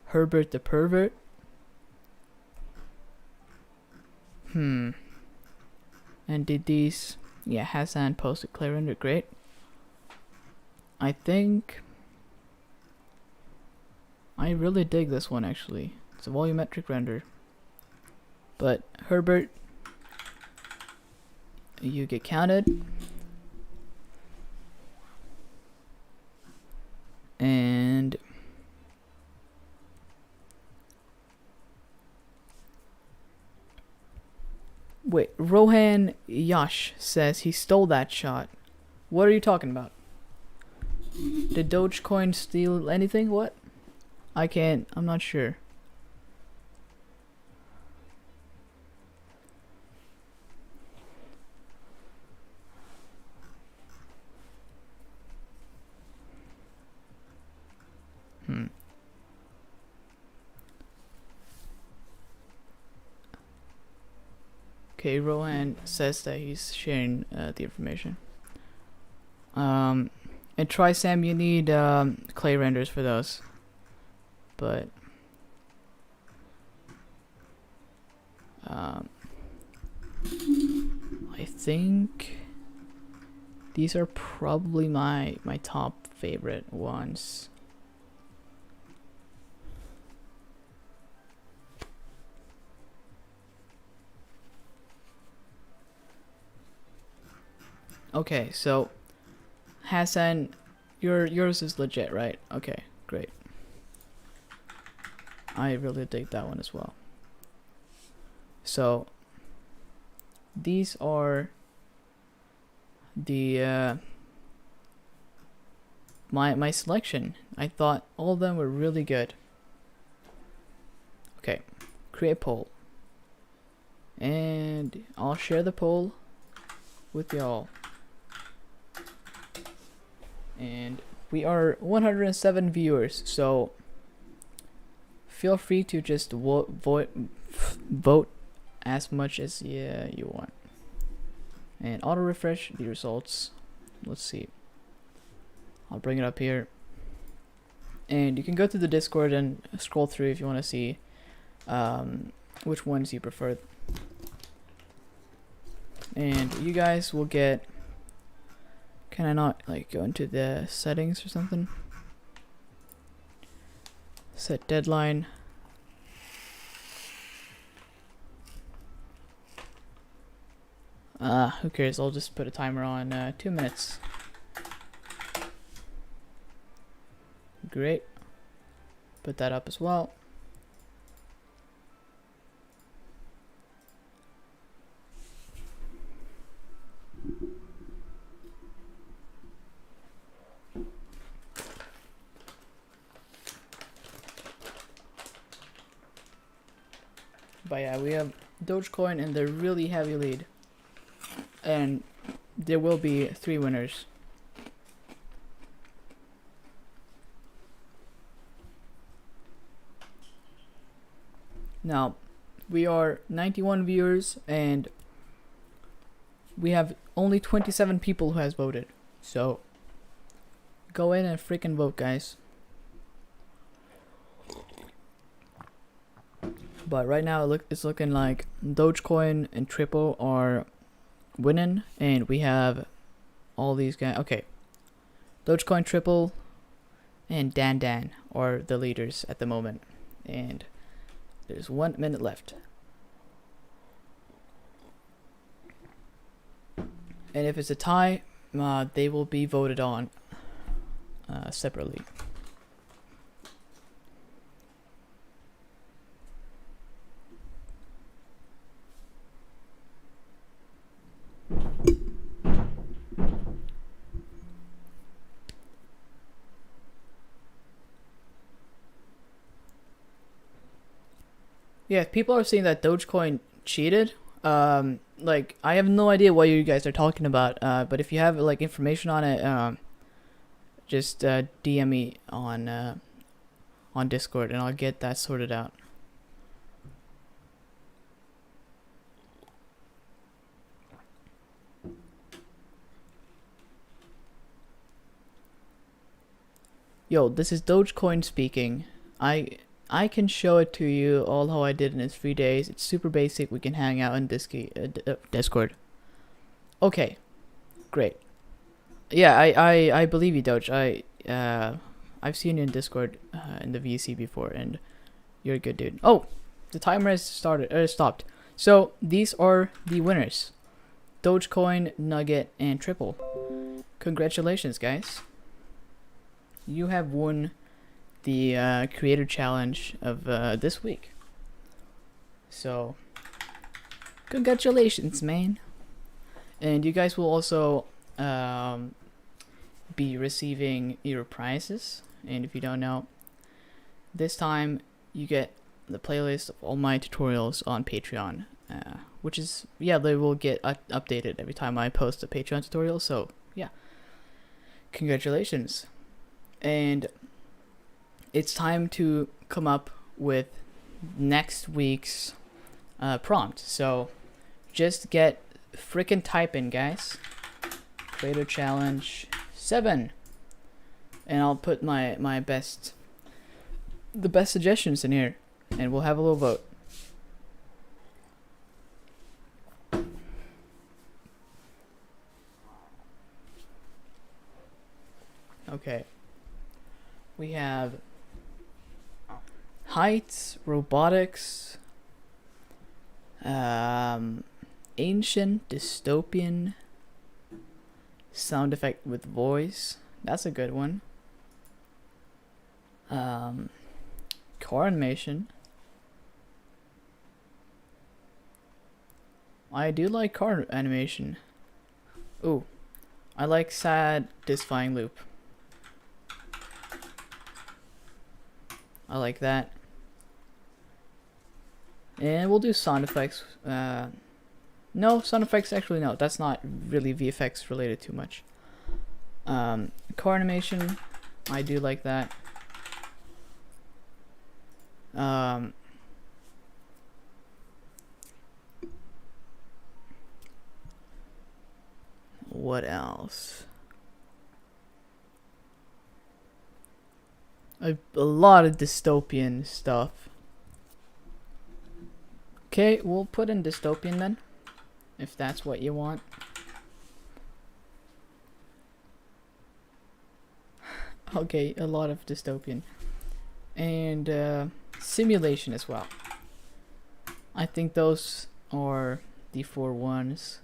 Speaker 1: Herbert the Pervert. And did these, yeah, Hassan posted clear render, great. I think I really dig this one actually. It's a volumetric render. But Herbert, you get counted. And wait, Rohan Yash says he stole that shot. What are you talking about? Did Dogecoin steal anything? What? I'm not sure. Okay, Rohan says that he's sharing the information. And try, Sam, you need clay renders for those. But I think these are probably my top favorite ones. Okay, so Hassan, yours is legit, right? Okay, great. I really dig that one as well. So these are the my selection. I thought all of them were really good. Okay, create poll, and I'll share the poll with y'all. And we are 107 viewers, so feel free to just vote as much as you want. And auto refresh the results. Let's see. I'll bring it up here. And you can go to the Discord and scroll through if you want to see which ones you prefer. And you guys will get... Can I not like go into the settings or something? Set deadline. Who cares? I'll just put a timer on 2 minutes. Great. Put that up as well. But yeah, we have Dogecoin in the really heavy lead. And there will be 3 winners. Now, we are 91 viewers and we have only 27 people who has voted. So, go in and freaking vote, guys. But right now, it's looking like Dogecoin and Triple are winning, and we have all these guys. Okay, Dogecoin, Triple, and Dan are the leaders at the moment, and there's 1 minute left. And if it's a tie, they will be voted on separately. Yeah, people are saying that Dogecoin cheated. Like, I have no idea what you guys are talking about. But if you have like information on it, just DM me on Discord, and I'll get that sorted out. Yo, this is Dogecoin speaking. I can show it to you all how I did in 3 days. It's super basic. We can hang out in Discord. Okay, great. Yeah, I believe you, Doge. I've seen you in Discord in the VC before, and you're a good dude. Oh, the timer has stopped. So these are the winners: Dogecoin, Nugget, and Triple. Congratulations, guys. You have won the creator challenge of this week. So, congratulations, man. And you guys will also be receiving your prizes. And if you don't know, this time you get the playlist of all my tutorials on Patreon, which is, yeah, they will get updated every time I post a Patreon tutorial. So, yeah, congratulations. And it's time to come up with next week's prompt. So just get freaking typing, guys. Creator challenge 7, and I'll put the best suggestions in here, and we'll have a little vote. Okay. We have heights, robotics, ancient, dystopian, sound effect with voice. That's a good one. Car animation. I do like car animation. Ooh, I like sad, disfying loop. I like that. And we'll do sound effects. No, sound effects, actually no. That's not really VFX related too much. Car animation, I do like that. What else? A lot of dystopian stuff. Okay, we'll put in dystopian then, if that's what you want. Okay, a lot of dystopian. And simulation as well. I think those are the 4 ones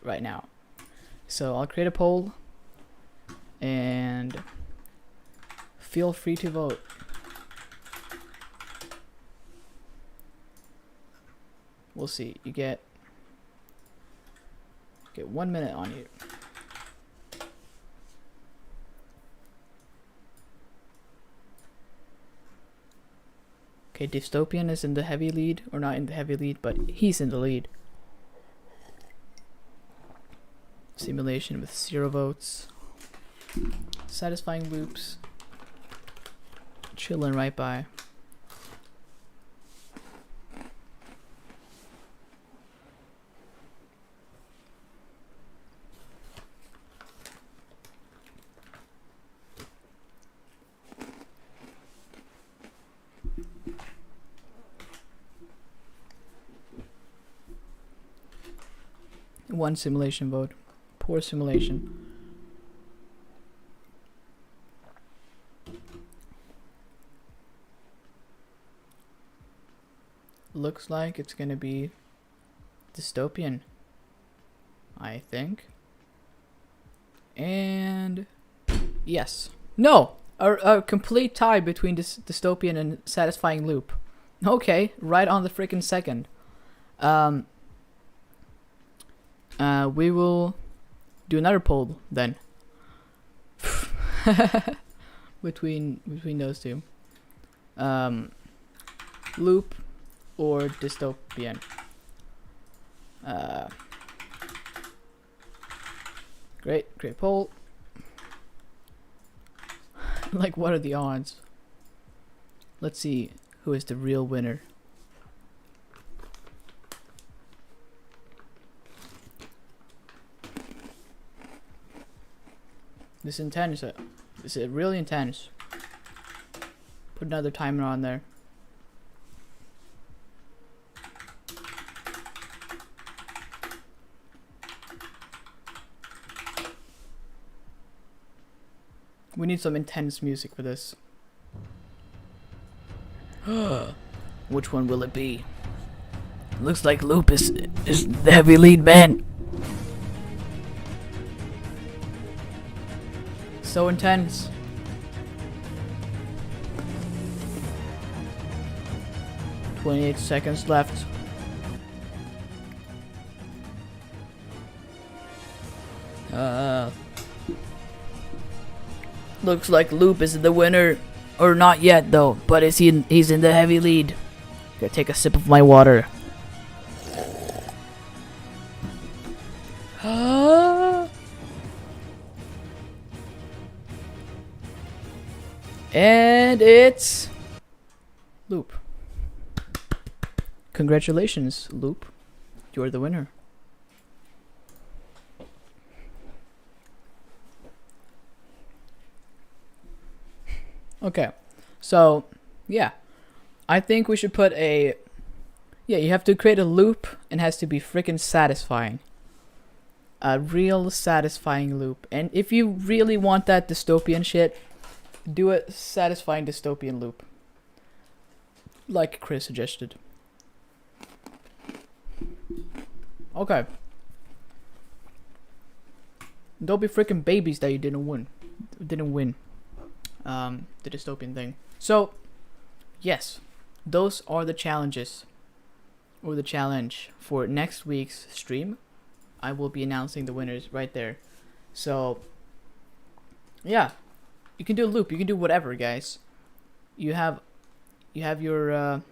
Speaker 1: right now. So I'll create a poll, and feel free to vote. We'll see. You get 1 minute on you. Okay, dystopian is in the heavy lead, or not in the heavy lead, but he's in the lead. Simulation with 0 votes. Satisfying loops. Chilling right by. One simulation vote. Poor simulation. Looks like it's gonna be dystopian, I think. And yes. No! A complete tie between this dystopian and satisfying loop. Okay, right on the freaking second. We will do another poll then. between those two. Loop or dystopian. Great poll. Like, what are the odds? Let's see who is the real winner. This is intense. This is really intense. Put another timer on there. We need some intense music for this. Which one will it be? Looks like Loop is the heavy lead man. So intense. "28 seconds left. Looks like Loop is the winner. Or not yet though, but he's in the heavy lead. Gotta take a sip of my water. And it's Loop. Congratulations, Loop. You're the winner. Okay, so yeah, I think we should put a, you have to create a loop and it has to be freaking satisfying. A real satisfying loop. And if you really want that dystopian shit, do a satisfying dystopian loop. Like Chris suggested. Okay. Don't be freaking babies that you didn't win. The dystopian thing. So, yes, those are the challenges, or the challenge for next week's stream. I will be announcing the winners right there. So, yeah, you can do a loop. You can do whatever, guys. You have your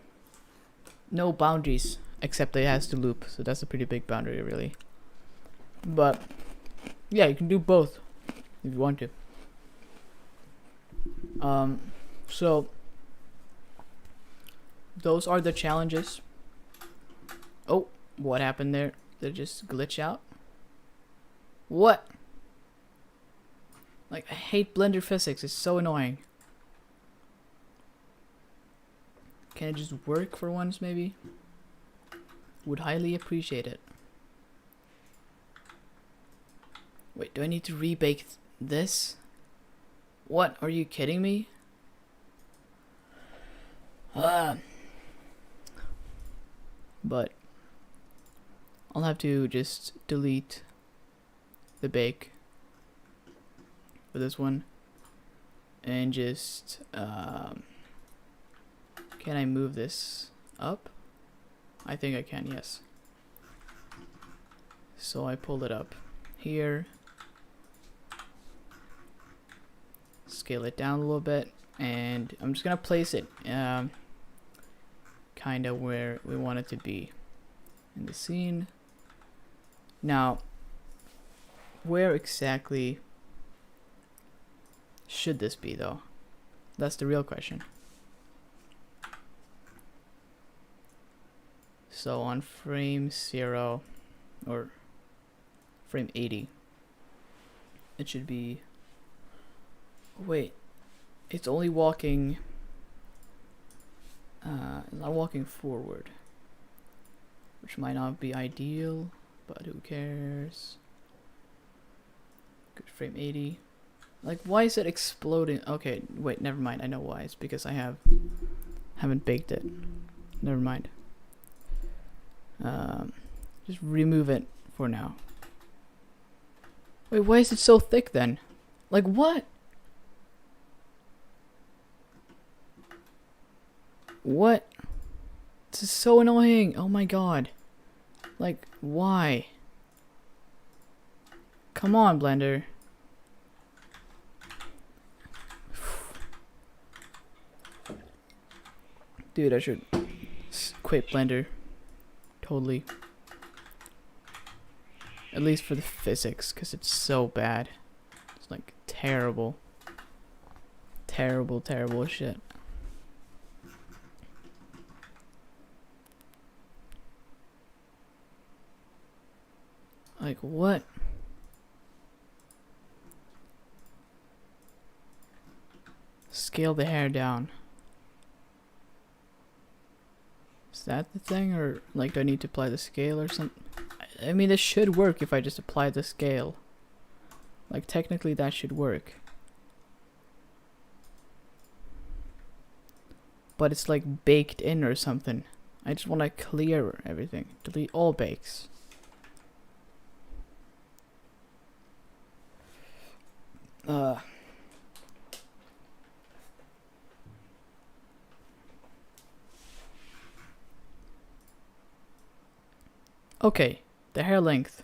Speaker 1: no boundaries except that it has to loop. So that's a pretty big boundary, really. But yeah, you can do both if you want to. So those are the challenges. Oh, what happened there? Did it just glitch out? What? Like, I hate Blender physics. It's so annoying. Can it just work for once, maybe? Would highly appreciate it. Wait, do I need to rebake this? What? Are you kidding me? But I'll have to just delete the bake for this one and just can I move this up? I think I can, yes. So I pulled it up here, scale it down a little bit, and I'm just gonna place it kind of where we want it to be in the scene. Now, where exactly should this be though? That's the real question. So on frame 0 or frame 80, it should be, wait, it's only walking, it's not walking forward, which might not be ideal, but who cares? Good frame 80. Like, why is it exploding? Okay, wait, never mind. I know why. It's because I haven't baked it. Never mind. Just remove it for now. Wait, why is it so thick then? Like, what? What? This is so annoying. Oh my god. Like, why? Come on, Blender. Dude, I should quit Blender. Totally. At least for the physics, because it's so bad. It's like terrible. Terrible, terrible shit. Like, what? Scale the hair down. Is that the thing, or like do I need to apply the scale or something? I mean, this should work if I just apply the scale. Like, technically that should work. But it's like baked in or something. I just want to clear everything. Delete all bakes. Okay, the hair length.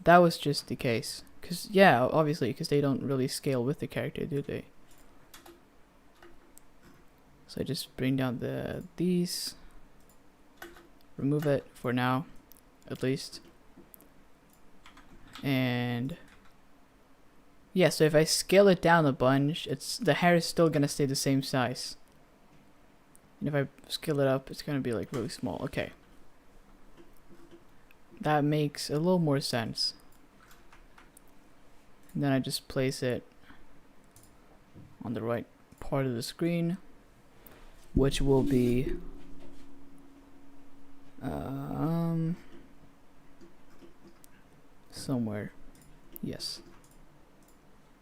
Speaker 1: That was just the case. Cause yeah, obviously, because they don't really scale with the character, do they? So I just bring down these. Remove it for now, at least. And yeah, so if I scale it down a bunch, the hair is still gonna stay the same size. And if I scale it up, it's gonna be like really small. Okay. That makes a little more sense. And then I just place it on the right part of the screen, which will be somewhere. Yes.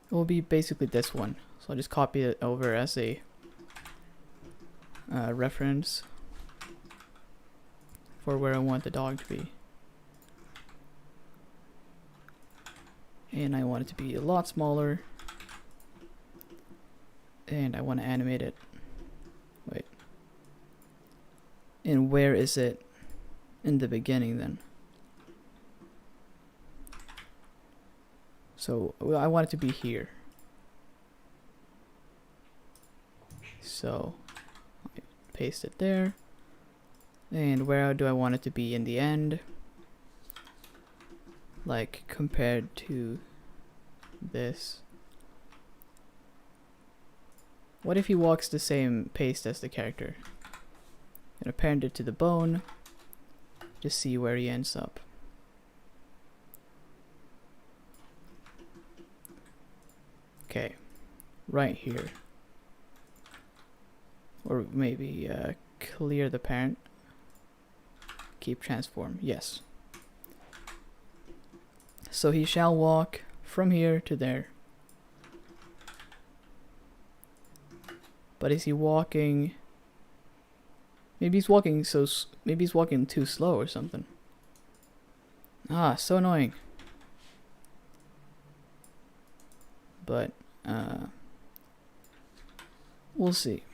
Speaker 1: It will be basically this one. So I'll just copy it over as a reference for where I want the dog to be. And I want it to be a lot smaller. And I want to animate it. Wait. And where is it in the beginning then? So I want it to be here. So I paste it there. And where do I want it to be in the end? Like compared to this. What if he walks the same pace as the character? Gonna parent it to the bone. Just see where he ends up. Okay, right here. Or maybe clear the parent. Keep transform, yes. So he shall walk from here to there. But is he walking? Maybe he's walking maybe he's walking too slow or something. Ah, so annoying. But we'll see.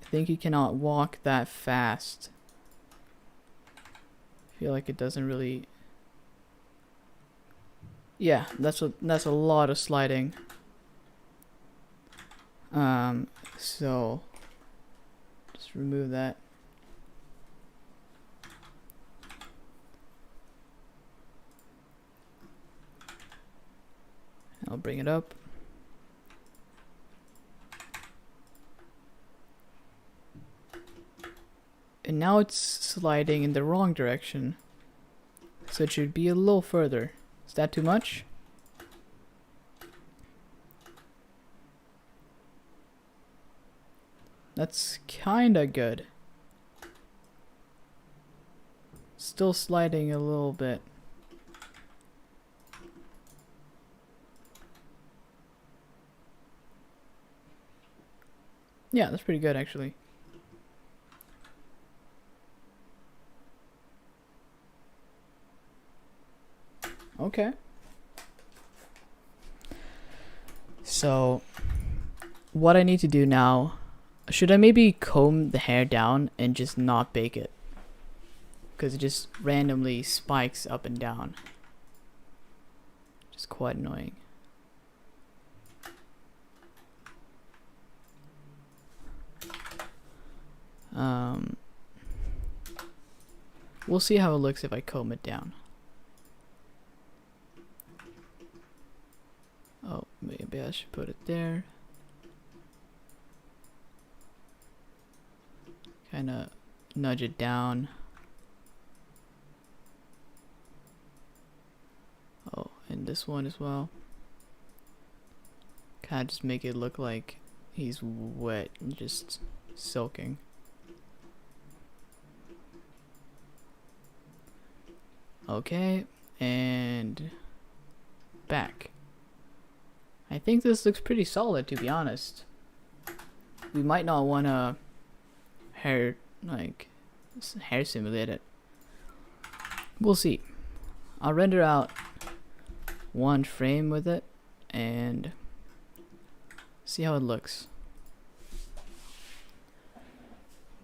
Speaker 1: I think he cannot walk that fast. I feel like it doesn't really. Yeah, that's a lot of sliding. So just remove that. I'll bring it up. And now it's sliding in the wrong direction. So it should be a little further. Is that too much? That's kinda good. Still sliding a little bit. Yeah, that's pretty good actually. Okay. So, what I need to do now, should I maybe comb the hair down and just not bake it? Because it just randomly spikes up and down. Just quite annoying. We'll see how it looks if I comb it down. Oh, maybe I should put it there. Kind of nudge it down. Oh, and this one as well. Kind of just make it look like he's wet and just soaking. Okay, and back. I think this looks pretty solid, to be honest. We might not want to hair simulate it. We'll see. I'll render out one frame with it and see how it looks.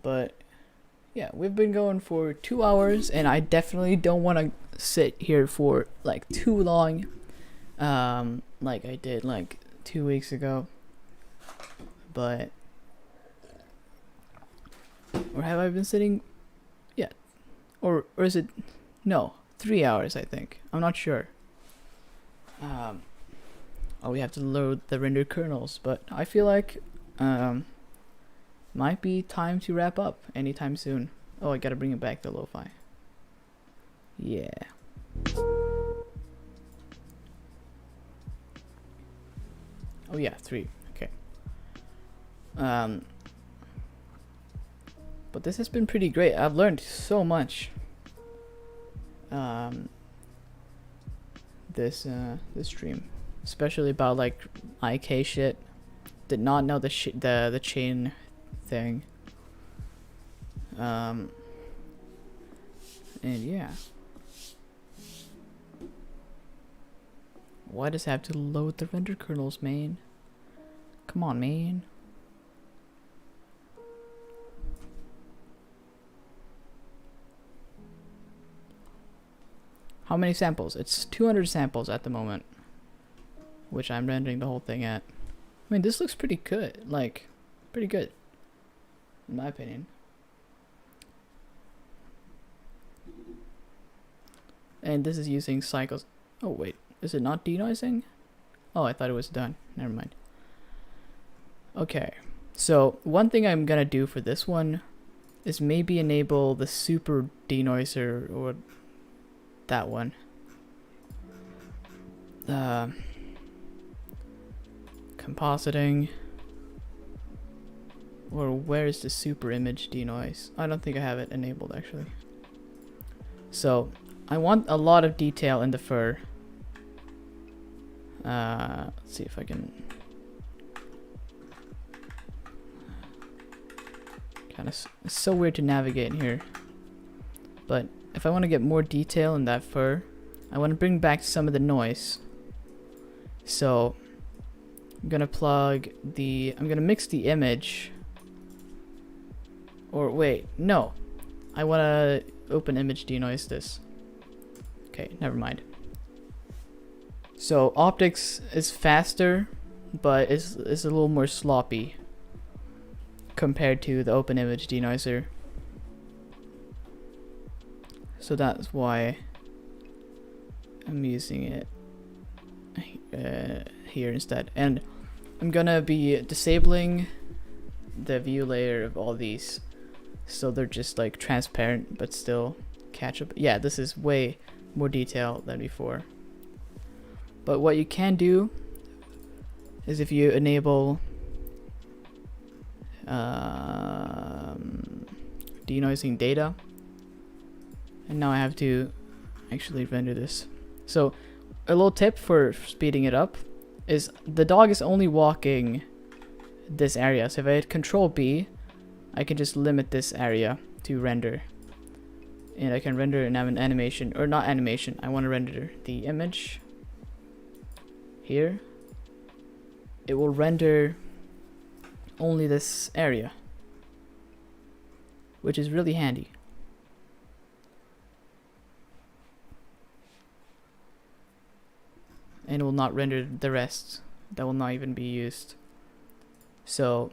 Speaker 1: But yeah, we've been going for 2 hours, and I definitely don't want to sit here for like too long, like I did like 2 weeks ago. But or have I been sitting? Yeah, or is it? No, 3 hours I think. I'm not sure. Oh, we have to load the render kernels, but I feel like might be time to wrap up anytime soon. Oh, I gotta bring it back to lo-fi. Yeah. Oh yeah, 3. Okay. But this has been pretty great. I've learned so much. This stream, especially about like IK shit. Did not know the chain thing. And yeah. Why does it have to load the render kernels, man? Come on, man. How many samples? It's 200 samples at the moment, which I'm rendering the whole thing at. I mean, this looks pretty good. Like, pretty good, in my opinion. And this is using cycles. Oh wait, is it not denoising? Oh, I thought it was done. Never mind. Okay, so one thing I'm gonna do for this one is maybe enable the super denoiser, or that one. Compositing. Or where is the super image denoise? I don't think I have it enabled actually. So I want a lot of detail in the fur. Let's see if I can. It's so weird to navigate in here. But if I want to get more detail in that fur, I want to bring back some of the noise. So I'm gonna mix the image. Or wait, no. I want to open image denoise this. Okay, never mind. So optics is faster, but it's a little more sloppy compared to the open image denoiser. So that's why I'm using it here instead. And I'm gonna be disabling the view layer of all these, so they're just like transparent but still catch up. Yeah, this is way more detail than before. But what you can do is if you enable denoising data, and now I have to actually render this. So a little tip for speeding it up is the dog is only walking this area. So if I hit Control B, I can just limit this area to render. And I can render an animation, or not animation, I want to render the image here. It will render only this area, which is really handy. And it will not render the rest. That will not even be used. So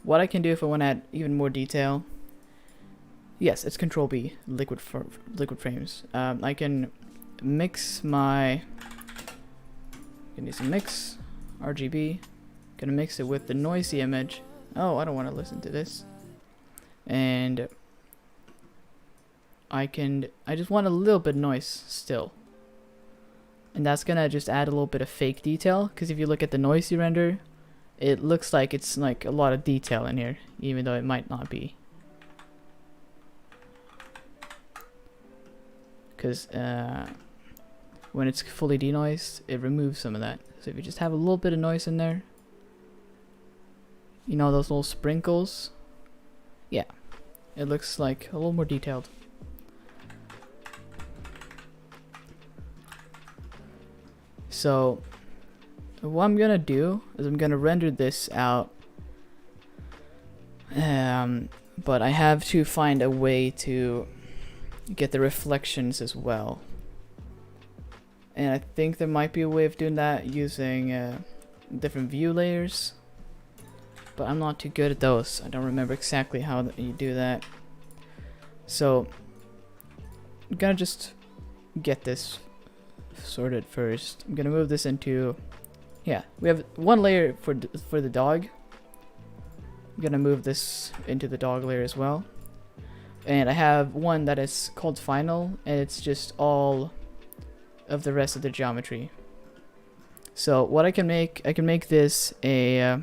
Speaker 1: what I can do if I want to add even more detail, yes, it's Control B, liquid frames. I can mix my, gonna use a mix, RGB, gonna mix it with the noisy image. Oh, I don't want to listen to this. And I just want a little bit of noise still. And that's gonna just add a little bit of fake detail, because if you look at the noisy render, it looks like it's like a lot of detail in here, even though it might not be. Because when it's fully denoised, it removes some of that. So if you just have a little bit of noise in there, you know, those little sprinkles, yeah, it looks like a little more detailed. So what I'm gonna do is I'm gonna render this out, but I have to find a way to get the reflections as well. And I think there might be a way of doing that using different view layers, but I'm not too good at those. I don't remember exactly how you do that. So I'm gonna just get this sorted first. I'm gonna move this into, yeah, we have one layer for the dog. I'm gonna move this into the dog layer as well. And I have one that is called final, and it's just all of the rest of the geometry. So what I can make this a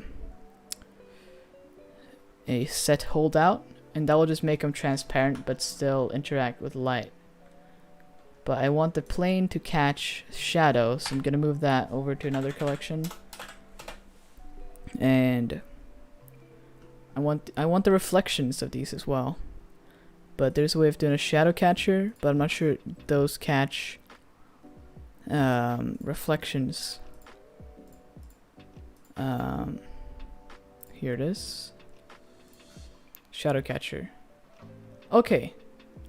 Speaker 1: set holdout, and that will just make them transparent but still interact with light. But I want the plane to catch shadows, so I'm gonna move that over to another collection. And I want the reflections of these as well. But there's a way of doing a shadow catcher, but I'm not sure those catch reflections. Here it is. Shadow catcher. Okay.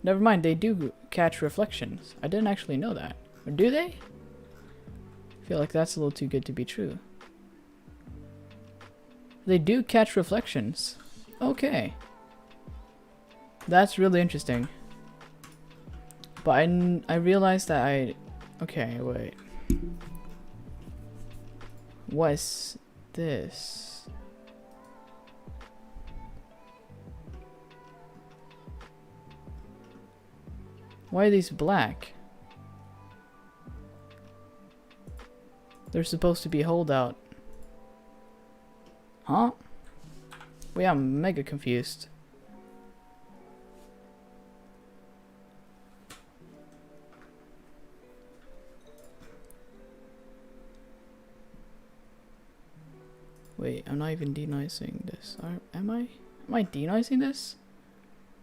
Speaker 1: Never mind, they do catch reflections. I didn't actually know that. Or do they? I feel like that's a little too good to be true. They do catch reflections. Okay. That's really interesting. But I realized that okay, wait. What is this? Why are these black? They're supposed to be holdout. Huh? Wait, I'm mega confused. Wait, I'm not even denoising this. Am I? Am I denoising this?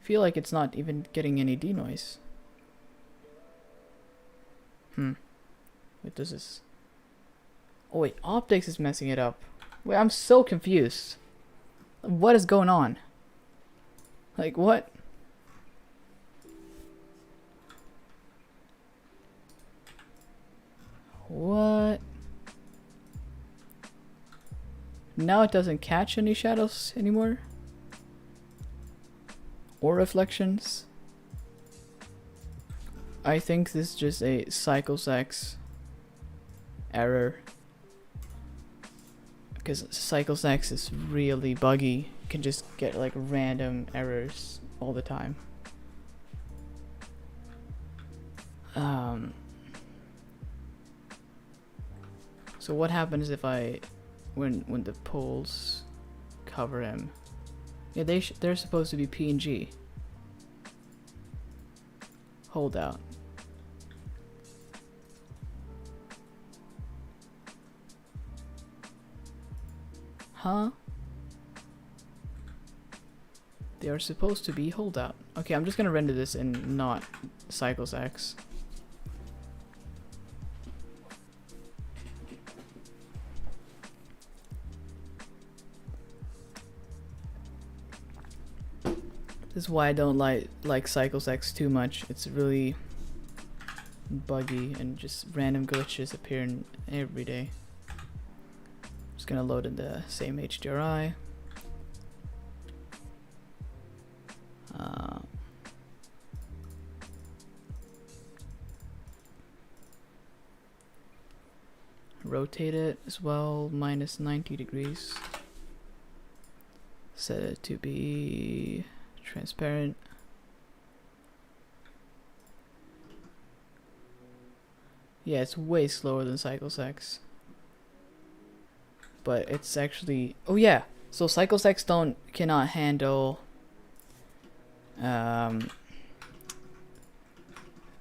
Speaker 1: I feel like it's not even getting any denoise. Wait, does this? Oh wait, optics is messing it up. Wait, I'm so confused. What is going on? Like what? What? Now it doesn't catch any shadows anymore? Or reflections? I think this is just a CycleSex error. Because CycleSex is really buggy. You can just get like random errors all the time. So what happens if when the poles cover him? Yeah, they're supposed to be PNG. Hold out. Huh? They are supposed to be holdout. Okay, I'm just gonna render this in not cycles X. This is why I don't like cycles X too much. It's really buggy and just random glitches appearing every day. Just gonna load in the same HDRI. Rotate it as well, minus 90 degrees. Set it to be transparent. Yeah, it's way slower than Cycles X. But it's actually, oh yeah, so Cycles X cannot handle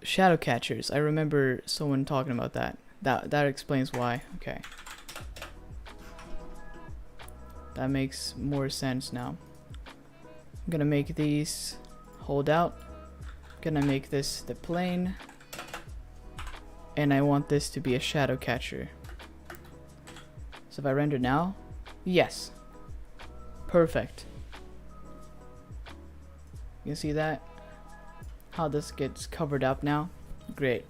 Speaker 1: shadow catchers. I remember someone talking about that. That explains why. Okay. That makes more sense now. I'm gonna make these hold out. Gonna make this the plane. And I want this to be a shadow catcher. So if I render now, yes. Perfect. You can see that? How this gets covered up now? Great.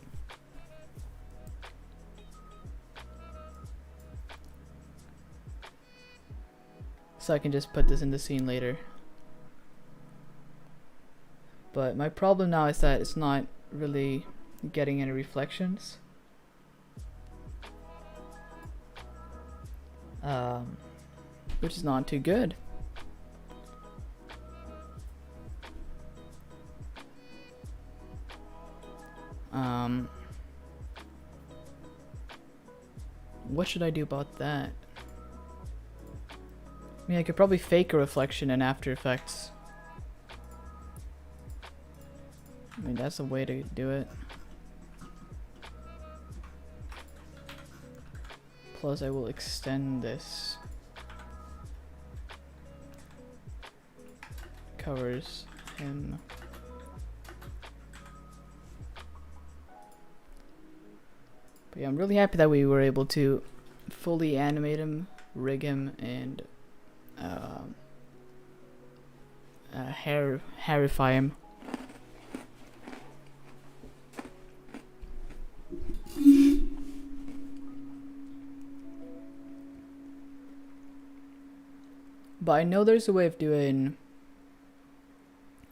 Speaker 1: So I can just put this in the scene later. But my problem now is that it's not really getting any reflections. Which is not too good. What should I do about that? I mean, I could probably fake a reflection in After Effects. I mean, that's a way to do it. Plus, I will extend this. Covers him. But yeah, I'm really happy that we were able to fully animate him, rig him, and hairify him. But I know there's a way of doing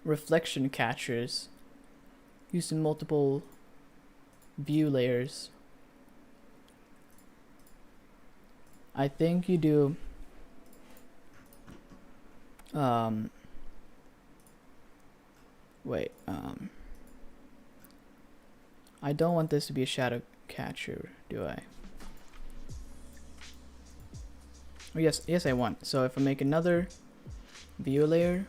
Speaker 1: reflection catchers using multiple view layers. I think you do wait, I don't want this to be a shadow catcher, do I? Oh, yes I want. So if I make another view layer,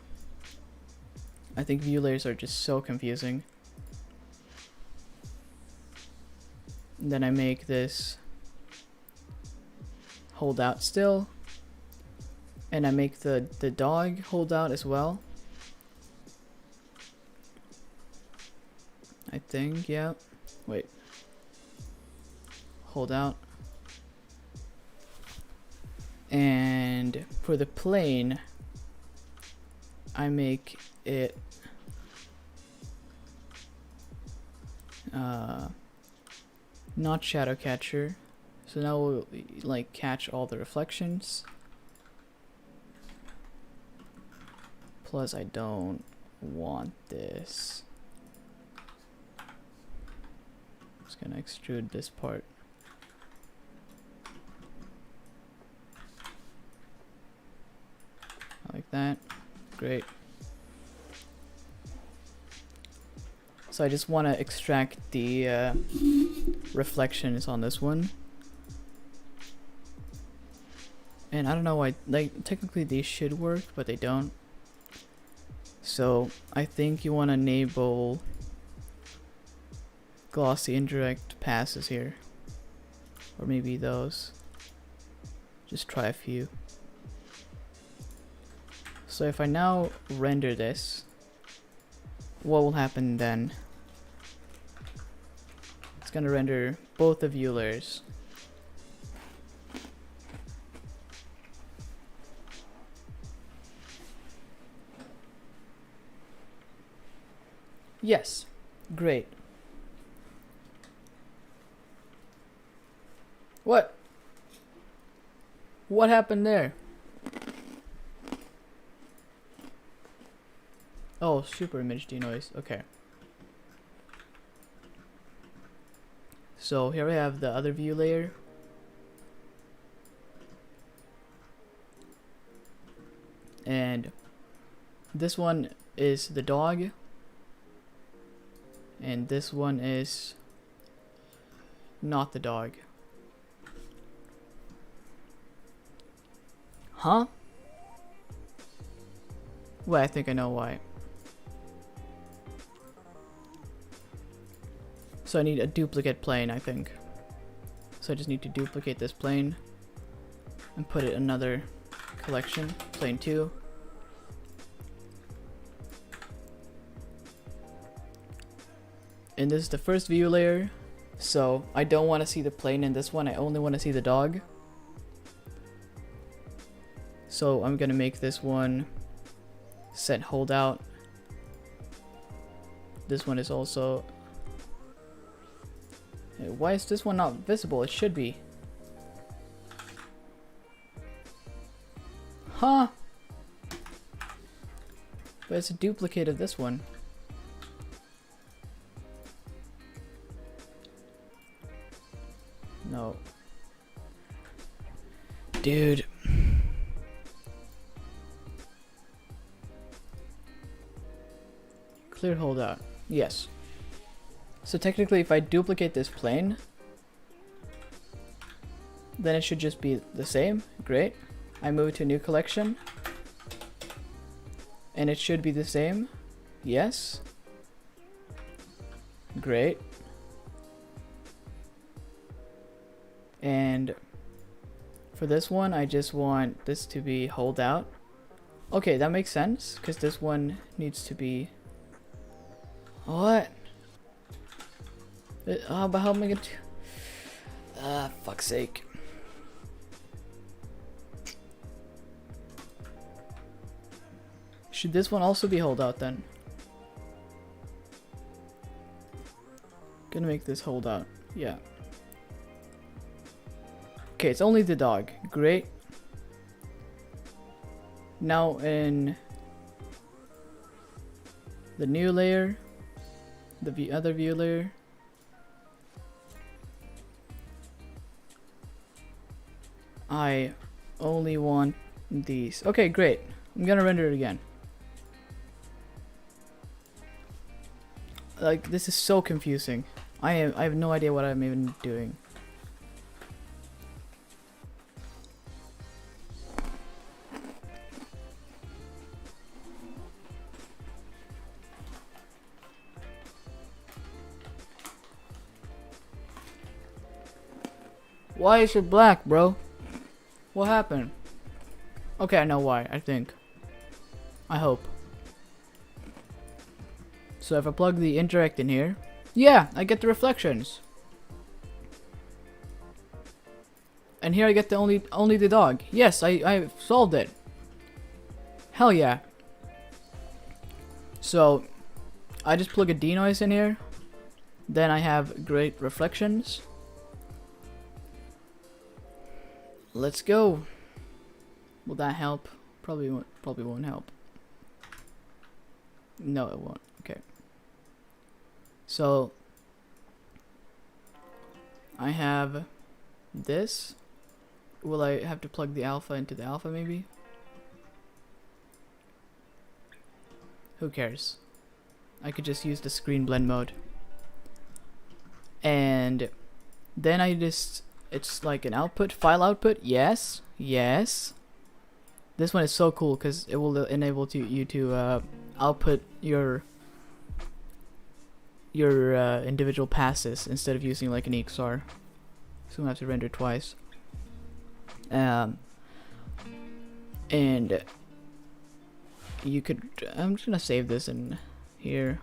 Speaker 1: I think view layers are just so confusing. And then I make this hold out still, and I make the dog hold out as well. I think, yeah. Wait. Hold out. And for the plane, I make it not shadow catcher. So now we'll like catch all the reflections. Plus I don't want this. Just gonna extrude this part. Like that. Great. So I just want to extract the reflections on this one. And I don't know why, like, technically these should work, but they don't. So I think you want to enable glossy indirect passes here. Or maybe those. Just try a few. So if I now render this, what will happen then? It's gonna render both the view layers. Yes, great. What? What happened there? Oh, super image denoise. Okay. So here we have the other view layer. And this one is the dog. And this one is not the dog. Huh? Well, I think I know why. So I need a duplicate plane, I think. So I just need to duplicate this plane and put it in another collection, plane 2. And this is the first view layer, so I don't want to see the plane in this one, I only want to see the dog. So I'm gonna make this one set holdout. This one is also... Why is this one not visible? It should be. Huh? But it's a duplicate of this one. No. Dude. Clear holdout. Yes. So technically if I duplicate this plane, then it should just be the same. Great. I move to a new collection. And it should be the same. Yes. Great. And for this one, I just want this to be holdout. Okay, that makes sense, because this one needs to be... What? But how am I gonna do? Fuck's sake. Should this one also be holdout then? Gonna make this holdout. Yeah. Okay, it's only the dog. Great. Now in the new layer, the other view layer, I only want these. Okay, great. I'm gonna render it again. Like, this is so confusing. I have no idea what I'm even doing. Why is it black, bro? What happened? Okay, I know why, I think. I hope. So if I plug the indirect in here, yeah, I get the reflections. And here I get the only the dog. Yes, I solved it. Hell yeah. So I just plug a denoise in here. Then I have great reflections. Let's go. Will that help? Probably won't help. No, it won't. Okay. So I have this. Will I have to plug the alpha into the alpha maybe? Who cares? I could just use the screen blend mode. And then it's like an output, file output. Yes, yes. This one is so cool because it will enable you to output your individual passes instead of using like an EXR. So I have to render twice. And you could, I'm just gonna save this in here.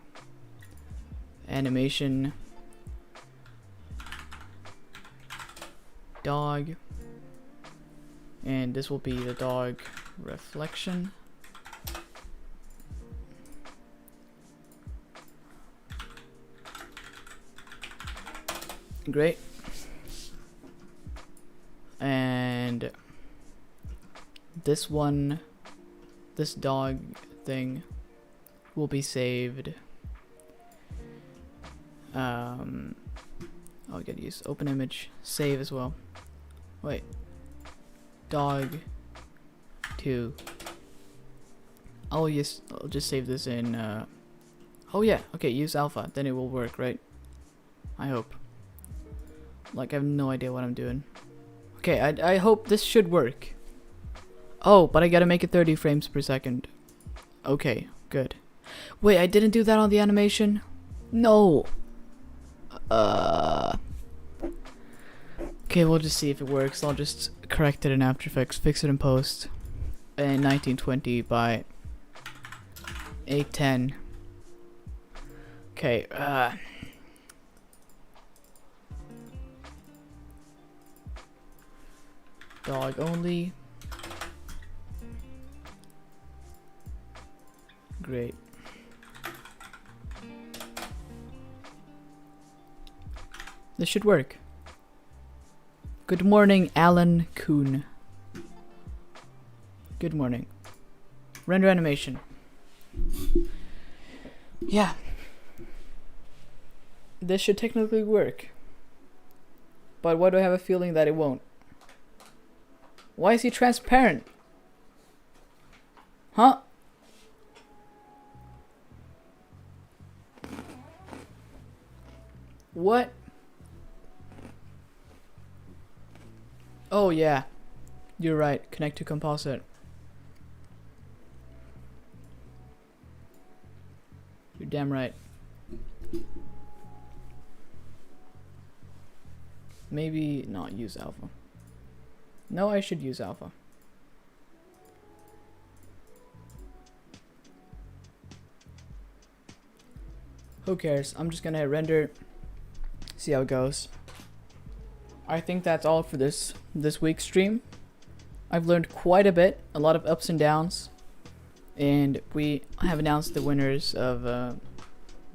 Speaker 1: Animation. Dog. And this will be the dog reflection. Great. And this one, this dog thing will be saved. I'll get use open image, save as well. Wait, dog 2. I'll just save this in. Oh yeah, okay, use alpha, then it will work, right? I hope. Like, I have no idea what I'm doing. Okay, I hope this should work. Oh, but I gotta make it 30 frames per second. Okay, good. Wait, I didn't do that on the animation? No. Okay, we'll just see if it works. I'll just correct it in After Effects, fix it in post. And 1920 by 810. Okay, dog only. Great. This should work. Good morning, Alan Kuhn. Good morning. Render animation. Yeah. This should technically work. But why do I have a feeling that it won't? Why is he transparent? Huh? What? Oh yeah. You're right. Connect to composite. You're damn right. Maybe not use alpha. No, I should use alpha. Who cares? I'm just gonna hit render. See how it goes. I think that's all for this week's stream. I've learned quite a bit, a lot of ups and downs, and we have announced the winners of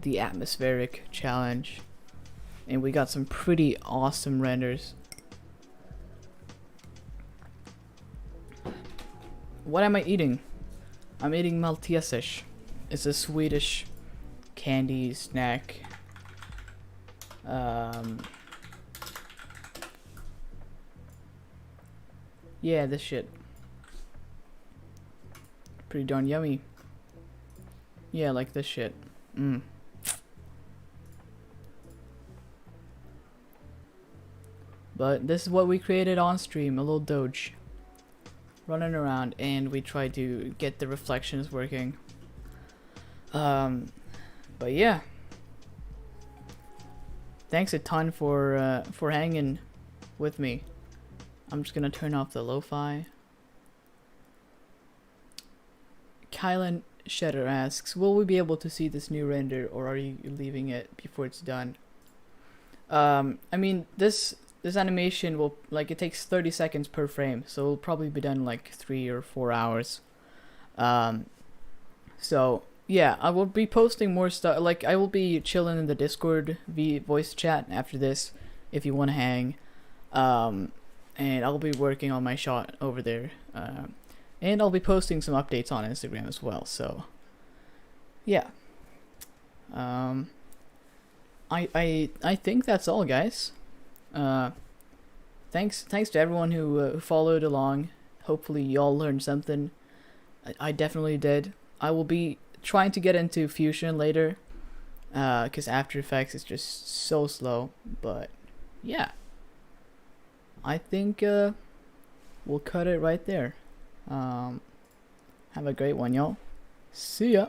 Speaker 1: the atmospheric challenge, and we got some pretty awesome renders. What am I eating? I'm eating Maltesish. It's a Swedish candy snack. Yeah, this shit. Pretty darn yummy. Yeah, like this shit. But this is what we created on stream, a little doge. Running around, and we tried to get the reflections working. But yeah. Thanks a ton for hanging with me. I'm just gonna turn off the lo-fi. Kylan Shedder asks, will we be able to see this new render, or are you leaving it before it's done? I mean, this animation will, like, it takes 30 seconds per frame, so it'll probably be done in like 3 or 4 hours. So yeah, I will be posting more stuff. Like, I will be chilling in the Discord voice chat after this, if you want to hang. And I'll be working on my shot over there. And I'll be posting some updates on Instagram as well. So yeah. I think that's all, guys. Thanks to everyone who followed along. Hopefully y'all learned something. I definitely did. I will be trying to get into Fusion later, because After Effects is just so slow. But yeah, I think we'll cut it right there. Have a great one, y'all. See ya.